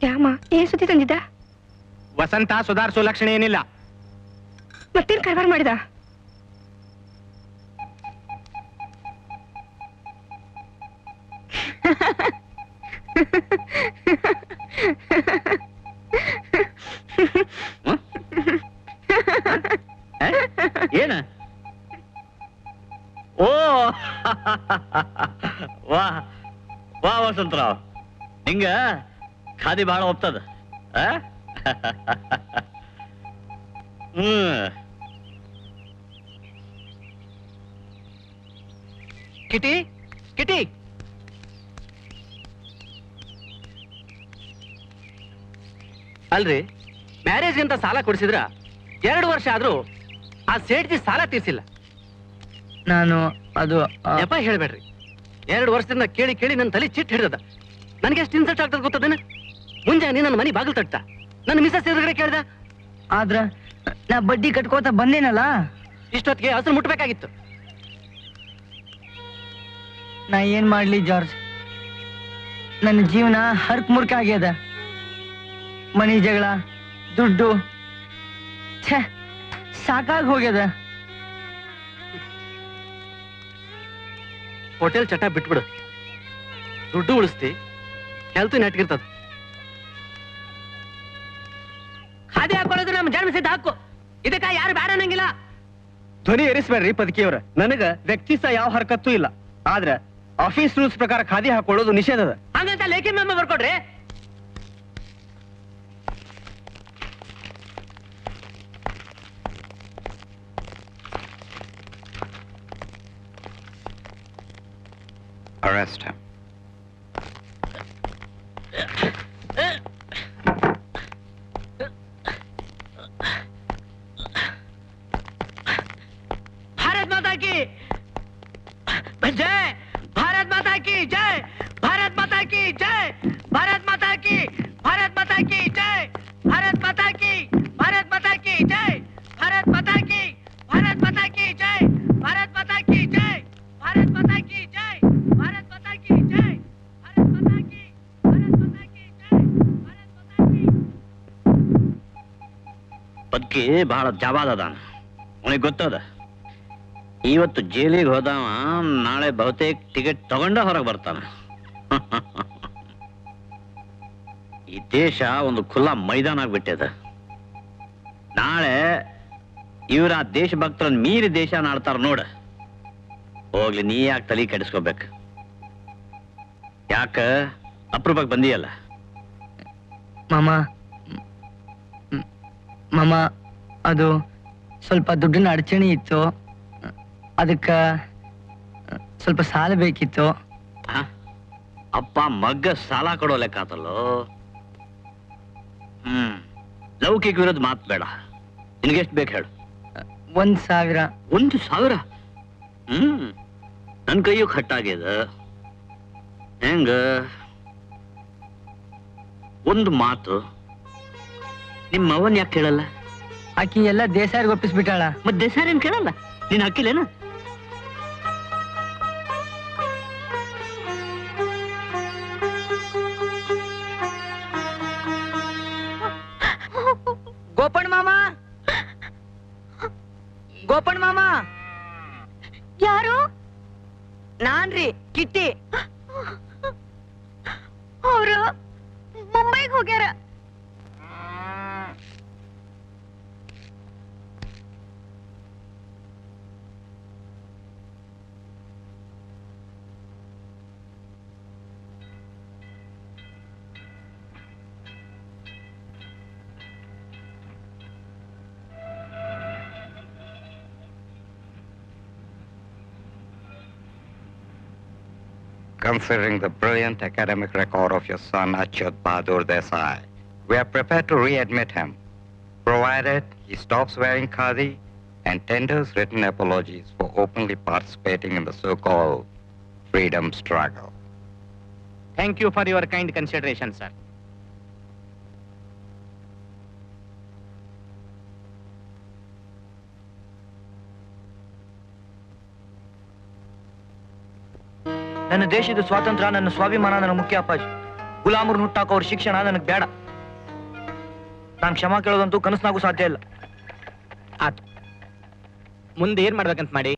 ಯಾಮ ಏನ್ ಸುದ್ದಿ ತಂದಿದ್ದ? ವಸಂತ ಸುಧಾರಿಸೋ ಲಕ್ಷಣ ಏನಿಲ್ಲ. ಮತ್ತೇನ್ ಕಾರ್ಬಾರ್ ಮಾಡಿದ? ಏನ? ಓ ವಾ ವಾ ವಸಂತರಾವ್, ನಿಂಗ ಖಾದಿ ಬಹಳ ಒಪ್ತದ. ಕಿಟಿ ಕಿಟಿ, ಅಲ್ರಿ ಮ್ಯಾರೇಜ್ ಅಂತ ಸಾಲ ಕೊಡಿಸಿದ್ರ 2 ವರ್ಷ ಆದ್ರೂ ಆ ಸೇಠ್ಜಿ ಸಾಲ ತೀರ್ಸಿಲ್ಲ. ನಾನು ಅದು ನೆಪ ಹೇಳ್ಬೇಡ್ರಿ. 2 ವರ್ಷದಿಂದ ಕೇಳಿ ಕೇಳಿ ನನ್ನ ತಲೆ ಚಿಟ್ ಹಿಡ್ದದ. ನನಗೆ ಎಷ್ಟು ಇನ್ಸಲ್ಟ್ ಆಗ್ತದ ಗೊತ್ತದೇನ? ಮುಂಜಾನೆ ನನ್ನ ಮನೆ ಬಾಗಿಲು ತಟ್ಟ, ನನ್ನ ಮಿಸಸ್ ಎದುರುಗಡೆ ಕೇಳ್ದ. ಆದ್ರ ನಾ ಬಡ್ಡಿ ಕಟ್ಕೋತ ಬಂದೇನಲ್ಲ, ಇಷ್ಟೊತ್ತಿಗೆ ಹಸರು ಮುಟ್ಬೇಕಾಗಿತ್ತು. ನಾ ಏನ್ ಮಾಡ್ಲಿ ಜಾರ್ಜ್? ನನ್ನ ಜೀವನ ಹರ್ಕ್ ಮುರ್ಕ ಆಗ್ಯದ. ಮನಿ ಜಗಳ, ದುಡ್ಡು, ಛೇ ಸಾಕಾಗಿ ಹೋಗ್ಯದ. ಹೋಟೆಲ್ ಚಟ ಬಿಟ್ಬಿಡು, ದುಡ್ಡು ಉಳಿಸ್ತಿ, ಹೆಲ್ತ್ ನೆಟ್ಗಿರ್ತದ. ಖಾದಿ ಹಾಕೊಳ್ಳೋದು ನಮ್ಮ ಜನ್ಮಸಿದ್ದ ಹಕ್ಕು. ಇದಕ್ಕ ಯಾರು ಬೇಡ ಅನ್ನಂಗಿಲ್ಲ. ಧ್ವನಿ ಏರಿಸ್ಬೇಡ್ರಿ ಪದಕಿಯವ್ರ. ನನಗ ವ್ಯಕ್ತಿಸ ಯಾವ ಹರಕತ್ತೂ ಇಲ್ಲ. ಆದ್ರ ಆಫೀಸ್ ರೂಲ್ಸ್ ಪ್ರಕಾರ ಖಾದಿ ಹಾಕೊಳ್ಳೋದು ನಿಷೇಧದ. ಹಂಗಂತ ಲೇಖಿ ಮೆಮ್ಮ ಬರ್ಕೊಡ್ರಿ. Arrest him. भारत माता की जय, भारत माता की जय, भारत माता की जय, भारत माता की, भारत माता की जय, भारत माता की, भारत माता की जय, भारत माता की, भारत माता की जय, भारत माता की जय, भारत माता की जय, भारत माता की जय, भारत माता की, भारत माता की जय, भारत माता की. ಬದುಕಿ ಬಹಳ ಜವಾದದಾನ, ಅವನಿಗೆ ಗೊತ್ತದ. ಇವತ್ತು ಜೈಲಿಗೆ ಹೋದವ ನಾಳೆ ಬಹುತೇಕ ಟಿಕೆಟ್ ತಗೊಂಡ ಹೊರಗೆ ಬರ್ತಾನ. ಈ ದೇಶ ಒಂದು ಖುಲ್ಲಾ ಮೈದಾನ ಆಗ್ಬಿಟ್ಟಿದೆ. ನಾಳೆ ಇವ್ರ ಆ ದೇಶಭಕ್ತರನ್ನ ಮೀರಿ ದೇಶ ಆಡ್ತಾರ ನೋಡ. ಹೋಗ್ಲಿ, ನೀ ಯಾಕೆ ತಲೆ ಕೆಡಿಸ್ಕೋಬೇಕು? ಯಾಕ ಅಪರೂಪಕ್ಕೆ ಬಂದಿಯಲ್ಲ? ಮಾಮ ಅದು ಸ್ವಲ್ಪ ದುಡ್ಡಿನ ಅಡಚಣೆ ಇತ್ತು, ಅದಕ್ಕೆ ಸ್ವಲ್ಪ ಸಾಲ ಬೇಕಿತ್ತು. ಅಪ್ಪ ಮಗ್ಗ ಸಾಲ ಕೊಡೋ ಲೆಕ್ಕ ಆತಲ್ಲೋ. ಲೌಕಿಕ ವಿರೋಧ ಮಾತು ಬೇಡ. ನಿನಗೆಷ್ಟು ಬೇಕು ಹೇಳು? 1,000. 1,000? ನನ್ನ ಕೈಯೂ ಕಟ್ಟಾಗ್ಯದ. ಹೆಂಗ? ಒಂದು ಮಾತು, ನಿಮ್ಮ ಅವನ್ ಯಾಕೆ ಕೇಳಲ್ಲ? ಆಕಿ ಎಲ್ಲ ದೇಸಾರಿಗೆ ಒಪ್ಪಿಸ್ಬಿಟ್ಟಾಳ. ಮತ್ತೆ ದೇಸಾರ ಏನ್ ಕೇಳಲ್ಲ? ನೀನ್ ಹಾಕಿಲ್ಲೇನ? ಗೋಪಣ್ಣ ಮಾಮ, ಗೋಪಣ್ಣ ಮಾಮ. ಯಾರು? ನಾನ್ರಿ, ಕಿಟ್ಟಿ. ಅವರು ಮುಂಬೈಗೆ ಹೋಗ್ಯಾರ. Considering the brilliant academic record of your son Achyut Bahadur Desai, we are prepared to readmit him, provided he stops wearing khadi and tenders written apologies for openly participating in the so-called freedom struggle. Thank you for your kind consideration, sir. ನನ್ನ ದೇಶದ ಸ್ವಾತಂತ್ರ್ಯ, ನನ್ನ ಸ್ವಾಭಿಮಾನ ನನ್ನ ಮುಖ್ಯ ಅಪ್ಪಾಜಿ. ಗುಲಾಮರನ್ನ ಹುಟ್ಟಾಕೋ ಅವ್ರ ಶಿಕ್ಷಣ ನನಗೆ ಬೇಡ. ನಾನು ಕ್ಷಮಾ ಕೇಳೋದಂತೂ ಕನಸ್ನಾಗೂ ಸಾಧ್ಯ ಇಲ್ಲ. ಆತು, ಮುಂದೆ ಏನ್ ಮಾಡ್ಬೇಕಂತ ಮಾಡಿ?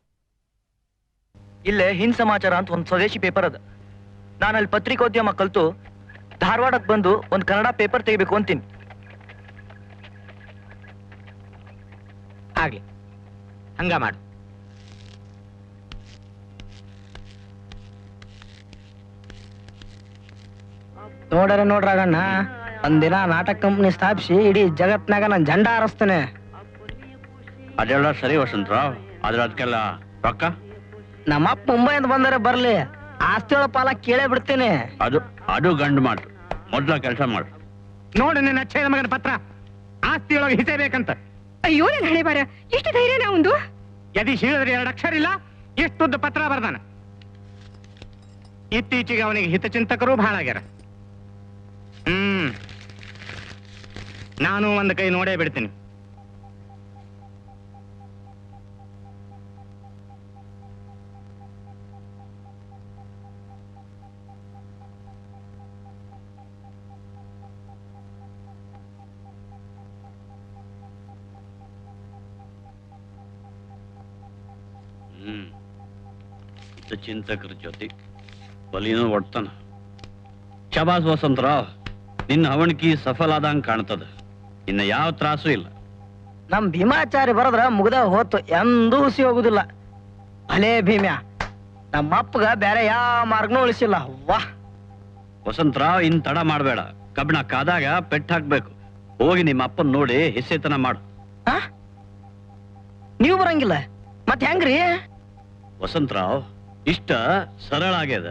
ಇಲ್ಲೇ ಹಿಂದ್ ಸಮಾಚಾರ ಅಂತ ಒಂದು ಸ್ವದೇಶಿ ಪೇಪರ್ ಅದ. ನಾನು ಅಲ್ಲಿ ಪತ್ರಿಕೋದ್ಯಮ ಕಲ್ತು ಧಾರವಾಡಕ್ಕೆ ಬಂದು ಒಂದು ಕನ್ನಡ ಪೇಪರ್ ತೆಗಿಬೇಕು ಅಂತೀನಿ. ಆಗ್ಲಿ, ಹಂಗ ಮಾಡು. ನೋಡ್ರಗಣ್ಣ, ಒಂದಿನ ನಾಟಕ ಕಂಪ್ನಿ ಸ್ಥಾಪಿಸಿ ಇಡೀ ಜಗತ್ನಾಗ ನಾನು ಜಂಡ ಹಾರಿಸ್ತೇನೆ. ಅದೆಲ್ಲ ಸರಿ ವಸಂತರಾವ್, ಆದ್ರೆ ಅದಕ್ಕೆಲ್ಲ ರೊಕ್ಕ? ನಮ್ಮಪ್ಪ ಮುಂಬೈಯಿಂದ ಬಂದರೆ ಬರ್ಲಿ, ಆಸ್ತಿಯೊಳ ಪಾಲ ಕೇಳೇ ಬಿಡ್ತೀನಿ. ಅದು ಗಂಡು ಮಾಡ್ರು. ಮೊದ್ಲ ಕೆಲಸ ಮಾಡು. ನೋಡು ನಿನ್ನ ಅಚ್ಚೇದ ಮಗನ ಪತ್ರ, ಆಸ್ತಿಯೊಳಗೆ ಹಿಸೆ ಬೇಕಂತ. ಅಯ್ಯೋ ನನ್ನ ಹಣೆ ಬಾರ, ಎಷ್ಟು ಧೈರ್ಯನ ಒಂದು. ಯದಿ ಹೇಳಿದ್ರೆ 2 ಅಕ್ಷರ ಇಲ್ಲ, ಎಷ್ಟುದ್ದ ಪತ್ರ ಬರ್ದಾನ. ಇತ್ತೀಚೆಗೆ ಅವನಿಗೆ ಹಿತಚಿಂತಕರು ಬಹಳ ಆಗ್ಯಾರ. ನಾನು ಒಂದು ಕೈ ನೋಡೇ ಬಿಡ್ತೀನಿ. ಚಿಂತಕರ ಜೊತೆ ಬಲಿನೂ ಒಡ್ತಾನ. ಶಬಾಸ್ ವಸಂತರಾವ್, ನಿನ್ನ ಹವಣಿಕೆ ಸಫಲ ಆದಂಗ ಕಾಣ್ತದ. ಇನ್ನ ಯಾವ ತ್ರಾಸು ಇಲ್ಲ. ನಮ್ ಭೀಮಾಚಾರಿ ಬರದ್ರ ಮುಗ್ದ ಹೋತು, ಎಂದೂ ಹುಸಿ ಹೋಗುದಿಲ್ಲ. ಭಲೇ ಭೀಮ್ಯಾ, ನಮ್ಮ ಅಪ್ಪಗ ಬೇರೆ ಯಾವ ಮಾರ್ಗನೂ ಉಳಿಸಿಲ್ಲ. ವಾಹ್ ವಸಂತರಾವ್ ಇನ್ ತಡ ಮಾಡಬೇಡ. ಕಬ್ಬಣ ಕಾದಾಗ ಪೆಟ್ಟು ಹಾಕ್ಬೇಕು. ಹೋಗಿ ನಿಮ್ಮ ಅಪ್ಪನ್ ನೋಡಿ ಹಿಸ್ಸೆತನ ಮಾಡು. ನೀವು ಬರಂಗಿಲ್ಲ ಮತ್ತೆ ಹೆಂಗ್ರಿ? ವಸಂತರಾವ್ ಇಷ್ಟ ಸರಳ ಆಗ್ಯದ.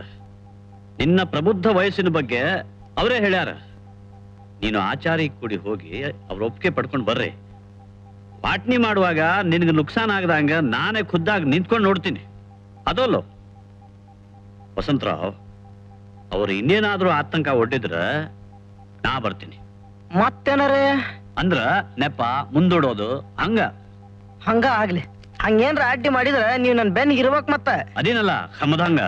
ನಿನ್ನ ಪ್ರಬುದ್ಧ ವಯಸ್ಸಿನ ಬಗ್ಗೆ ಅವರೇ ಹೇಳ್ಯಾರ. ನೀನು ಆಚಾರಿ ಕೂಡಿ ಹೋಗಿ ಅವ್ರ ಒಪ್ಪಿಗೆ ಪಡ್ಕೊಂಡು ಬರ್ರಿ. ವಾಟ್ನಿ ಮಾಡುವಾಗ ನಿನಗೆ ನುಕ್ಸಾನ್ ಆಗದಂಗ ನಾನೇ ಖುದ್ದಾಗಿ ನಿಂತ್ಕೊಂಡು ನೋಡ್ತೀನಿ. ಅದಲ್ಲೋ ವಸಂತರಾವ್, ಅವ್ರು ಇನ್ನೇನಾದ್ರೂ ಆತಂಕ ಒಡ್ಡಿದ್ರ ನಾ ಬರ್ತೀನಿ. ಮತ್ತೇನಾರೇ ಅಂದ್ರ ನೆಪ ಮುಂದೂಡೋದು ಹಂಗ ಆಗ್ಲಿ. ಹಂಗೇನ್ರ ಅಡ್ಡಿ ಮಾಡಿದ್ರ ನೀವ್ ನನ್ ಬೆನ್ನಿಗೆ ಇರ್ಬೇಕ್. ಮತ್ತ ಅದೇನಲ್ಲ ಹಮದಂಗ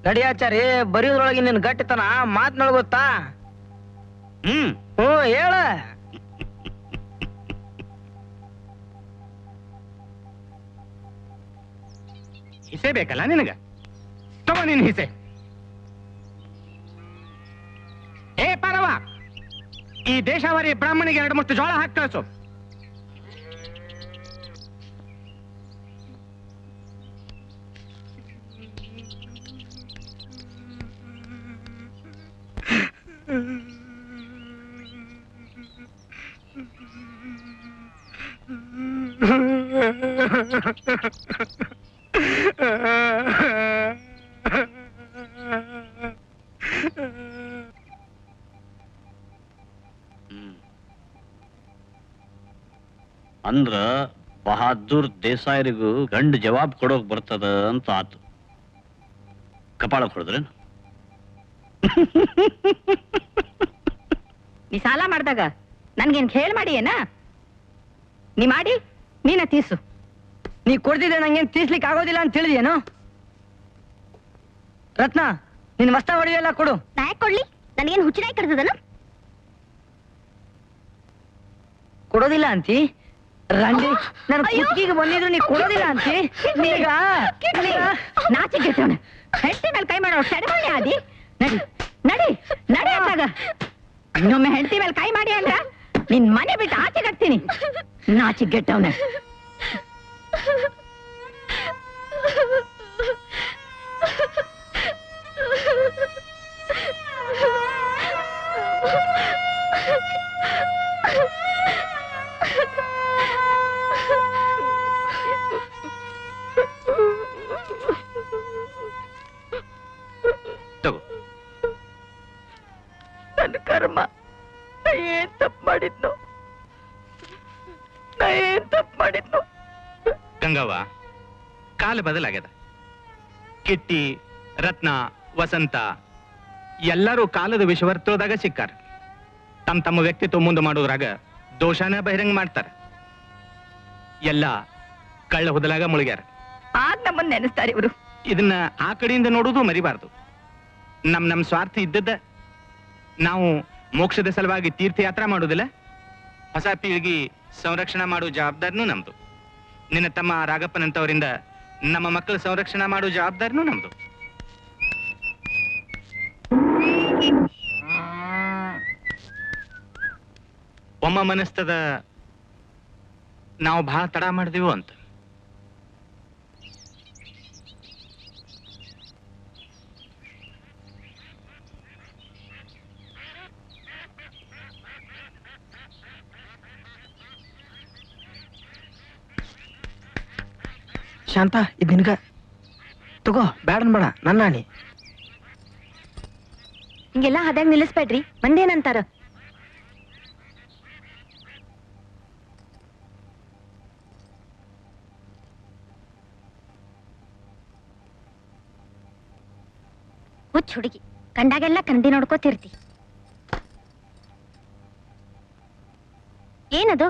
ನಡಿಯಾಚಾರಿ, ಬರೆಯೋದ್ರೊಳಗೆ ನಿನ್ ಗಟ್ಟಿತನ ಮಾತ್ನಾಳ ಗೊತ್ತಾ? ಹೇಳ. ಹಿಸೆ ಬೇಕಲ್ಲ ನಿನಗ? ತಗೋ ನಿನ್ ಹಿಸೆ. ಏ ಪಾರವ, ಈ ದೇಶಾವರಿ ಬ್ರಾಹ್ಮಣಿಗೆ 2 ಮುಷ್ಟು ಜೋಳ ಹಾಕಿ ಕಳಿಸು. ಅಂದ್ರ ಬಹಾದ್ದೂರ್ ದೇಸಾಯರಿಗೂ ಗಂಡ ಜವಾಬ್ ಕೊಡೋಕ್ ಬರ್ತದ ಅಂತ ಆತು. ಕಪಾಳ ಹೊಡೆದ್ರೇನು? ನೀ ಸಾಲ ಮಾಡಿದಾಗ ನನ್ಗೇನ್ ಹೇಳ್ ಮಾಡಿ ಏನ? ನೀ ಮಾಡಿ ನೀನ ತೀಸು. ನೀ ಕೊಡ್ತಿದ್ದೆ ನಂಗೇನ್ ತೀರ್ಸ್ಲಿಕ್ಕೆ ಆಗೋದಿಲ್ಲ ಅಂತ ತಿಳಿದೇನು? ರತ್ನ, ನಿನ್ ಮಸ್ತ ಹೊಡೆಯಲ್ಲ ಕೊಡು. ನಾಯಕ್ ಕೊಡ್ಲಿ? ನನಗೇನು ಹುಚ್ಚಿನಾಯಿ ಕಡ್ದದನು? ಕೊಡೋದಿಲ್ಲ ಅಂತಿ? ರಂಡಿ, ನನ್ ಕುತ್ತಿಗೆ ಬಂದಿದ್ರು ನೀ ಕೊಡೋದಿಲ್ಲ ಅಂತಿ? ನಾಚಿಕೆಟ್ಟವನ ಹೆಂಡತಿ ಮೇಲೆ ಕೈ ಮಾಡೋ ಸೆಡಮಣಿ ಆದಿ. ನಡಿ ನಡಿ ನಡಿ ಅಂದಾಗ ಇನ್ನೊಮ್ಮೆ ಹೆಂಡತಿ ಮೇಲೆ ಕೈ ಮಾಡಿ ಅಂದ್ರ ನಿನ್ ಮನೆ ಬಿಟ್ಟು ಆಚೆ ಕಟ್ತೀನಿ. ನಾಚಿಗೆಟ್ಟವನ. ತಗೋ. ನನ್ನ ಕರ್ಮ, ನಾ ಏನ್ ತಪ್ಪು ಮಾಡಿದ್ನು? ನಾ ಏನ್ ತಪ್ಪು ಮಾಡಿದ್ನು? ಗಂಗವ್ವ, ಕಾಲ ಬದಲಾಗ್ಯದ. ಕಿಟ್ಟಿ, ರತ್ನ, ವಸಂತ ಎಲ್ಲರೂ ಕಾಲದ ವಿಷವರ್ತೋದಾಗ ಸಿಕ್ಕಾರ. ತಮ್ಮ ತಮ್ಮ ವ್ಯಕ್ತಿತ್ವ ಮುಂದೆ ಮಾಡೋದ್ರಾಗ ದೋಷಾನ ಬಹಿರಂಗ ಮಾಡ್ತಾರ. ಎಲ್ಲ ಕಳ್ಳ ಹುದಲಾಗ ಮುಳುಗ್ಯಾರ. ಆಗ ನಮ್ಮನ್ನ ನೆನೆಸ್ತಾರೆ ಇವರು. ಇದನ್ನ ಆ ಕಡೆಯಿಂದ ನೋಡುವುದು ಮರಿಬಾರ್ದು. ನಮ್ ಸ್ವಾರ್ಥ ಇದ್ದದ್ದ ನಾವು ಮೋಕ್ಷದ ಸಲುವಾಗಿ ತೀರ್ಥಯಾತ್ರಾ ಮಾಡೋದಿಲ್ಲ. ಹೊಸ ಪೀಳಿಗೆ ಸಂರಕ್ಷಣೆ ಮಾಡೋ ಜವಾಬ್ದಾರಿನೂ ನಮ್ದು. ನಿನ್ನ ತಮ್ಮ ರಾಗಪ್ಪನಂತವರಿಂದ ನಮ್ಮ ಮಕ್ಕಳ ಸಂರಕ್ಷಣೆ ಮಾಡೋ ಜವಾಬ್ದಾರಿನೂ ನಮ್ದು. ಒಮ್ಮ ಮನಸ್ತದ ನಾವು ಬಹಳ ತಡ ಮಾಡಿದೆವು ಅಂತ. ಶಾಂತ, ಇದ್ ನಿನ್ಗ ತಗೋ. ಬ್ಯಾಡನ್ ಬೇಡ, ನನ್ನ ಆಣಿ. ಹಿಂಗೆಲ್ಲ ಹದಾಗ ನಿಲ್ಲಿಸ್ಬೇಡ್ರಿ, ಮಂದೇನಂತಾರ. ಹುಚ್ಚ ಹುಡುಗಿ, ಕಂಡಾಗೆಲ್ಲ ಕಂದಿ ನೋಡ್ಕೋತಿರ್ತಿ. ಏನದು?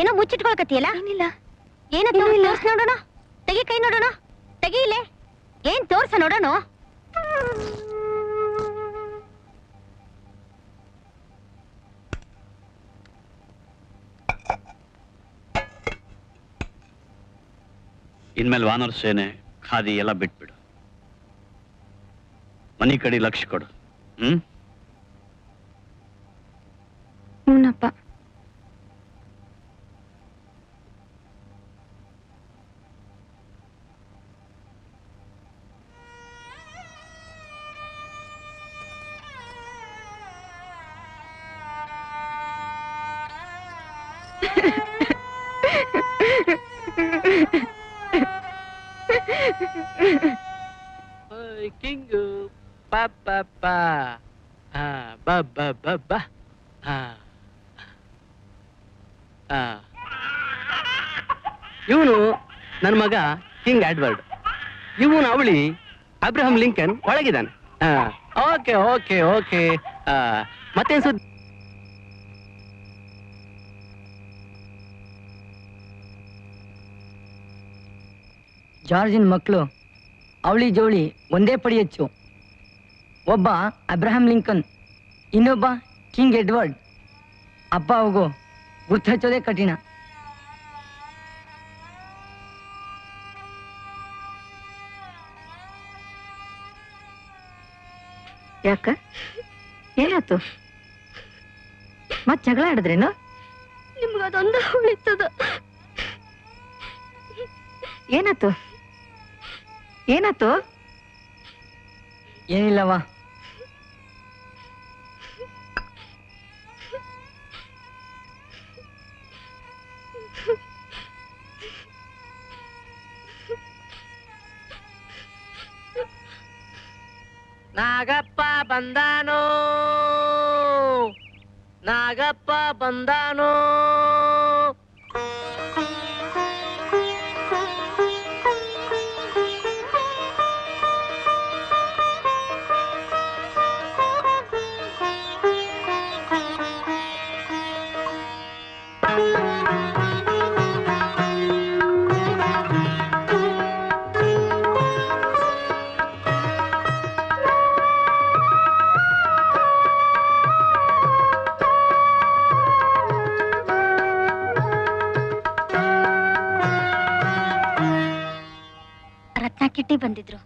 ಏನೋ ಮುಚ್ಚಿಟ್ಕೊಳಕತ್ತಿಯಲ್ಲ? ಏನಿಲ್ಲ. ಏನದು? ತೋರ್ಸ್ ನೋಡೋಣ. ತೆಗಿ ಕೈ ನೋಡೋಣ. ತೆಗಿ ಇಲ್ಲೇ. ಏನ್ ತೋರ್ಸ ನೋಡೋಣ. ಇನ್ಮೇಲೆ ವಾನರ ಸೇನೆ, ಖಾದಿ ಎಲ್ಲ ಬಿಟ್ಬಿಡು. ಮನಿ ಕಡೆ ಲಕ್ಷ್ಯ ಕೊಡು. ಹ್ಞೂನಪ್ಪ. ಕಿಂಗು ಪಾಪ ಇವನು ನನ್ನ ಮಗ ಕಿಂಗ್ ಎಡ್ವರ್ಡ್, ಇವನು ಅವಳಿ ಅಬ್ರಹಂ ಲಿಂಕನ್ ಒಳಗಿದ್ದಾನೆ. Okay okay okay. ಮತ್ತೇನ್ ಸುದ್ದಿ? ಜಾರ್ಜಿನ ಮಕ್ಕಳು ಅವಳಿ ಜೋಳಿ ಒಂದೇ ಪಡಿ ಹೆಚ್ಚು. ಒಬ್ಬ ಅಬ್ರಹಾಂ ಲಿಂಕನ್, ಇನ್ನೊಬ್ಬ ಕಿಂಗ್ ಎಡ್ವರ್ಡ್. ಅಪ್ಪ ಹೋಗೋ ಗುರ್ತು ಹಚ್ಚೋದೇ ಕಠಿಣ. ಯಾಕ ಏನಾಯ್ತು? ಮತ್ ಜಗಳ ಆಡಿದ್ರೇನು? ನಿಮ್ಗದೊಂದು ಉಳಿತದ. ಏನಾಯ್ತು? ಏನಾಯ್ತು? ಏನಿಲ್ಲವಾ. ನಾಗಪ್ಪ ಬಂದಾನೋ, ನಾಗಪ್ಪ ಬಂದಾನೋ. ಕಿಟ್ಟಿ ಬಂದಿದ್ರು,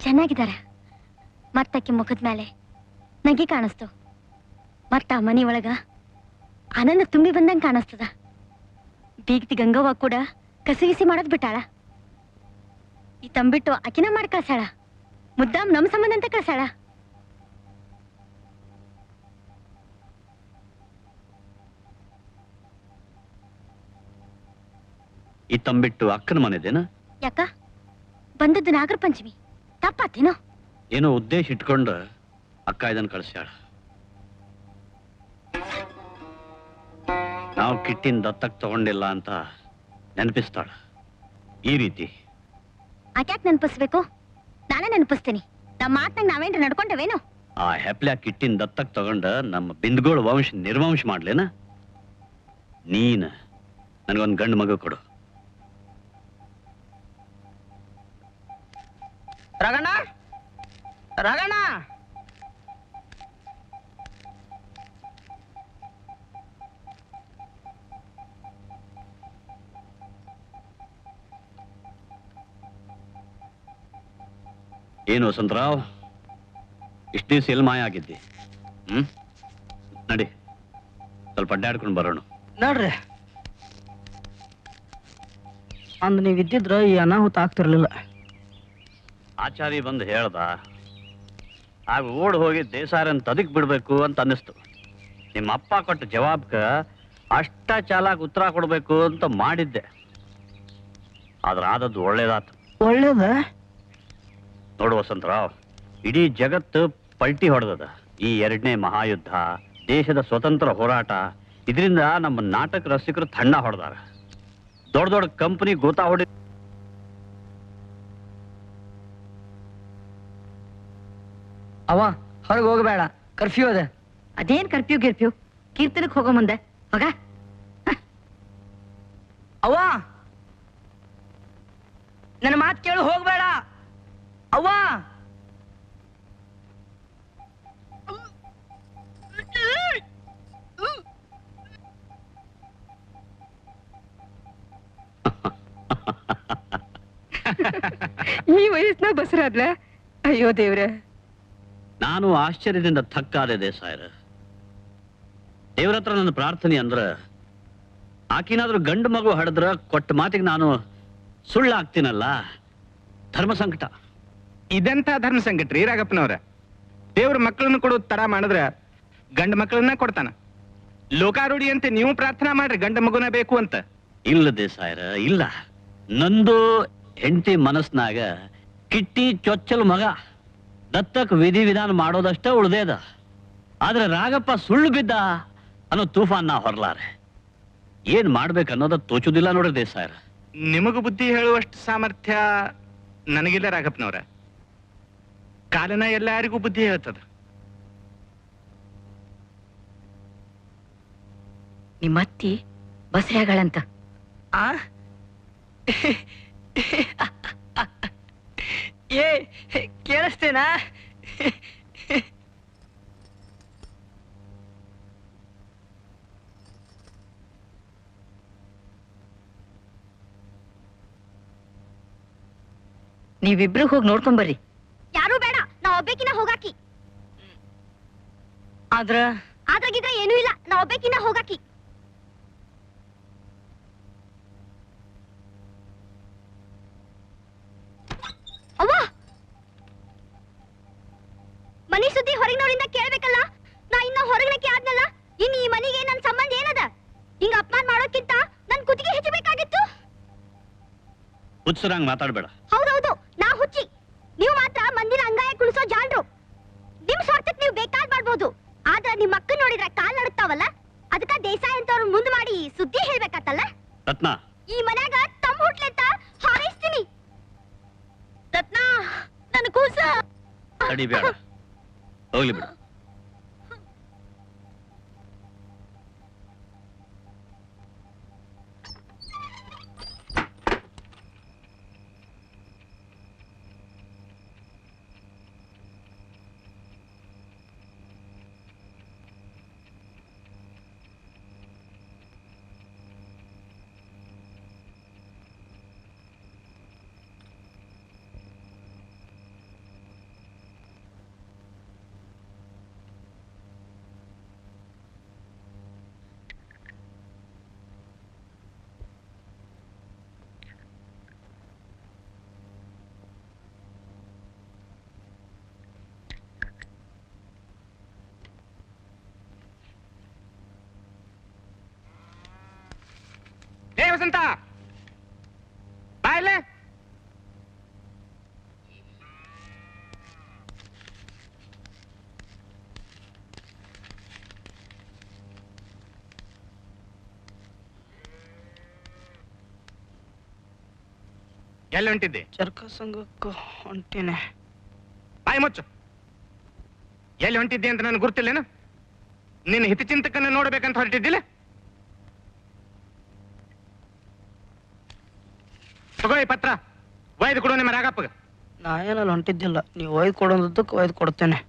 ಚೆನ್ನಾಗಿದ್ದಾರೆ. ಮತ್ತಕ್ಕೆ ಮುಖದ ಮೇಲೆ ನಗಿ ಕಾಣಿಸ್ತು. ಮತ್ತ ಮನಿ ಒಳಗ ಆನಂದ ತುಂಬಿ ಬಂದಂಗ ಕಾಣಿಸ್ತದ. ಬೀಗ್ತಿ ಗಂಗವ್ವ ಕೂಡ ಕಸಿಗಿಸಿ ಮಾಡೋದ್ ಬಿಟ್ಟಾಳ. ಈ ತಂಬಿಟ್ಟು ಅಕಿನ ಮಾಡಿ ಕಳ್ಸಾಳ. ಮುದ್ದಾಮ್ ನಮ್ ಸಂಬಂಧ ಅಂತ ಕಳ್ಸಾಳ. ಈ ತಂಬಿಟ್ಟು ಅಕ್ಕನ ಮನೆದೇನ? ಯಾಕ ಬಂದದ್ದು ನಾಗರ ಪಂಚಮಿ, ತಪ್ಪಾತೇನೋ? ಏನೋ ಉದ್ದೇಶ ಇಟ್ಕೊಂಡು ಅಕ್ಕ ಇದನ್ನ ಕಳಿಸ್ಯಾಳ. ನಾವು ಕಿಟ್ಟಿನ ದತ್ತಕ್ ತಗೊಂಡಿಲ್ಲ ಅಂತ ನೆನಪಿಸ್ತಾಳ. ಈ ರೀತಿ ಆಕ್ಯಾಕ್ ನೆನಪಿಸ್ಬೇಕು? ನಾನೇ ನೆನಪಿಸ್ತೀನಿ. ನಮ್ಮ ಮಾತನಾಗ ನಾವೇನ್ರ ನಡ್ಕೊಂಡವೇನು? ಆ ಹೆಪ್ಲ್ಯಾ ಕಿಟ್ಟಿನ ದತ್ತಕ್ ತಗೊಂಡ ನಮ್ಮ ಬಿಂದುಗೋಳ ವಂಶ ನಿರ್ವಂಶ ಮಾಡ್ಲೇನ? ನೀನ್ ನನಗೊಂದು ಗಂಡು ಮಗು ಕೊಡು. ರಗಣ್ಣ, ರಗಣ್ಣ, ಏನು ವಸಂತರಾವ್, ಇಷ್ಟು ದಿವಸ ಎಲ್ಲಿ ಮಾಯ ಆಗಿದ್ದಿ? ನಡಿ, ಸ್ವಲ್ಪ ಅಡ್ಡಾಡ್ಕೊಂಡು ಬರೋಣ. ನೋಡ್ರಿ, ಅಂದ್ ನೀವ್ ಇದ್ದಿದ್ರ ಈ ಅನಾಹುತ ಆಗ್ತಿರ್ಲಿಲ್ಲ. ಆಚಾರಿ ಬಂದು ಹೇಳ್ದ, ಆಗ ಓಡ್ ಹೋಗಿ ದೇಸಾರನ್ ತದಿಕ್ ಬಿಡ್ಬೇಕು ಅಂತ ಅನ್ನಿಸ್ತು. ನಿಮ್ಮ ಅಪ್ಪ ಕೊಟ್ಟ ಜವಾಬ್ಕ ಅಷ್ಟ ಚಾಲಾಕ್ ಉತ್ತರ ಕೊಡ್ಬೇಕು ಅಂತ ಮಾಡಿದ್ದೆ. ಆದ್ರ ಆದದ್ದು ಒಳ್ಳೇದಾತು. ಒಳ್ಳೇದ? ನೋಡು ವಸಂತರಾವ್, ಇಡೀ ಜಗತ್ತು ಪಲ್ಟಿ ಹೊಡೆದದ. ಈ 2ನೇ ಮಹಾಯುದ್ಧ, ದೇಶದ ಸ್ವತಂತ್ರ ಹೋರಾಟ, ಇದರಿಂದ ನಮ್ಮ ನಾಟಕ ರಸಿಕರು ಥಣ್ಣ ಹೊಡೆದಾರ. ದೊಡ್ಡ ದೊಡ್ಡ ಕಂಪನಿ ಗೋತಾ ಹೊಡಿ. ಅವ ಹೊರಗೆ ಹೋಗಬೇಡ, ಕರ್ಫ್ಯೂ ಅದ. ಅದೇನ್ ಕರ್ಫ್ಯೂ ಗಿರ್ಫ್ಯೂ? ಕೀರ್ತನಕ್ಕೆ ಹೋಗೋ ಮುಂದೆ ಮಗ. ಅವ್ವ, ನನ್ನ ಮಾತು ಕೇಳು, ಹೋಗ್ಬೇಡ. ಅವ್ವ, ಈ ವಯಸ್ಸಿನ ಬಸರಾದ್ಲ. ಅಯ್ಯೋ ದೇವ್ರೆ. ನಾನು ಆಶ್ಚರ್ಯದಿಂದ ಥಕ್ಕಾದೆ ದೇಸಾಯರ. ದೇವ್ರ ಹತ್ರ ನನ್ನ ಪ್ರಾರ್ಥನೆ ಅಂದ್ರ, ಆಕಿನಾದ್ರೂ ಗಂಡು ಮಗು ಹಡದ್ರ ಕೊಟ್ಟ ಮಾತಿಗೆ ನಾನು ಸುಳ್ಳಾಗ್ತೀನಲ್ಲ. ಧರ್ಮ ಸಂಕಟ. ಇದೆಂತ ಧರ್ಮ ಸಂಕಟ ರೀ ರಾಗಪ್ಪನವ್ರ? ದೇವ್ರ ಮಕ್ಕಳನ್ನು ಕೊಡೋದು ತಡ ಮಾಡಿದ್ರ ಗಂಡು ಮಕ್ಕಳನ್ನ ಕೊಡ್ತಾನ. ಲೋಕಾರೂಢಿಯಂತೆ ನೀವು ಪ್ರಾರ್ಥನಾ ಮಾಡ್ರಿ ಗಂಡ ಮಗುನ ಬೇಕು ಅಂತ. ಇಲ್ಲ ದೇಸಾಯರ ಇಲ್ಲ. ನಂದು ಹೆಂಡತಿ ಮನಸ್ನಾಗ ಕಿಟ್ಟಿ ಚೊಚ್ಚಲು ಮಗ ದತ್ತಕ್ ವಿಧಿ ವಿಧಾನ ಮಾಡೋದಷ್ಟೇ ಉಳ್ದೇದ. ಆದ್ರೆ ರಾಗಪ್ಪ ಸುಳ್ಳು ಬಿದ್ದ ಅನ್ನೋ ತೂಫಾನ್ ನಾ ಹೊರಲಾರೆ. ಏನ್ ಮಾಡ್ಬೇಕನ್ನೋದ ತೋಚುದಿಲ್ಲ ನೋಡ್ರಿ ದೇಸಾಯರ. ನಿಮಗೂ ಬುದ್ಧಿ ಹೇಳುವಷ್ಟು ಸಾಮರ್ಥ್ಯ ನನಗಿಲ್ಲ ರಾಘಪ್ಪನವ್ರ. ಕಾಲನ ಎಲ್ಲರಿಗೂ ಬುದ್ಧಿ ಹೇಳ್ತದ. ನಿಮ್ಮತ್ತಿ ಬಸರಿಯಾಗಳಂತ. ಆ ಏ ಕೇಳಿಸ್ತೇನಾ? ನೀವಿಬ್ರು ಹೋಗಿ ನೋಡ್ಕೊಂಬರ್ರಿ. ಯಾರು ಬೇಡ, ನಾ ಒಬ್ಬೇಕಿನ ಹೋಗಾಕಿ. ಆದ್ರಾಗಿದ್ರ ಏನೂ ಇಲ್ಲ, ನಾ ಒಬ್ಬೇಕಿನ ಹೋಗಾಕಿ. ಅವ್ವ, ಮನಿ ಸುದ್ದಿ ಹೊರಗಿನವರಿಂದ ಕೇಳ್ಬೇಕಲ್ಲ. ನಾ ಇನ್ನ ಹೊರಗಣಕ್ಕೆ ಆದ್ನಲ್ಲ, ಇನ್ ಈ ಮನಿಗೆ ನನ್ ಸಂಬಂಧ ಏನದ? ಹಿಂಗ ಅಪಮಾನ ಮಾಡೋಕ್ಕಿಂತ ನನ್ ಕುತ್ತಿಗೆ ಹೆಚ್ಚಬೇಕಾಗಿತ್ತು. ಹುಚ್ಚರಂಗ್ ಮಾತಾಡ್ಬೇಡ. ಹೌದೌದು, ನಾ ಹುಚ್ಚಿ. ನೀವು ಮಾತ್ರ ಮಂದಿರ ಅಂಗಾಯ ಕುಳಿಸೋ ಜಾಣ್ರು. ನಿಮ್ ಸ್ವಾರ್ಥಕ್ ನೀವು ಬೇಕಾದ್ ಮಾಡ್ಬೋದು, ಆದ್ರ ನಿಮ್ ಮಕ್ಕ ನೋಡಿದ್ರೆ ಕಾಲ್ ನಡುತ್ತಾವಲ್ಲ, ಅದಕ್ಕ ದೇಸಾಯಿ ಅಂತವ್ರ ಮುಂದ್ ಮಾಡಿ ಸುದ್ದಿ ಹೇಳ್ಬೇಕತ್ತಲ್ಲ. ರತ್ನ, ಈ ಮನ್ಯಾಗ ತಮ್ಮ ಹುಟ್ಲೆಂತ ಹಾರೈಸ್ತೀನಿ. ರತ್ನ, ನನ್ ಕೂಸ ತಡಿಬೇಡ, ಹೋಗ್ಲಿ ಬಿಡು. ವಸಂತ ಬಾಯ್ಲೆ. ಎಲ್ಲಿ ಹೊಂಟಿದ್ದೆ? ಚರ್ಕ ಸಂಘಕ್ಕೆ ಹೊಂಟೇನೆ. ಬಾಯಿ ಮುಚ್ಚು. ಎಲ್ಲಿ ಹೊಂಟಿದ್ದೆ ಅಂತ ನನಗೆ ಗುರ್ತಿಲ್ಲೇನು? ನಿನ್ನ ಹಿತಚಿಂತಕನ್ನ ನೋಡ್ಬೇಕಂತ ಹೊರಟಿದ್ದಿಲ್ಲ? ತಗೋ ಈ ಪತ್ರ, ಒಯ್ದು ಕೊಡು ನಿಮ್ಮ ರಾಗಪ್ಪಗ. ನಾ ಏನಲ್ಲಿ ಹೊಂಟಿದ್ದಿಲ್ಲ, ನೀವು ಒಯ್ದು ಕೊಡೋದಕ್ಕೆ ಒಯ್ದು ಕೊಡ್ತೇನೆ.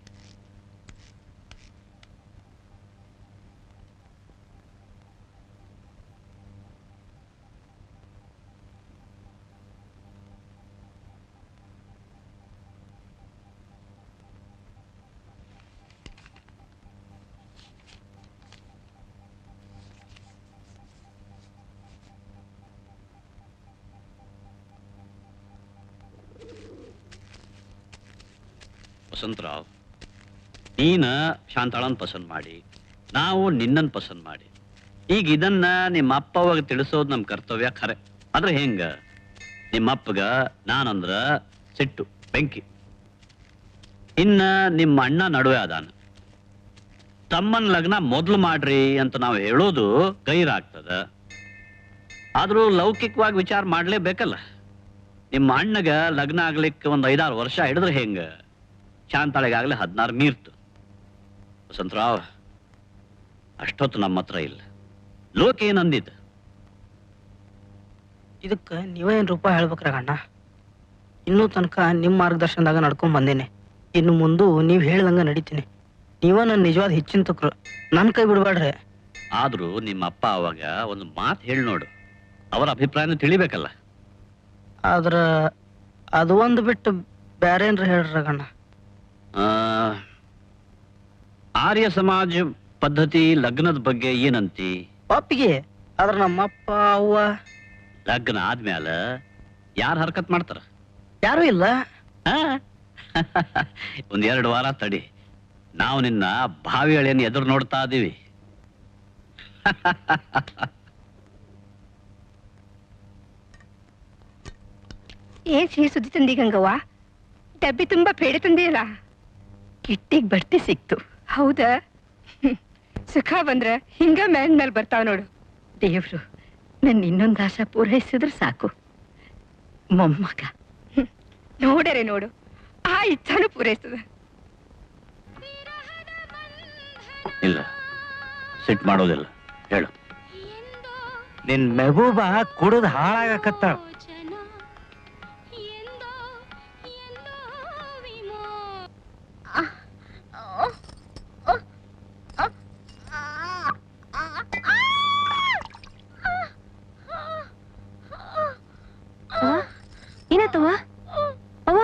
ವಸಂತರಾವ್, ನೀನ ಶಾಂತಾಳನ್ ಪಸಂದ್ ಮಾಡಿ, ನಾವು ನಿನ್ನನ್ ಪಸಂದ್ ಮಾಡಿ, ಈಗ ಇದನ್ನ ನಿಮ್ಮ ಅಪ್ಪ ಅವಾಗ ತಿಳಿಸೋದು ನಮ್ ಕರ್ತವ್ಯ ಖರೆ. ಆದ್ರೆ ಹೆಂಗ? ನಿಮ್ಮಪ್ಪಗ ನಾನಂದ್ರ ಸಿಟ್ಟು, ಬೆಂಕಿ. ಇನ್ನ ನಿಮ್ಮ ಅಣ್ಣ ನಡುವೆ ಅದಾನ. ತಮ್ಮನ್ ಲಗ್ನ ಮೊದ್ಲು ಮಾಡ್ರಿ ಅಂತ ನಾವು ಹೇಳೋದು ಗೈರಾಗ್ತದ. ಆದ್ರೂ ಲೌಕಿಕವಾಗಿ ವಿಚಾರ ಮಾಡ್ಲೇಬೇಕಲ್ಲ. ನಿಮ್ಮ ಅಣ್ಣಗ ಲಗ್ನ ಆಗ್ಲಿಕ್ಕೆ ಒಂದ್ 5-6 ವರ್ಷ ಹಿಡಿದ್ರೆ ಹೆಂಗ? ಶಾಂತಾಳಿಗಾಗ್ಲೇ 16 ಮೀರ್ತು. ವಸಂತರಾವ್, ಅಷ್ಟೊತ್ತು ನಮ್ಮ ಹತ್ರ ಇಲ್ಲ. ಲೋಕ ಏನಂದಿದ್ದ? ಇದಕ್ಕೆ ನೀವೇ ಏನು ರೂಪಾಯಿ ಹೇಳ್ಬೇಕ್ರಾಗಣ್ಣ. ಇನ್ನೂ ತನಕ ನಿಮ್ಮ ಮಾರ್ಗದರ್ಶನದಾಗ ನಡ್ಕೊಂಡ್ ಬಂದೇನೆ. ಇನ್ನು ಮುಂದೆ ನೀವು ಹೇಳ್ದಂಗ ನಡೀತೀನಿ. ನೀವ ನನ್ನ ನಿಜವಾದ ಹೆಚ್ಚಿನ ನನ್ನ ಕೈ ಬಿಡಬೇಡ್ರಿ. ಆದ್ರೂ ನಿಮ್ಮ ಅಪ್ಪ ಅವಾಗ ಒಂದು ಮಾತು ಹೇಳಿ ನೋಡು, ಅವರ ಅಭಿಪ್ರಾಯನ ತಿಳಿಬೇಕಲ್ಲ. ಆದ್ರ ಅದು ಒಂದು ಬಿಟ್ಟು ಬೇರೆ ಏನ್ರ ಹೇಳ್ರಗಣ್ಣ. ಆರ್ಯ ಸಮಾಜ ಪದ್ಧತಿ ಲಗ್ನದ ಬಗ್ಗೆ ಏನಂತಿ? ಒಪ್ಪಿಗೆ. ಆದ್ರ ನಮ್ಮಪ್ಪ ಅವ್ವ ಲಗ್ನ ಆದ್ಮ್ಯಾಲ ಯಾರು ಹರ್ಕತ್ ಮಾಡ್ತಾರ? ಯಾರು ಇಲ್ಲ. ಒಂದ್ 2 ವಾರ ತಡಿ, ನಾವು ನಿನ್ನ ಭಾವಿ ಹಳೆಯನ್ನು ಎದುರು ನೋಡ್ತಾ ಇದೀವಿ. ಏನ್ ಸಿಹಿ ಸುದ್ದಿ ತಂದಿ ಗಂಗವ್ವ? ಡಬ್ಬಿ ತುಂಬಾ ಪೇಡೆ ತಂದಿಯಲ್ಲ. ಕಿಟ್ಟಿಗೆ ಬಡ್ತಿ ಸಿಕ್ತು. ಹೌದಾ? ಸುಖ ಬಂದ್ರ ಹಿಂಗ ಮೇಲ್ ಬರ್ತಾವ ನೋಡು. ದೇವ್ರು ನನ್ನ ಇನ್ನೊಂದು ಆಶಾ ಪೂರೈಸಿದ್ರೆ ಸಾಕು. ಮೊಮ್ಮಗ ನೋಡರೆ ನೋಡು, ಆ ಇಚ್ಛಾನು ಪೂರೈಸ್ತದ. ಇಲ್ಲ, ಸಿಟ್ ಮಾಡೋದಿಲ್ಲ. ಹೇಳು. ನಿನ್ ಮೆಹಬೂಬ ಕುಡಿದು ಹಾಳಾಗಕತ್ತಾಳ. ಏನಾತವ? ಅವ್ವ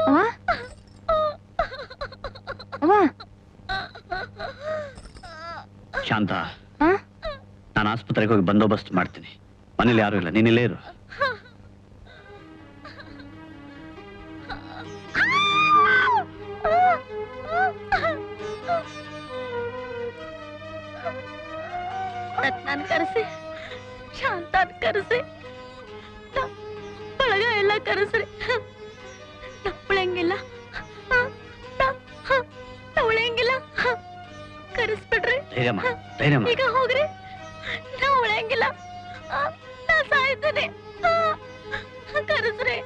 ಅವ್ವ ಅವ್ವ. ಶಾಂತ, ನಾನು ಆಸ್ಪತ್ರೆಗೆ ಹೋಗಿ ಬಂದೋಬಸ್ತ್ ಮಾಡ್ತೀನಿ. ಮನೇಲಿ ಯಾರು ಇಲ್ಲ, ನೀನಿಲ್ಲೇ ಇರು. ರತ್ನಾನ್ ಕರೆಸಿ, ಶಾಂತಾನ್ ಕರೆಸಿ, ಬಳಗ ಎಲ್ಲ ಕರೆಸ್ರಿ. ಉಳಿಯಂಗಿಲ್ಲ, ಉಳಿಯಂಗಿಲ್ಲ, ಕರೆಸ್ಬಿಡ್ರಿ. ಈಗ ಹೋಗ್ರಿ, ನಾ ಉಳಿಯಂಗಿಲ್ಲ, ನಾ ಸಾಯ್ತೀನಿ. ಕರೆಸ್ರಿ.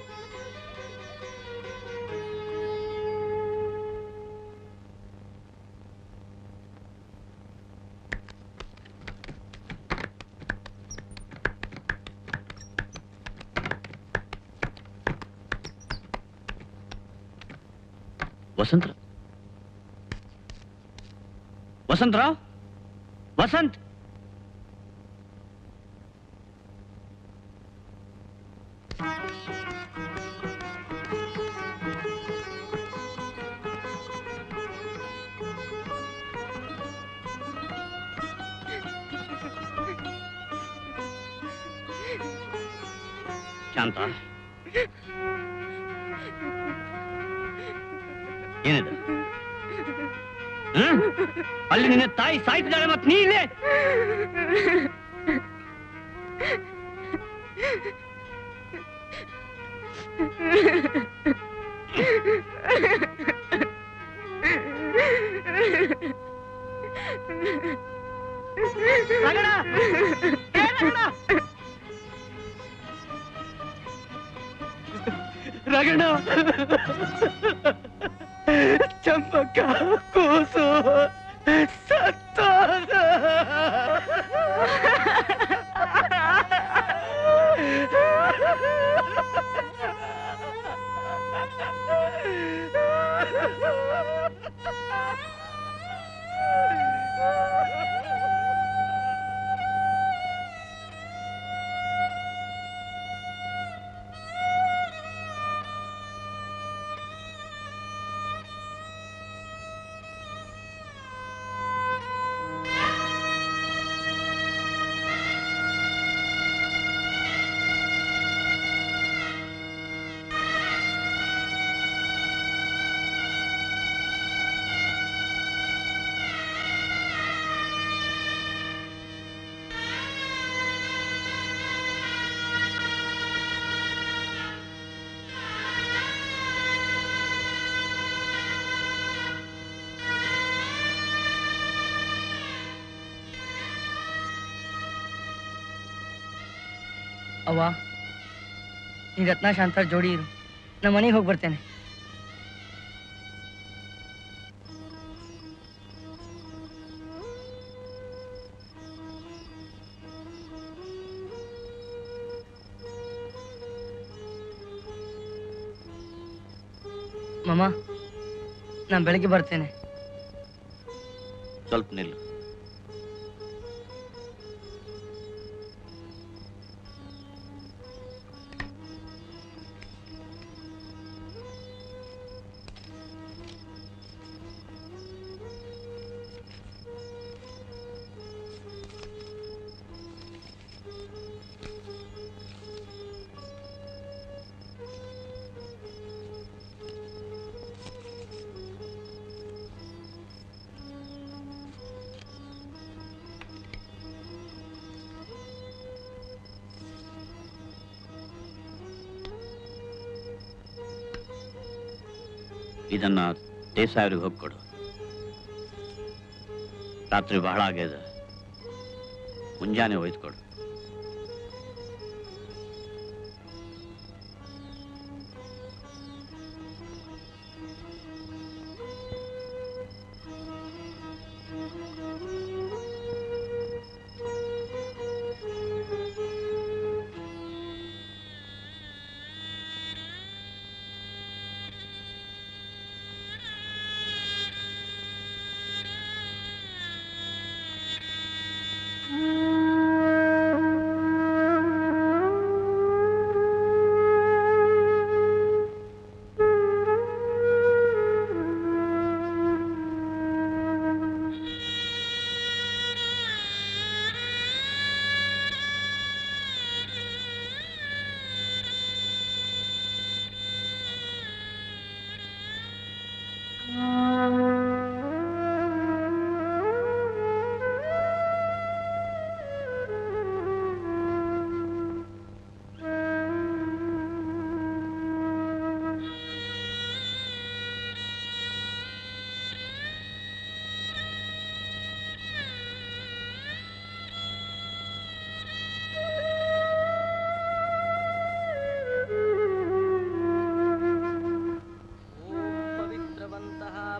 ವಸಂತರಾವ್, ವಸಂತರಾವ್, ವಸಂತ್. ಶಾಂತ, ಏನಿದೆ? ಅಲ್ಲಿ ನಿನ್ನ ತಾಯಿ ಸಾಯ್ತಿದ್ದಾಳೆ, ಮತ್ ನೀ ಇಲ್ಲೇ? ರಗಣ, ಚಂಪಕ್ಕ ಕೂಸು ಸತ್ತೋದ. ಅವ್ವ, ನೀ ರತ್ನ ಶಾಂತ ಜೋಡಿ ಇರು, ನಮ್ಮ ಮನೆಗೆ ಹೋಗಿ ಬರ್ತೇನೆ. ಮಾಮ, ನಾನು ಬೆಳಗ್ಗೆ ಬರ್ತೇನೆ. ಸ್ವಲ್ಪ ನಿಲ್ಲು. ಇದನ್ನ ದೇಸಾಯವ್ರಿಗೆ ಹೋಗಿ ಕೊಡು. ರಾತ್ರಿ ಬಹಳ ಆಗ್ಯದ, ಮುಂಜಾನೆ ಒಯ್ದುಕೊಡು.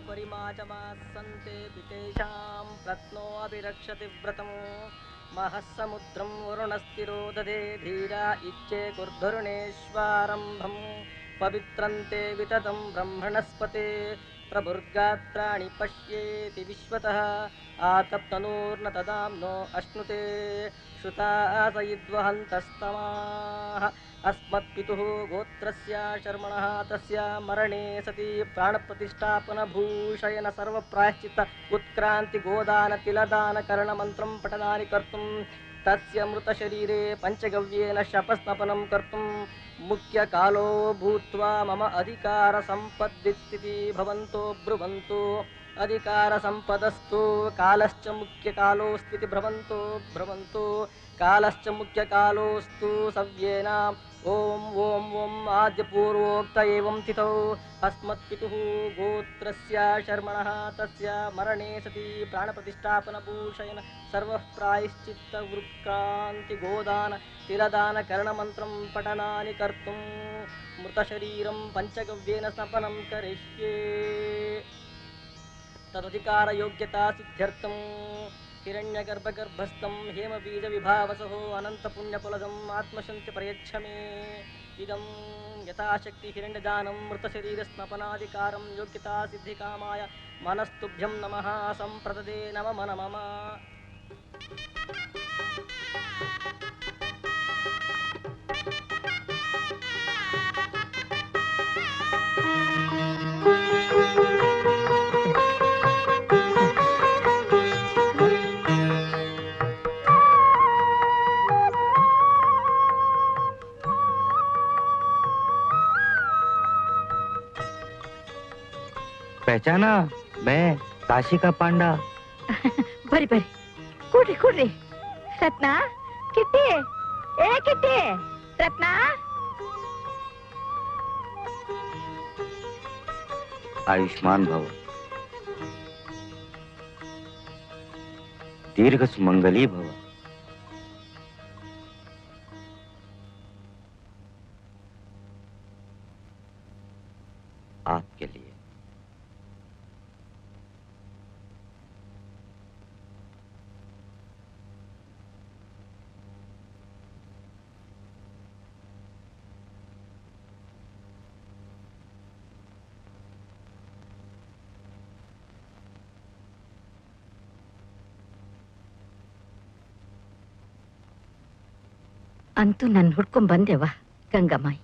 परिमाचमासन्ते पितेषां रत्नो अभिरक्षति व्रतं महस्समुद्रं वरुणस्थिरो दधे धीरा इच्छे कुर्धरुणेश्वारम्भं पवित्रन्ते विततं ब्रह्मणस्पते प्रभुर्गात्राणि पश्येति विश्वतः आतप्तनूर्न तदाम्नो अश्नुते श्रुतासयिद्वहन्तस्तमाः अस्मत्पितुः गोत्रस्य शर्मणः तस्य मरणे सति प्राणप्रतिष्ठापनभूषयन सर्वप्रायश्चित्त उत्क्रान्तिगोदानतिलदानकरणमन्त्रं पठनानि कर्तुं तस्य मृतशरीरे पञ्चगव्येन शपस्नपनं कर्तुं मुख्यकालो भूत्वा मम अधिकारसम्पद्वित्स्थिति भवन्तो ब्रुवन्तु अधिकारसम्पदस्तु कालश्च मुख्यकालोऽस्तीति भ्रमन्तो कालश्च मुख्यकालोऽस्तु सव्येन ओम ओम ओम आद्यपूर्वोक्त एवं तिथौ अस्मत्पितुः गोत्रस्य शर्मणः तस्य मरणे सति प्राणप्रतिष्ठापनभूषयेन सर्वः प्रायश्चित्त वृक्रान्ति गोदान तिलदान करणमन्त्रं पठनानि कर्तुं मृतशरीरं पञ्चगव्येन स्नपनं करिष्ये तदधिकारयोग्यता सिद्ध्यर्थं हिरण्यगर्भगर्भस्थं हेमबीजविभावसहो अनन्तपुण्यफलदम् आत्मशन्ति प्रयच्छ मे इदं यथाशक्ति हिरण्यदानं मृतशरीरस्नपनाधिकारं योग्यता सिद्धिकामाय मनस्तुभ्यं नमः सम्प्रददे नमः नमः पहचाना मैं काशी का पांडा बरी बरी ಕೂಡ್ರಿ ಕೂಡ್ರಿ ರತ್ನ ಕಿಟ್ಟಿ ಏ ಕಿಟ್ಟಿ ರತ್ನ आयुष्मान भव दीर्घ सुमंगली भव आपके लिए ಅಂತೂ ನನ್ನ ಹುಡ್ಕೊಂಡ್ ಬಂದೆವ ಗಂಗಮ್ಮಾಯಿ.